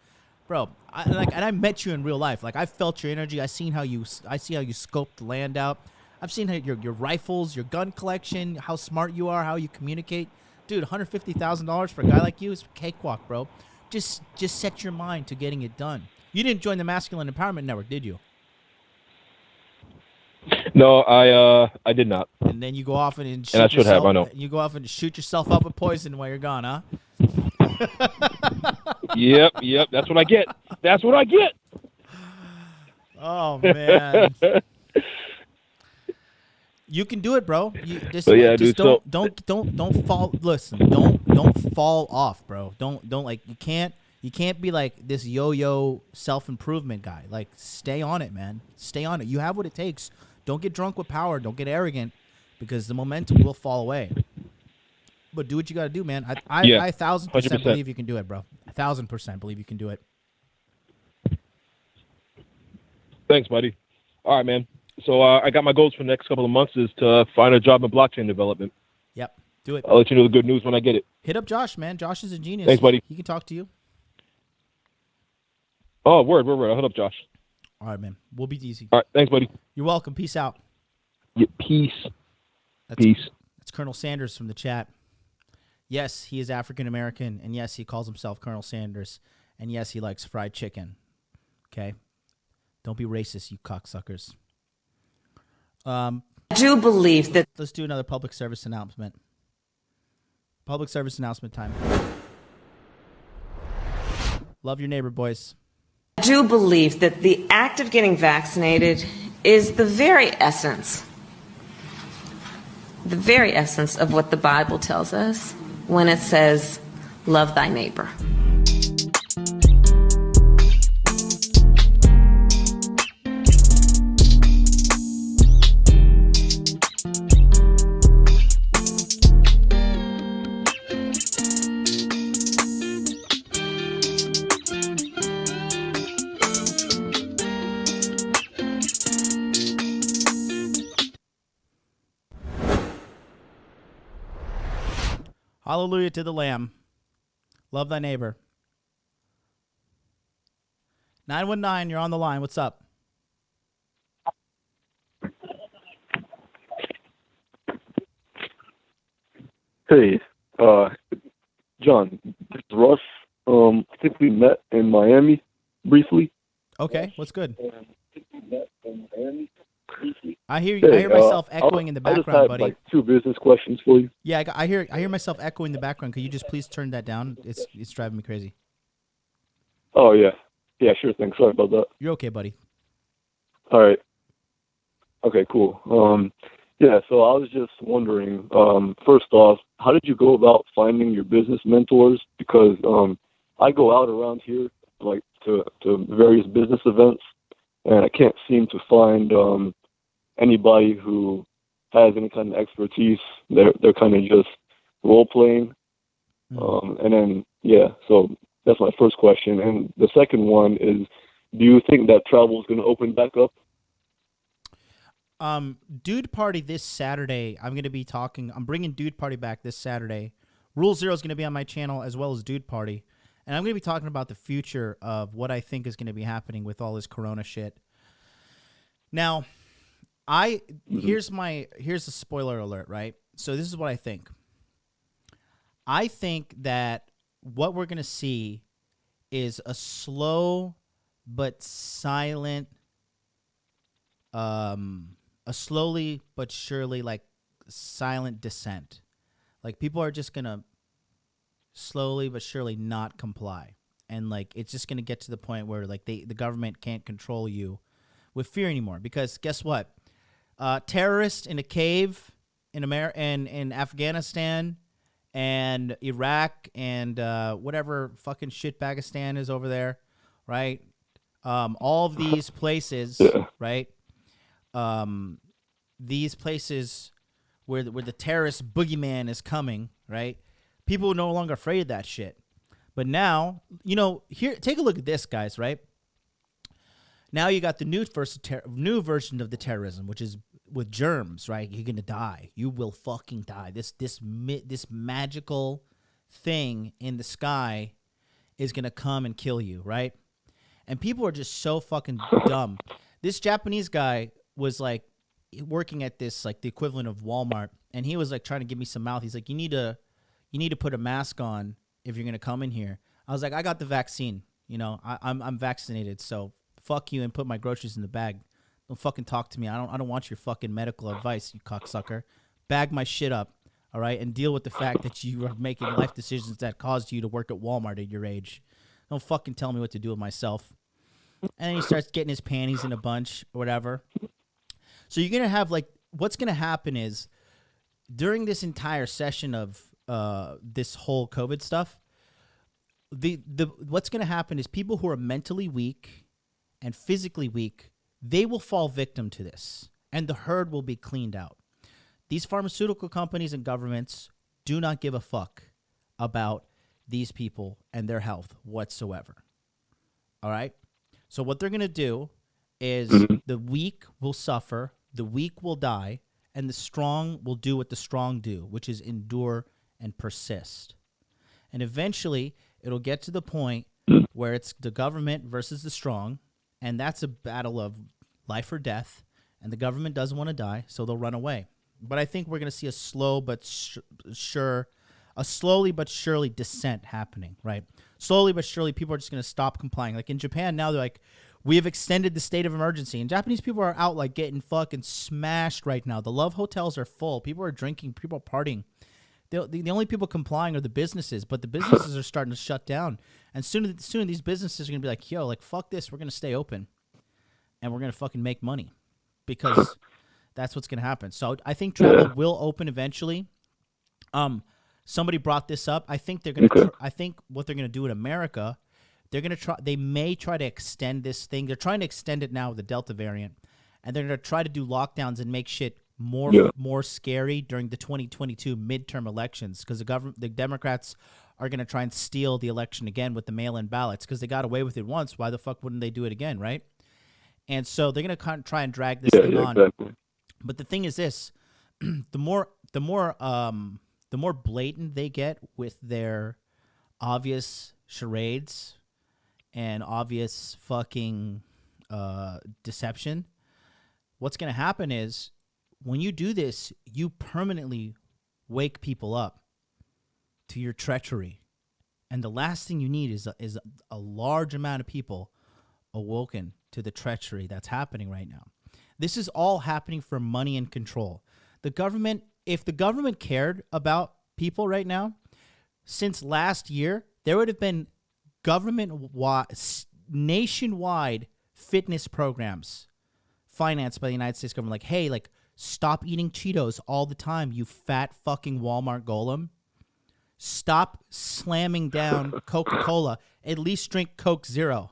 bro. And I met you in real life. Like, I felt your energy. I see how you scoped the land out. I've seen how your rifles, your gun collection, how smart you are, how you communicate. Dude, $150,000 for a guy like you is cakewalk, bro. Just set your mind to getting it done. You didn't join the Masculine Empowerment Network, did you? No, I did not. And then you go off and I should have. I know. You go off and shoot yourself up with poison while you're gone, huh? Yep. That's what I get. Oh man. You can do it, bro. Don't fall. Listen, don't fall off, bro. Don't like you can't be like this yo-yo self-improvement guy. Like, stay on it, man. Stay on it. You have what it takes. Don't get drunk with power. Don't get arrogant, because the momentum will fall away. But do what you got to do, man. I 1,000% believe you can do it, bro. 1,000% believe you can do it. Thanks, buddy. All right, man. So I got my goals for the next couple of months is to find a job in blockchain development. Yep, do it. I'll let you know the good news when I get it. Hit up Josh, man. Josh is a genius. Thanks, buddy. He can talk to you. Oh, word. I'll hit up Josh. All right, man. We'll be easy. All right, thanks, buddy. You're welcome. Peace out. Yeah, peace. That's Colonel Sanders from the chat. Yes, he is African American, and yes, he calls himself Colonel Sanders, and yes, he likes fried chicken. Okay? Don't be racist, you cocksuckers. I do believe that... Let's do another public service announcement. Public service announcement time. Love your neighbor, boys. I do believe that the act of getting vaccinated is the very essence the very essence of what the Bible tells us when it says, love thy neighbor. Hallelujah to the Lamb. Love thy neighbor. 919, you're on the line. What's up? Hey, John, this is Russ. I think we met in Miami briefly. Okay, what's good? I Hey, hear myself echoing in the I just background, had buddy. like 2 business questions for you. Yeah, I hear myself echoing in the background. Could you just please turn that down? It's driving me crazy. Oh yeah, sure thing. Sorry about that. You're okay, buddy. All right. Okay, cool. Yeah, so I was just wondering, first off, how did you go about finding your business mentors? Because I go out around here, like to various business events, and I can't seem to find anybody who has any kind of expertise. They're kind of just role playing, and then so that's my first question. And the second one is, do you think that travel is going to open back up? Dude Party this Saturday. I'm bringing Dude Party back this Saturday. Rule Zero is going to be on my channel as well as Dude Party. And I'm going to be talking about the future of what I think is going to be happening with all this Corona shit. Now, here's a spoiler alert, right? So this is what I think. I think that what we're going to see is a slow but silent, a slowly but surely, like, silent descent. Like, people are just going to slowly but surely not comply. And, like, it's just going to get to the point where, like, the government can't control you with fear anymore. Because guess what? Terrorists in a cave in Afghanistan and Iraq and whatever fucking shitbagistan is over there, right? All of these places, right? These places where the terrorist boogeyman is coming, right? People are no longer afraid of that shit. But now, here, take a look at this, guys, right? Now you got the new version of the terrorism, which is with germs, right? You're gonna die. You will fucking die. This magical thing in the sky is gonna come and kill you, right? And people are just so fucking dumb. This Japanese guy was like working at this, like the equivalent of Walmart, and he was like trying to give me some mouth. He's like, you need to put a mask on if you're gonna come in here. I was like, I got the vaccine. I'm vaccinated, so fuck you and put my groceries in the bag. Don't fucking talk to me. I don't want your fucking medical advice, you cocksucker. Bag my shit up, all right, and deal with the fact that you are making life decisions that caused you to work at Walmart at your age. Don't fucking tell me what to do with myself. And then he starts getting his panties in a bunch or whatever. So you're gonna have, like, what's gonna happen is during this entire session of this whole COVID stuff, what's gonna happen is people who are mentally weak and physically weak, they will fall victim to this, and the herd will be cleaned out. These pharmaceutical companies and governments do not give a fuck about these people and their health whatsoever. All right? So what they're going to do is the weak will suffer, the weak will die, and the strong will do what the strong do, which is endure and persist. And eventually, it'll get to the point where it's the government versus the strong, and that's a battle of life or death, and the government doesn't want to die, so they'll run away. But I think we're going to see a slowly but surely descent happening, right? Slowly but surely, people are just going to stop complying. Like in Japan now, they're like, we have extended the state of emergency, and Japanese people are out like getting fucking smashed right now. The love hotels are full. People are drinking. People are partying. The only people complying are the businesses, but the businesses are starting to shut down. And soon these businesses are going to be like, yo, like, fuck this. We're going to stay open, and we're going to fucking make money because That's what's going to happen. So I think travel will open eventually. Somebody brought this up. I think they're going to. I think what they're going to do in America, they're going to try. They may try to extend this thing. They're trying to extend it now with the Delta variant, and they're going to try to do lockdowns and make shit more scary during the 2022 midterm elections, because the Democrats are going to try and steal the election again with the mail-in ballots, because they got away with it once. Why the fuck wouldn't they do it again, right? And so they're going to try and drag this thing on. Exactly. But the thing is this: the more blatant they get with their obvious charades and obvious fucking deception, what's going to happen is when you do this, you permanently wake people up to your treachery. And the last thing you need is a large amount of people awoken to the treachery that's happening right now. This is all happening for money and control. The government, if the government cared about people right now, since last year, there would have been nationwide fitness programs financed by the United States government. Like, hey, like, stop eating Cheetos all the time, you fat fucking Walmart golem. Stop slamming down Coca-Cola. At least drink Coke Zero.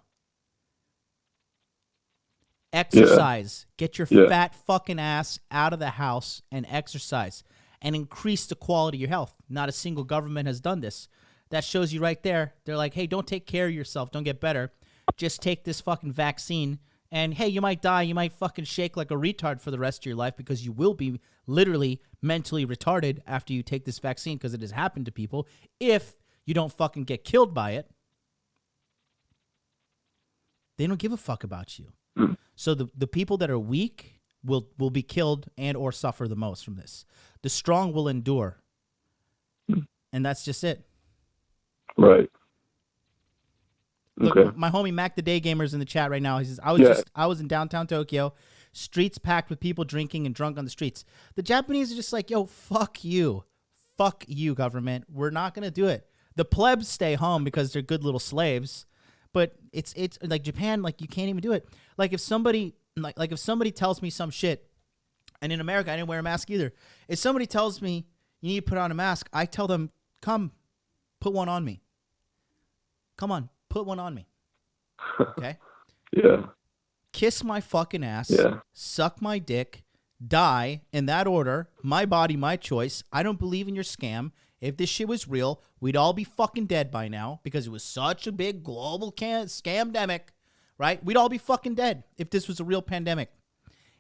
Exercise. Get your fat fucking ass out of the house and exercise and increase the quality of your health. Not a single government has done this. That shows you right there. They're like, hey, don't take care of yourself. Don't get better. Just take this fucking vaccine. And, hey, you might die. You might fucking shake like a retard for the rest of your life, because you will be literally mentally retarded after you take this vaccine, because it has happened to people, if you don't fucking get killed by it. They don't give a fuck about you. So the people that are weak will be killed and or suffer the most from this. The strong will endure. And that's just it. Right. Look, okay. My homie Mac the Day Gamer's in the chat right now. He says, I was in downtown Tokyo, streets packed with people drinking and drunk on the streets. The Japanese are just like, yo, fuck you. Fuck you, government. We're not going to do it. The plebs stay home because they're good little slaves. But it's like Japan, like, you can't even do it. Like if somebody tells me some shit, and in America I didn't wear a mask either. If somebody tells me you need to put on a mask, I tell them, come, put one on me. Come on, put one on me. Okay? Yeah. Kiss my fucking ass. Yeah. Suck my dick. Die in that order. My body, my choice. I don't believe in your scam. If this shit was real, we'd all be fucking dead by now, because it was such a big global scamdemic, right? We'd all be fucking dead if this was a real pandemic.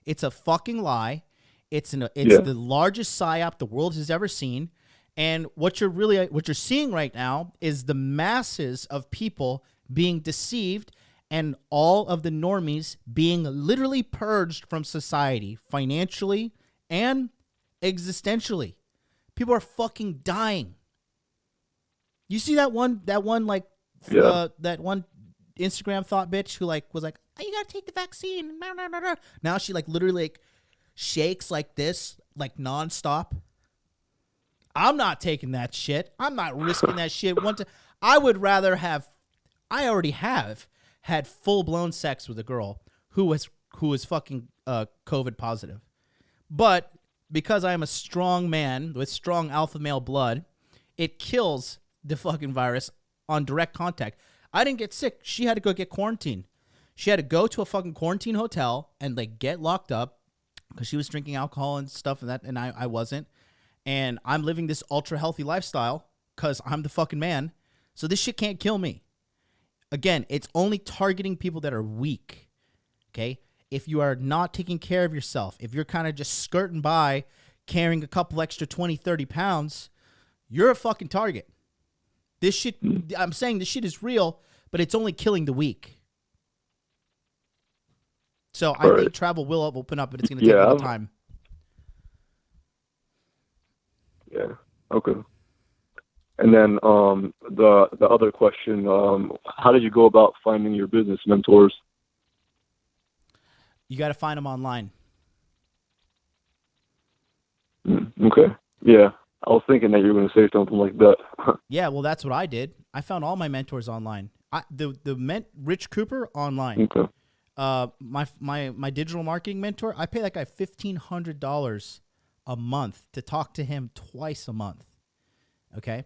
It's a fucking lie. It's the largest psyop the world has ever seen. And what you're seeing right now is the masses of people being deceived, and all of the normies being literally purged from society, financially and existentially. People are fucking dying. You see that one that one Instagram thought bitch who was like, oh, you gotta take the vaccine. Now she literally shakes like this, like nonstop. I'm not taking that shit. I'm not risking that shit. I already have had full-blown sex with a girl who was fucking COVID positive. But because I am a strong man with strong alpha male blood, it kills the fucking virus on direct contact. I didn't get sick. She had to go get quarantined. She had to go to a fucking quarantine hotel and get locked up because she was drinking alcohol and stuff, and I wasn't. And I'm living this ultra healthy lifestyle because I'm the fucking man. So this shit can't kill me. Again, it's only targeting people that are weak. Okay? If you are not taking care of yourself, if you're kind of just skirting by carrying a couple extra 20, 30 pounds, you're a fucking target. This shit, I'm saying this shit is real, but it's only killing the weak. So I think travel will open up, but it's going to take a little time. Yeah. Okay. And then the other question, how did you go about finding your business mentors? You got to find them online. Okay. Yeah. I was thinking that you were going to say something like that. Yeah, well, that's what I did. I found all my mentors online. Rich Cooper online. Okay. my digital marketing mentor, I pay that guy $1,500 a month to talk to him twice a month. Okay.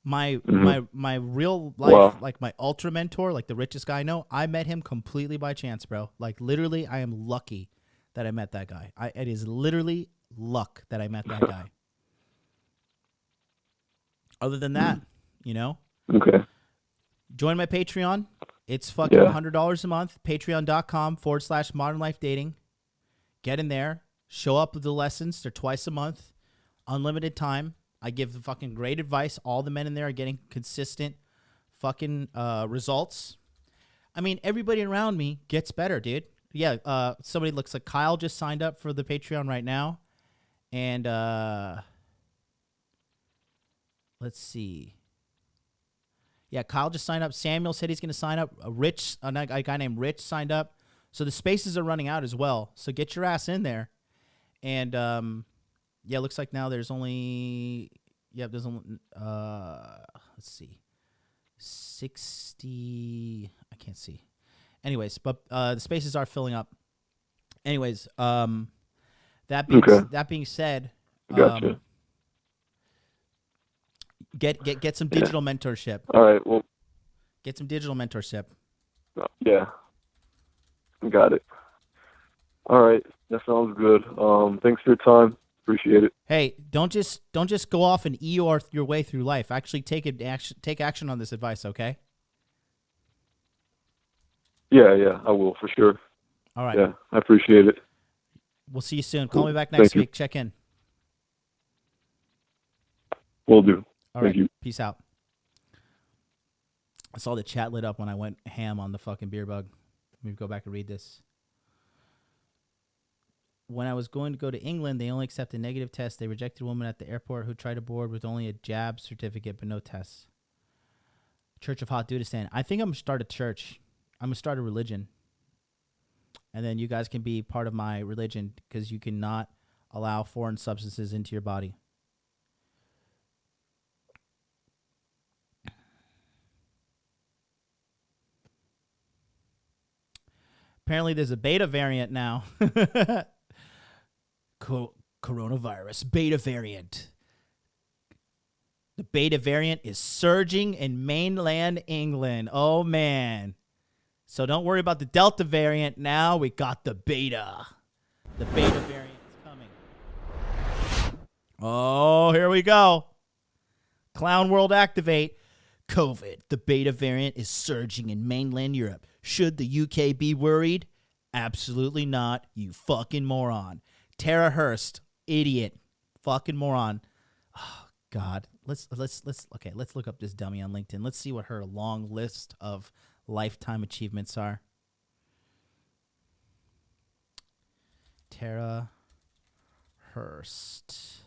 My real life, like my ultra mentor, like the richest guy I know, I met him completely by chance, bro. Like literally, I am lucky that I met that guy. It is literally luck that I met that guy. Other than that, you know. Okay. Join my Patreon. It's fucking $100 a month. Patreon.com/Modern Life Dating. Get in there. Show up with the lessons. They're twice a month. Unlimited time. I give the fucking great advice. All the men in there are getting consistent fucking results. I mean, everybody around me gets better, dude. Yeah, somebody looks like Kyle just signed up for the Patreon right now. And let's see. Yeah, Kyle just signed up. Samuel said he's going to sign up. A guy named Rich signed up. So the spaces are running out as well. So get your ass in there. And yeah, it looks like now there's only, let's see, 60, I can't see. Anyways, but the spaces are filling up. Anyways, that being said, Gotcha. Get some digital mentorship. All right, well. Get some digital mentorship. Yeah. Got it. All right, that sounds good. Thanks for your time. Appreciate it. Hey, don't just go off and Eeyore your way through life. Actually take action on this advice, okay? Yeah, I will for sure. All right. Yeah, I appreciate it. We'll see you soon. Call me back next week. Check in. Will do. All right. Peace out. I saw the chat lit up when I went ham on the fucking beer bug. Let me go back and read this. When I was going to go to England, they only accepted negative tests. They rejected a woman at the airport who tried to board with only a jab certificate but no tests. Church of Hot Dudistan. I think I'm going to start a church. I'm going to start a religion. And then you guys can be part of my religion because you cannot allow foreign substances into your body. Apparently there's a beta variant now. Coronavirus beta variant. The beta variant is surging in mainland England. Oh, man. So don't worry about the Delta variant now. We got the beta. The beta variant is coming. Oh, here we go. Clown World activate. COVID. The beta variant is surging in mainland Europe. Should the UK be worried? Absolutely not, you fucking moron. Tara Hurst, idiot, fucking moron. Oh, God. Let's look up this dummy on LinkedIn. Let's see what her long list of lifetime achievements are. Tara Hurst.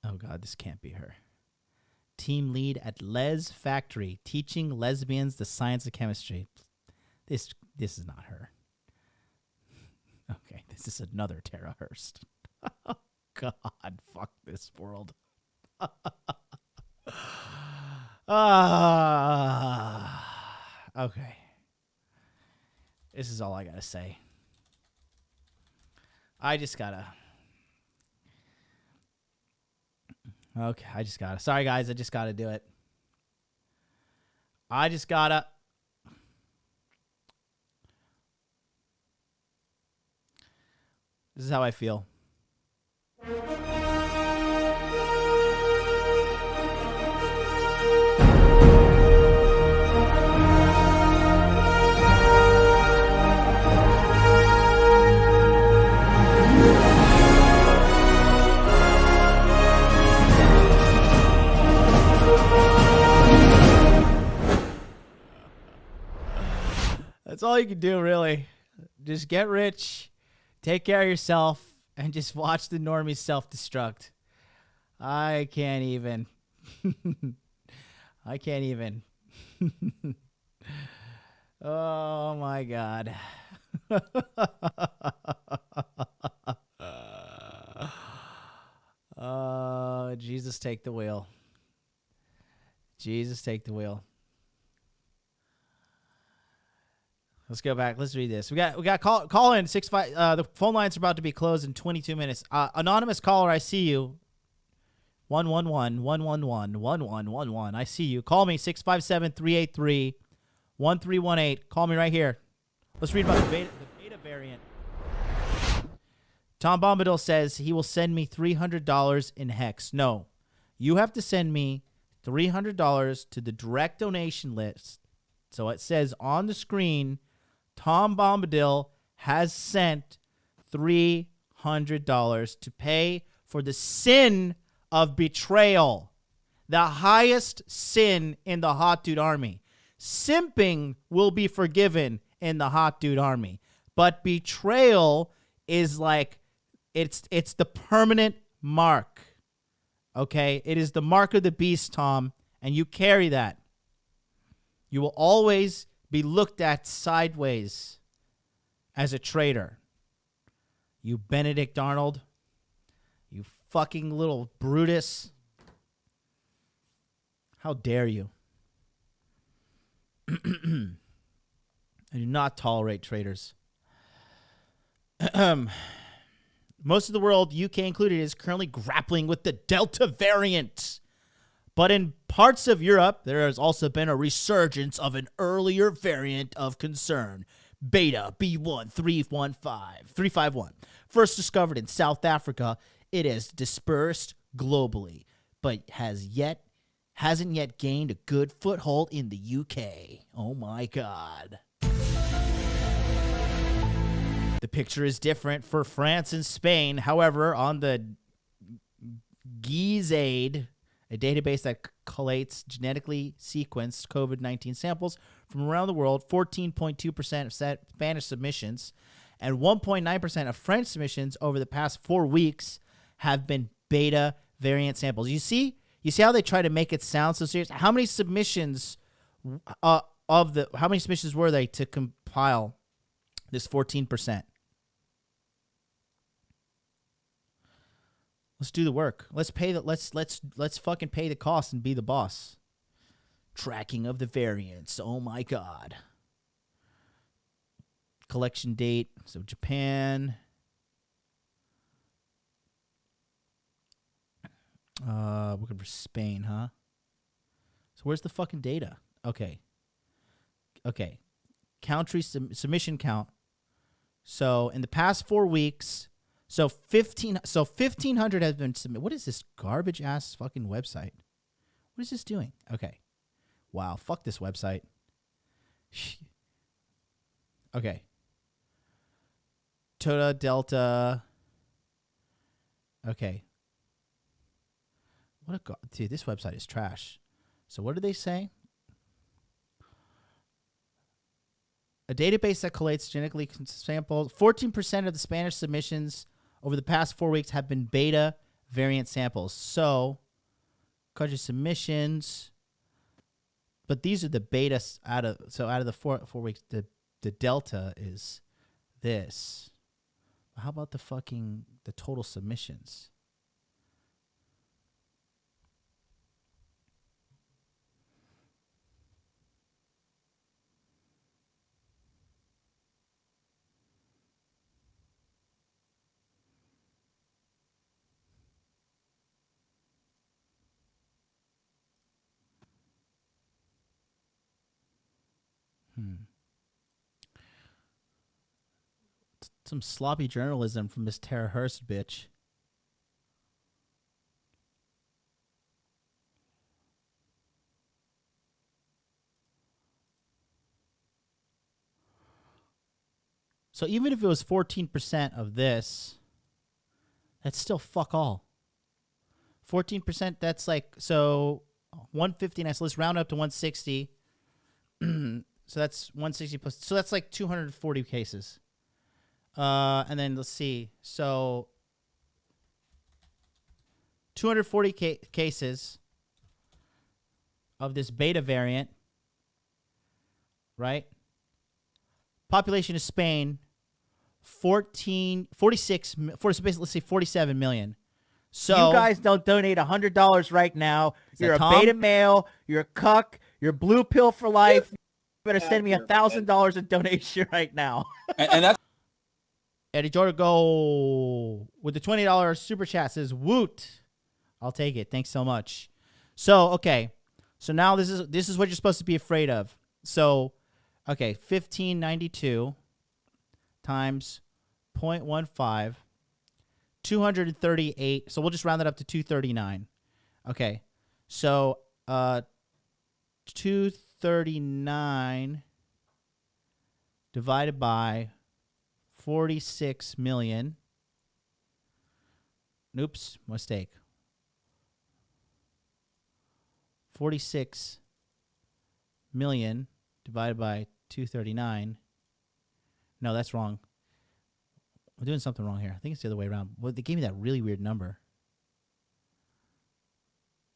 Oh, God, this can't be her. Team lead at Les Factory, teaching lesbians the science of chemistry. This is not her. Okay, this is another Tara Hurst. Oh, God, fuck this world. Okay. This is all I gotta say. Sorry, guys, I just gotta do it. This is how I feel. That's all you can do, really. Just get rich, take care of yourself, and just watch the normies self-destruct. I can't even. Oh, my God. Jesus, take the wheel. Jesus, take the wheel. Let's go back. Let's read this. We got call in 65. The phone lines are about to be closed in 22 minutes. Anonymous caller, I see you. 111-111-1111. I see you. Call me 657-383-1318. Call me right here. Let's read about the beta variant. Tom Bombadil says he will send me $300 in Hex. No, you have to send me $300 to the direct donation list. So it says on the screen, Tom Bombadil has sent $300 to pay for the sin of betrayal, the highest sin in the Hot Dude Army. Simping will be forgiven in the Hot Dude Army, but betrayal is like it's the permanent mark. Okay, it is the mark of the beast, Tom, and you carry that. You will always be looked at sideways as a traitor. You Benedict Arnold. You fucking little Brutus. How dare you? I do not tolerate traitors. Most of the world, UK included, is currently grappling with the Delta variant. But in parts of Europe, there has also been a resurgence of an earlier variant of concern, Beta B1351. First discovered in South Africa, it has dispersed globally, but hasn't yet gained a good foothold in the UK. Oh my God. The picture is different for France and Spain. However, on the GISAID, a database that collates genetically sequenced COVID-19 samples from around the world, 14.2% of Spanish submissions and 1.9% of French submissions over the past 4 weeks have been beta variant samples. You see how they try to make it sound so serious? How many submissions how many submissions were they to compile this 14%? Let's do the work. Let's fucking pay the cost and be the boss. Tracking of the variants. Oh my God. Collection date. So Japan. Looking for Spain, huh? So where's the fucking data? Okay. Country submission count. So in the past 4 weeks, 1,500 has been submitted. What is this garbage ass fucking website? What is this doing? Okay. Wow. Fuck this website. Okay. Tota Delta. Okay. Dude, this website is trash. So what do they say? A database that collates genetically samples. 14% of the Spanish submissions over the past 4 weeks have been beta variant samples. So, country submissions. But these are the beta out of the four weeks, the delta is this. How about the total submissions? Some sloppy journalism from Miss Tara Hurst, bitch. So even if it was 14% of this, that's still fuck all. 14%, that's like, so 159. So let's round up to 160. So that's 160 plus. So that's like 240 cases. And then let's see. So 240 cases of this beta variant, right? Population of Spain, 47 million. So you guys don't donate $100 right now. You're a Tom? beta male. You're a cuck. You're blue pill for life. You better send me $1,000 in donation right now. And that's Eddie Jordan go with the $20 super chat says woot. I'll take it. Thanks so much. So okay. So now this is what you're supposed to be afraid of. So okay, 1592 times 0.15, 238. So we'll just round it up to 239. Okay. So 239 divided by 46 million. Oops, mistake. 46 million divided by 239. No, that's wrong. We're doing something wrong here. I think it's the other way around. Well, they gave me that really weird number.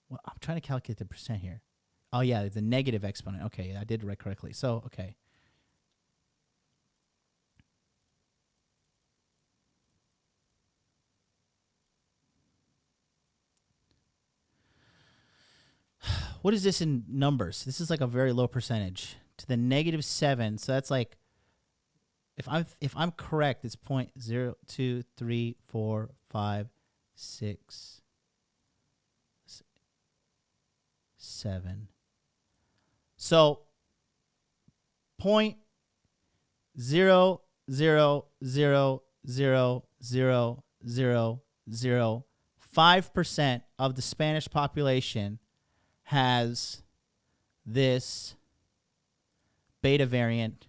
Well, I'm trying to calculate the percent here. Oh, yeah, the negative exponent. Okay, yeah, I did it right correctly. So, okay. What is this in numbers? This is like a very low percentage. To the -7, so that's like, if I'm correct, it's 0.023456 So 0.00000005% of the Spanish population has this beta variant.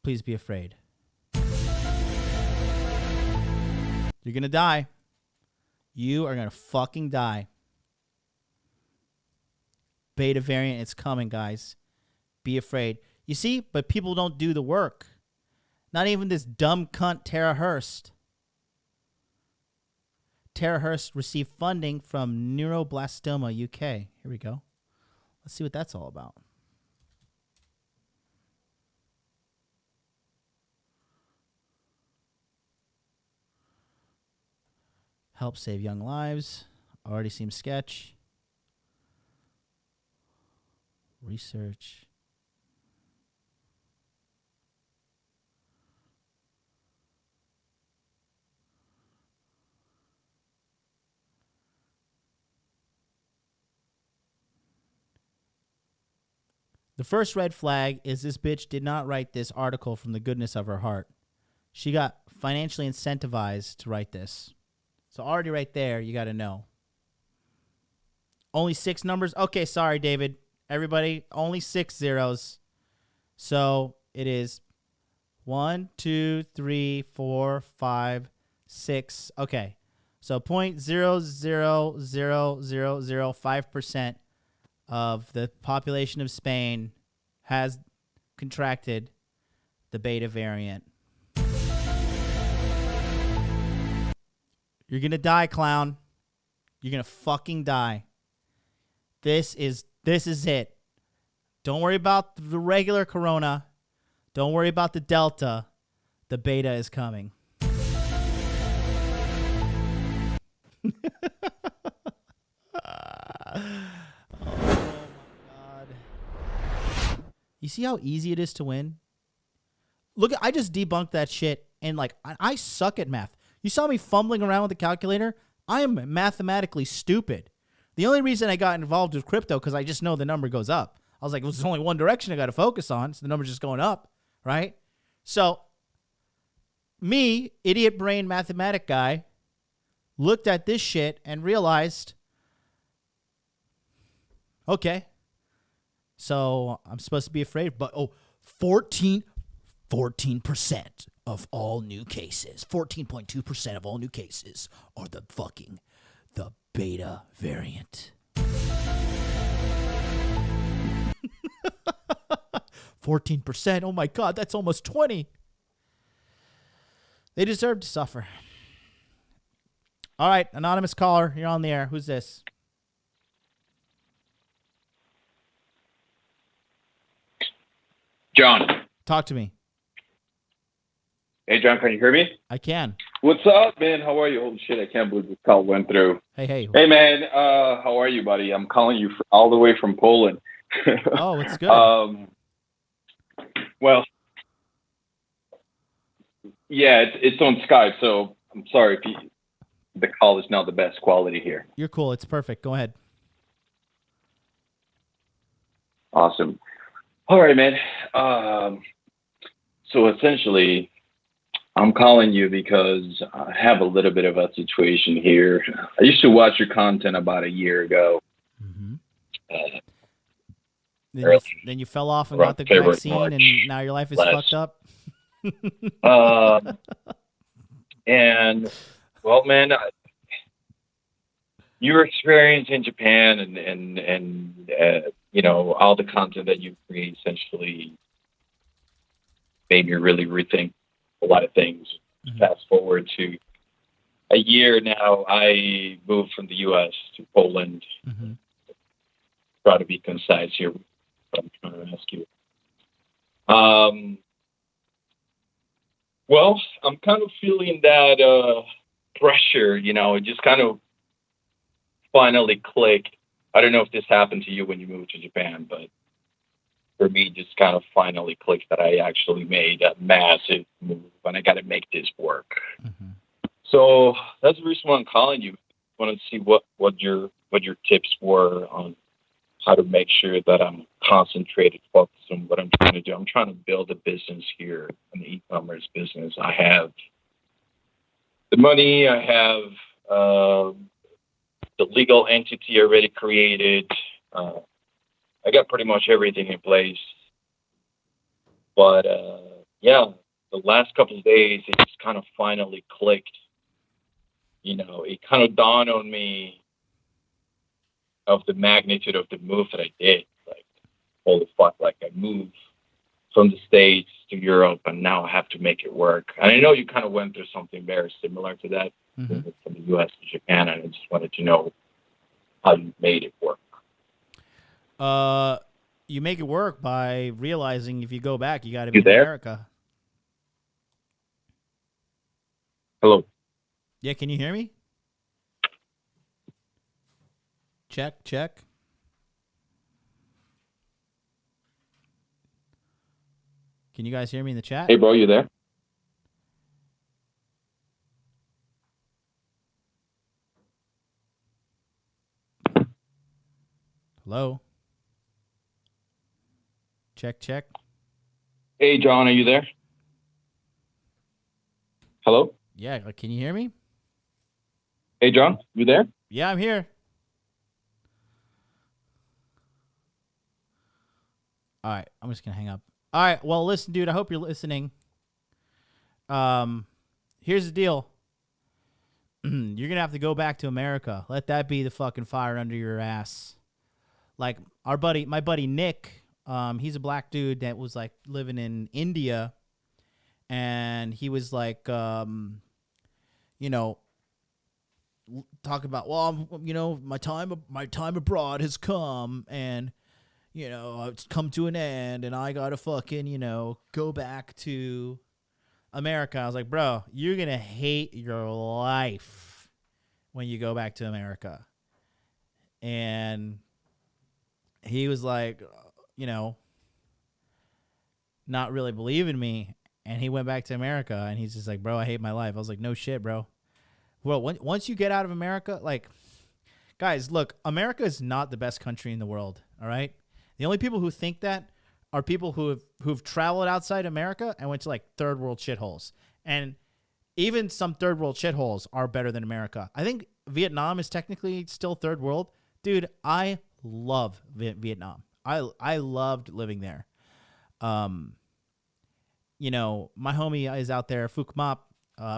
Please be afraid. You're going to die. You are going to fucking die. Beta variant, it's coming, guys. Be afraid. You see, but people don't do the work. Not even this dumb cunt, Tara Hurst. Tara Hurst received funding from Neuroblastoma UK. Here we go. Let's see what that's all about. Help save young lives. Already seems sketch. Research. The first red flag is this bitch did not write this article from the goodness of her heart. She got financially incentivized to write this. So already right there, you got to know. Only 6 numbers? Okay, sorry, David. Everybody, only 6 zeros. So it is 1, 2, 3, 4, 5, 6. Okay. So 0.00005% of the population of Spain has contracted the beta variant. You're going to die, clown. You're going to fucking die. This is it. Don't worry about the regular corona. Don't worry about the Delta. The beta is coming. You see how easy it is to win? Look, I just debunked that shit, and like I suck at math. You saw me fumbling around with the calculator. I am mathematically stupid. The only reason I got involved with crypto because I just know the number goes up. I was like, well, there's only one direction I got to focus on, so the number's just going up, right? So me, idiot brain mathematic guy, looked at this shit and realized, okay, so I'm supposed to be afraid, but 14% of all new cases, 14.2% of all new cases are the beta variant. 14%, oh my God, that's almost 20. They deserve to suffer. All right, anonymous caller, you're on the air. Who's this? John. Talk to me. Hey, John, can you hear me? I can. What's up, man? How are you? Holy shit, I can't believe this call went through. Hey. Hey, man. How are you, buddy? I'm calling you all the way from Poland. Oh, it's good. Well, yeah, it's on Skype, so I'm sorry if the call is not the best quality here. You're cool. It's perfect. Go ahead. Awesome. All right, man. So essentially, I'm calling you because I have a little bit of a situation here. I used to watch your content about a year ago. Then you fell off and got the vaccine, and now your life is fucked up. And well, man, your experience in Japan and you know, all the content that you create essentially made me really rethink a lot of things. Fast forward to a year now, I moved from the U.S. to Poland. Try to be concise here, what I'm trying to ask you. Well, I'm kind of feeling that pressure, you know, it just kind of finally clicked. I don't know if this happened to you when you moved to Japan, but for me, just kind of finally clicked that I actually made a massive move and I got to make this work. So that's the reason why I'm calling you. I want to see what your tips were on how to make sure that I'm concentrated, focused on what I'm trying to do. I'm trying to build a business here, an e-commerce business. I have the money. I have the legal entity already created. I got pretty much everything in place. But yeah, the last couple of days, it just kind of finally clicked. You know, it kind of dawned on me of the magnitude of the move that I did. Like, holy fuck, like I moved from the States to Europe and now I have to make it work. And I know you kind of went through something very similar to that from the US to Japan, and I just wanted to know how you made it work. You make it work by realizing if you go back, you got to be in there? America. Hello. Yeah, can you hear me? Check. Can you guys hear me in the chat? Hey, bro, you there? Hello? Check. Hey, John, are you there? Hello? Yeah, can you hear me? Hey, John, you there? Yeah, I'm here. All right, I'm just going to hang up. All right, well, listen, dude, I hope you're listening. Here's the deal. You're going to have to go back to America. Let that be the fucking fire under your ass. Like my buddy Nick, he's a black dude that was like living in India, and he was like, you know, talking about, well, you know, my time abroad has come, and you know, it's come to an end, and I gotta fucking, you know, go back to America. I was like, bro, you're gonna hate your life when you go back to America. And he was like, you know, not really believing me. And he went back to America, and he's just like, bro, I hate my life. I was like, no shit, bro. Well, once you get out of America, like, guys, look, America is not the best country in the world, all right? The only people who think that are people who've traveled outside America and went to like third world shitholes. And even some third world shitholes are better than America. I think Vietnam is technically still third world. Dude, I love Vietnam. I loved living there. You know, my homie is out there, Phuc Map,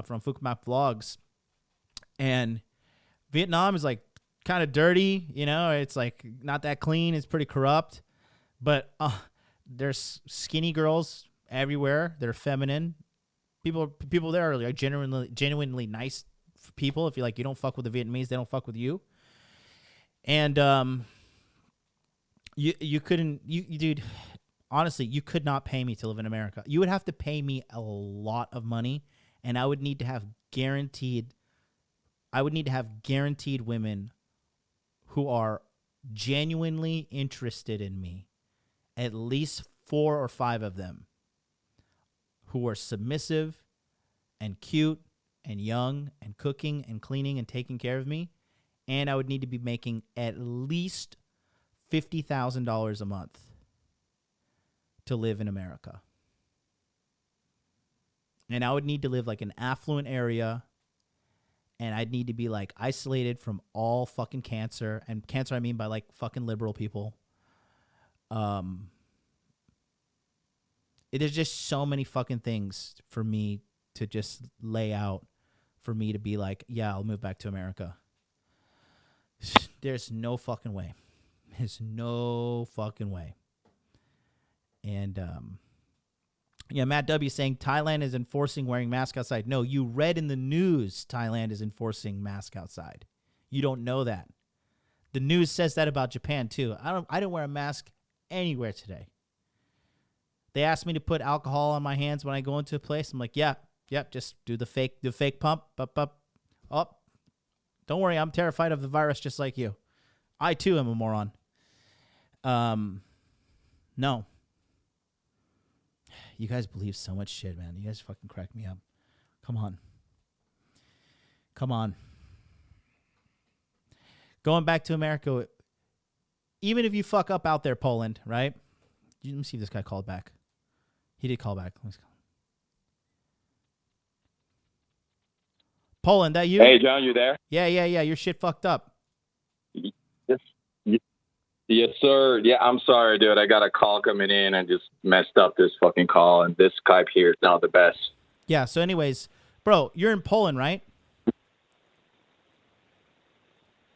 from Phuc Map Vlogs. And Vietnam is like kind of dirty, you know, it's like not that clean, it's pretty corrupt. But there's skinny girls everywhere. They're feminine. People there are like genuinely nice people. If you like, you don't fuck with the Vietnamese, they don't fuck with you. And you couldn't, dude. Honestly, you could not pay me to live in America. You would have to pay me a lot of money, and I would need to have guaranteed. I would need to have guaranteed women who are genuinely interested in me, at least 4 or 5 of them, who are submissive and cute and young and cooking and cleaning and taking care of me. And I would need to be making at least $50,000 a month to live in America. And I would need to live like an affluent area. And I'd need to be like isolated from all fucking cancer. And cancer I mean by like fucking liberal people. There's just so many fucking things for me to just lay out for me to be like, yeah, I'll move back to America. There's no fucking way. There's no fucking way. And yeah, Matt W saying Thailand is enforcing wearing masks outside. No, you read in the news Thailand is enforcing masks outside. You don't know that. The news says that about Japan too. I didn't wear a mask anywhere today. They asked me to put alcohol on my hands when I go into a place. I'm like, yep, just do the fake pump. Up. Don't worry, I'm terrified of the virus just like you. I too am a moron. No. You guys believe so much shit, man. You guys fucking crack me up. Come on. Going back to America, even if you fuck up out there, Poland, right? Let me see if this guy called back. He did call back. Poland, that you? Hey, John, you there? Yeah. Your shit fucked up. Yes, sir. Yeah, I'm sorry, dude. I got a call coming in and just messed up this fucking call, and this Skype here is not the best. Yeah, so anyways, bro, you're in Poland, right?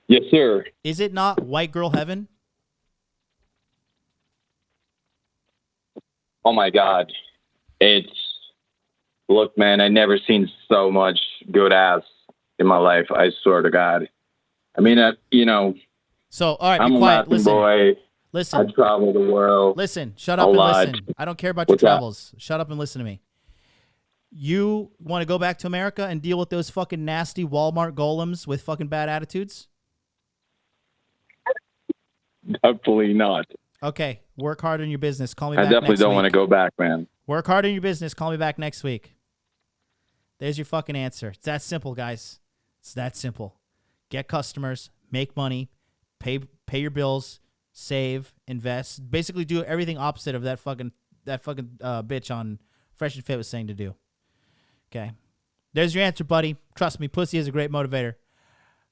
Yes, sir. Is it not white girl heaven? Oh, my God. Look, man, I never seen so much good ass in my life. I swear to God. I mean, So, all right, I'm be quiet. a Latin boy. Listen. I travel the world. Listen, shut up and listen. I don't care about your travels. Shut up and listen to me. You want to go back to America and deal with those fucking nasty Walmart golems with fucking bad attitudes? Definitely not. Okay, work hard in your business. Call me back I definitely next don't week. want to go back, man. Work hard in your business. Call me back next week. There's your fucking answer. It's that simple, guys. It's that simple. Get customers, make money, pay your bills, save, invest. Basically do everything opposite of that fucking bitch on Fresh and Fit was saying to do. Okay. There's your answer, buddy. Trust me, pussy is a great motivator.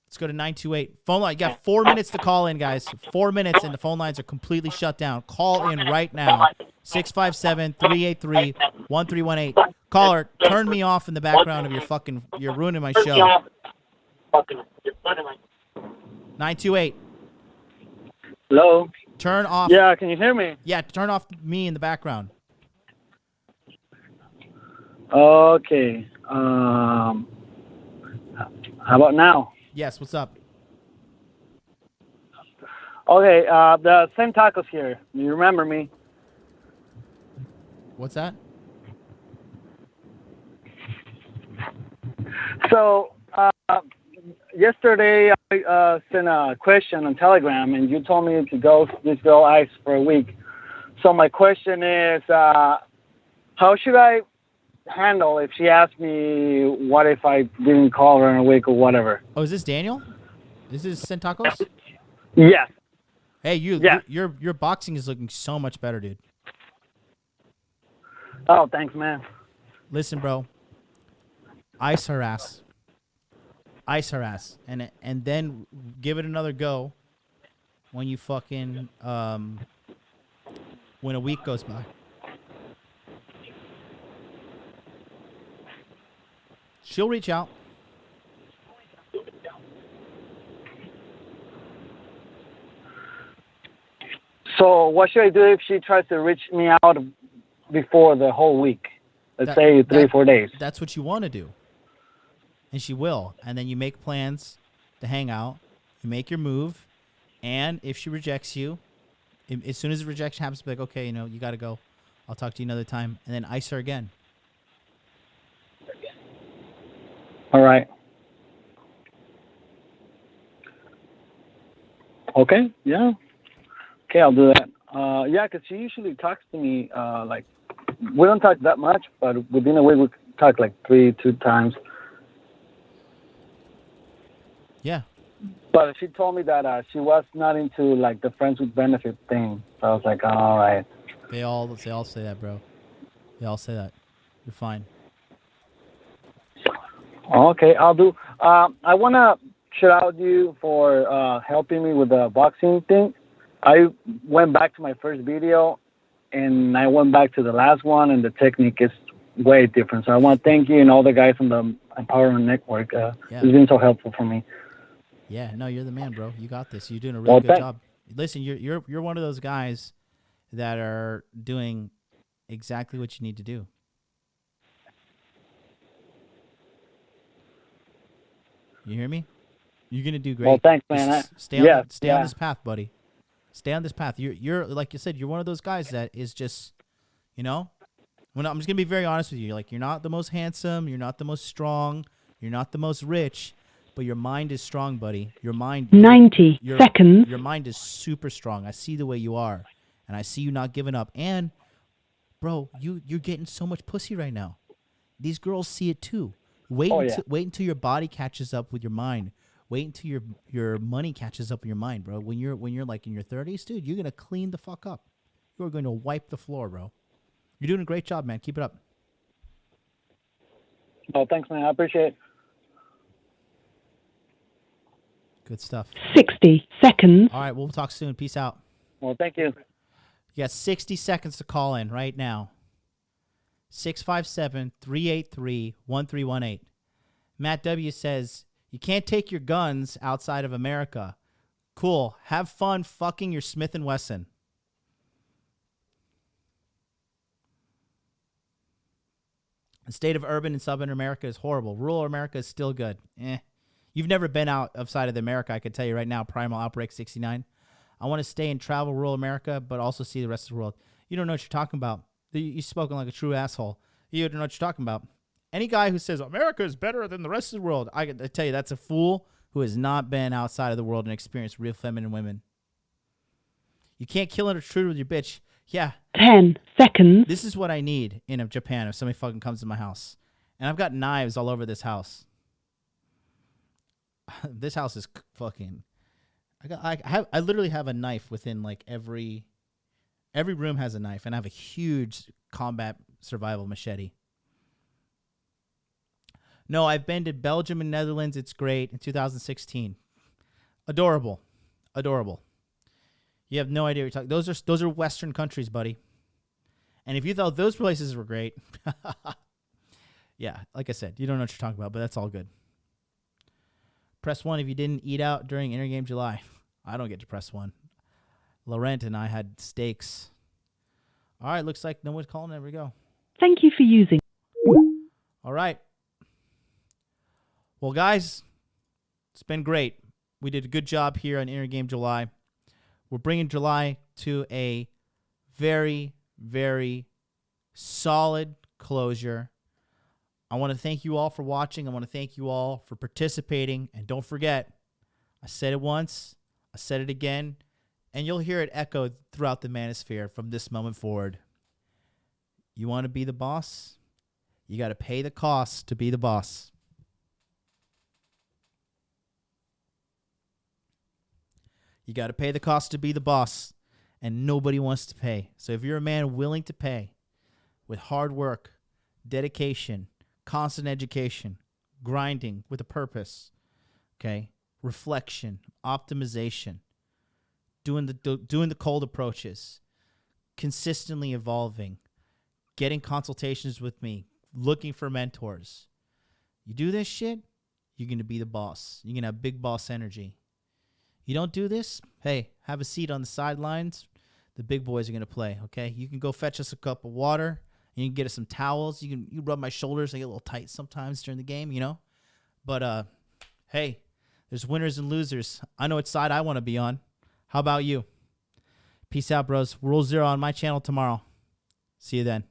Let's go to 928. Phone line. You got 4 minutes to call in, guys. 4 minutes, and the phone lines are completely shut down. Call in right now. 657-383-1318. Caller, turn me off in the background of your fucking... You're ruining my show. 928. Hello? Turn off... Yeah, can you hear me? Yeah, turn off me in the background. Okay. How about now? Yes, what's up? Okay, the same tacos here. You remember me? What's that? So, yesterday I sent a question on Telegram, and you told me to just go ice for a week. So my question is, how should I handle if she asked me what if I didn't call her in a week or whatever? Oh, is this Daniel? This is Centacos? Yes. Hey, your boxing is looking so much better, dude. Oh, thanks, man. Listen, bro. Ice her ass. Ice her ass. And then give it another go when you fucking when a week goes by. She'll reach out. So what should I do if she tries to reach me out before the whole week? Let's say 3-4 days. That's what you want to do. And she will. And then you make plans to hang out. You make your move. And if she rejects you, as soon as the rejection happens, be like, okay, you got to go. I'll talk to you another time. And then ice her again. All right. Okay. Yeah. Okay, I'll do that. Yeah, because she usually talks to me like, we don't talk that much, but within a week we talk like two times. Yeah. But she told me that she was not into like the friends with benefit thing. So I was like, all right. They all say that, bro. They all say that. You're fine. Okay, I'll do. I want to shout out you for helping me with the boxing thing. I went back to my first video, and I went back to the last one, and the technique is way different. So I want to thank you and all the guys from the Empowerment Network. It's been so helpful for me. Yeah, no, you're the man, bro. You got this. You're doing a really good job. Listen, you're one of those guys that are doing exactly what you need to do. You hear me? You're gonna do great. Well, thanks, man. Stay on this path, buddy. Stay on this path. You're like you said, you're one of those guys that is just, you know, I'm just gonna be very honest with you. Like, you're not the most handsome, you're not the most strong, you're not the most rich, but your mind is strong, buddy. Your mind. 90 seconds. Your mind is super strong. I see the way you are, and I see you not giving up. And, bro, you're getting so much pussy right now. These girls see it too. Wait until your body catches up with your mind. Wait until your money catches up with your mind, bro. When you're like in your 30s, dude, you're gonna clean the fuck up. You're going to wipe the floor, bro. You're doing a great job, man. Keep it up. Oh, thanks, man. I appreciate it. Good stuff. 60 seconds. All right, we'll talk soon. Peace out. Well, thank you. You got 60 seconds to call in right now. 657-383-1318. Matt W. says, you can't take your guns outside of America. Cool. Have fun fucking your Smith & Wesson. The state of urban and suburban America is horrible. Rural America is still good. You've never been outside of America, I can tell you right now. Primal Outbreak 69. I want to stay and travel rural America, but also see the rest of the world. You don't know what you're talking about. You've spoken like a true asshole. You don't know what you're talking about. Any guy who says America is better than the rest of the world, I tell you, that's a fool who has not been outside of the world and experienced real feminine women. You can't kill an intruder with your bitch. Yeah. 10 seconds. This is what I need in Japan if somebody fucking comes to my house. And I've got knives all over this house. This house is fucking... I literally have a knife within like every room has a knife, and I have a huge combat survival machete. No, I've been to Belgium and Netherlands. It's great. In 2016. Adorable. You have no idea what you're talking. Those are Western countries, buddy. And if you thought those places were great, yeah, like I said, you don't know what you're talking about, but that's all good. Press 1 if you didn't eat out during Intergame July. I don't get to press 1. Laurent and I had steaks. All right, looks like no one's calling. There we go. Thank you for using. All right. Well, guys, it's been great. We did a good job here on Intergame July. We're bringing July to a very, very solid closure. I want to thank you all for watching. I want to thank you all for participating. And don't forget, I said it once, I said it again, and you'll hear it echoed throughout the manosphere from this moment forward. You want to be the boss? You got to pay the cost to be the boss. You got to pay the cost to be the boss, and nobody wants to pay. So if you're a man willing to pay with hard work, dedication, constant education, grinding with a purpose, okay, reflection, optimization, doing the cold approaches, consistently evolving, getting consultations with me, looking for mentors. You do this shit, you're going to be the boss. You're going to have big boss energy. You don't do this, hey, have a seat on the sidelines. The big boys are going to play, okay? You can go fetch us a cup of water. You can get us some towels. You rub my shoulders. I get a little tight sometimes during the game, you know? But, hey, there's winners and losers. I know which side I want to be on. How about you? Peace out, bros. Rule 0 on my channel tomorrow. See you then.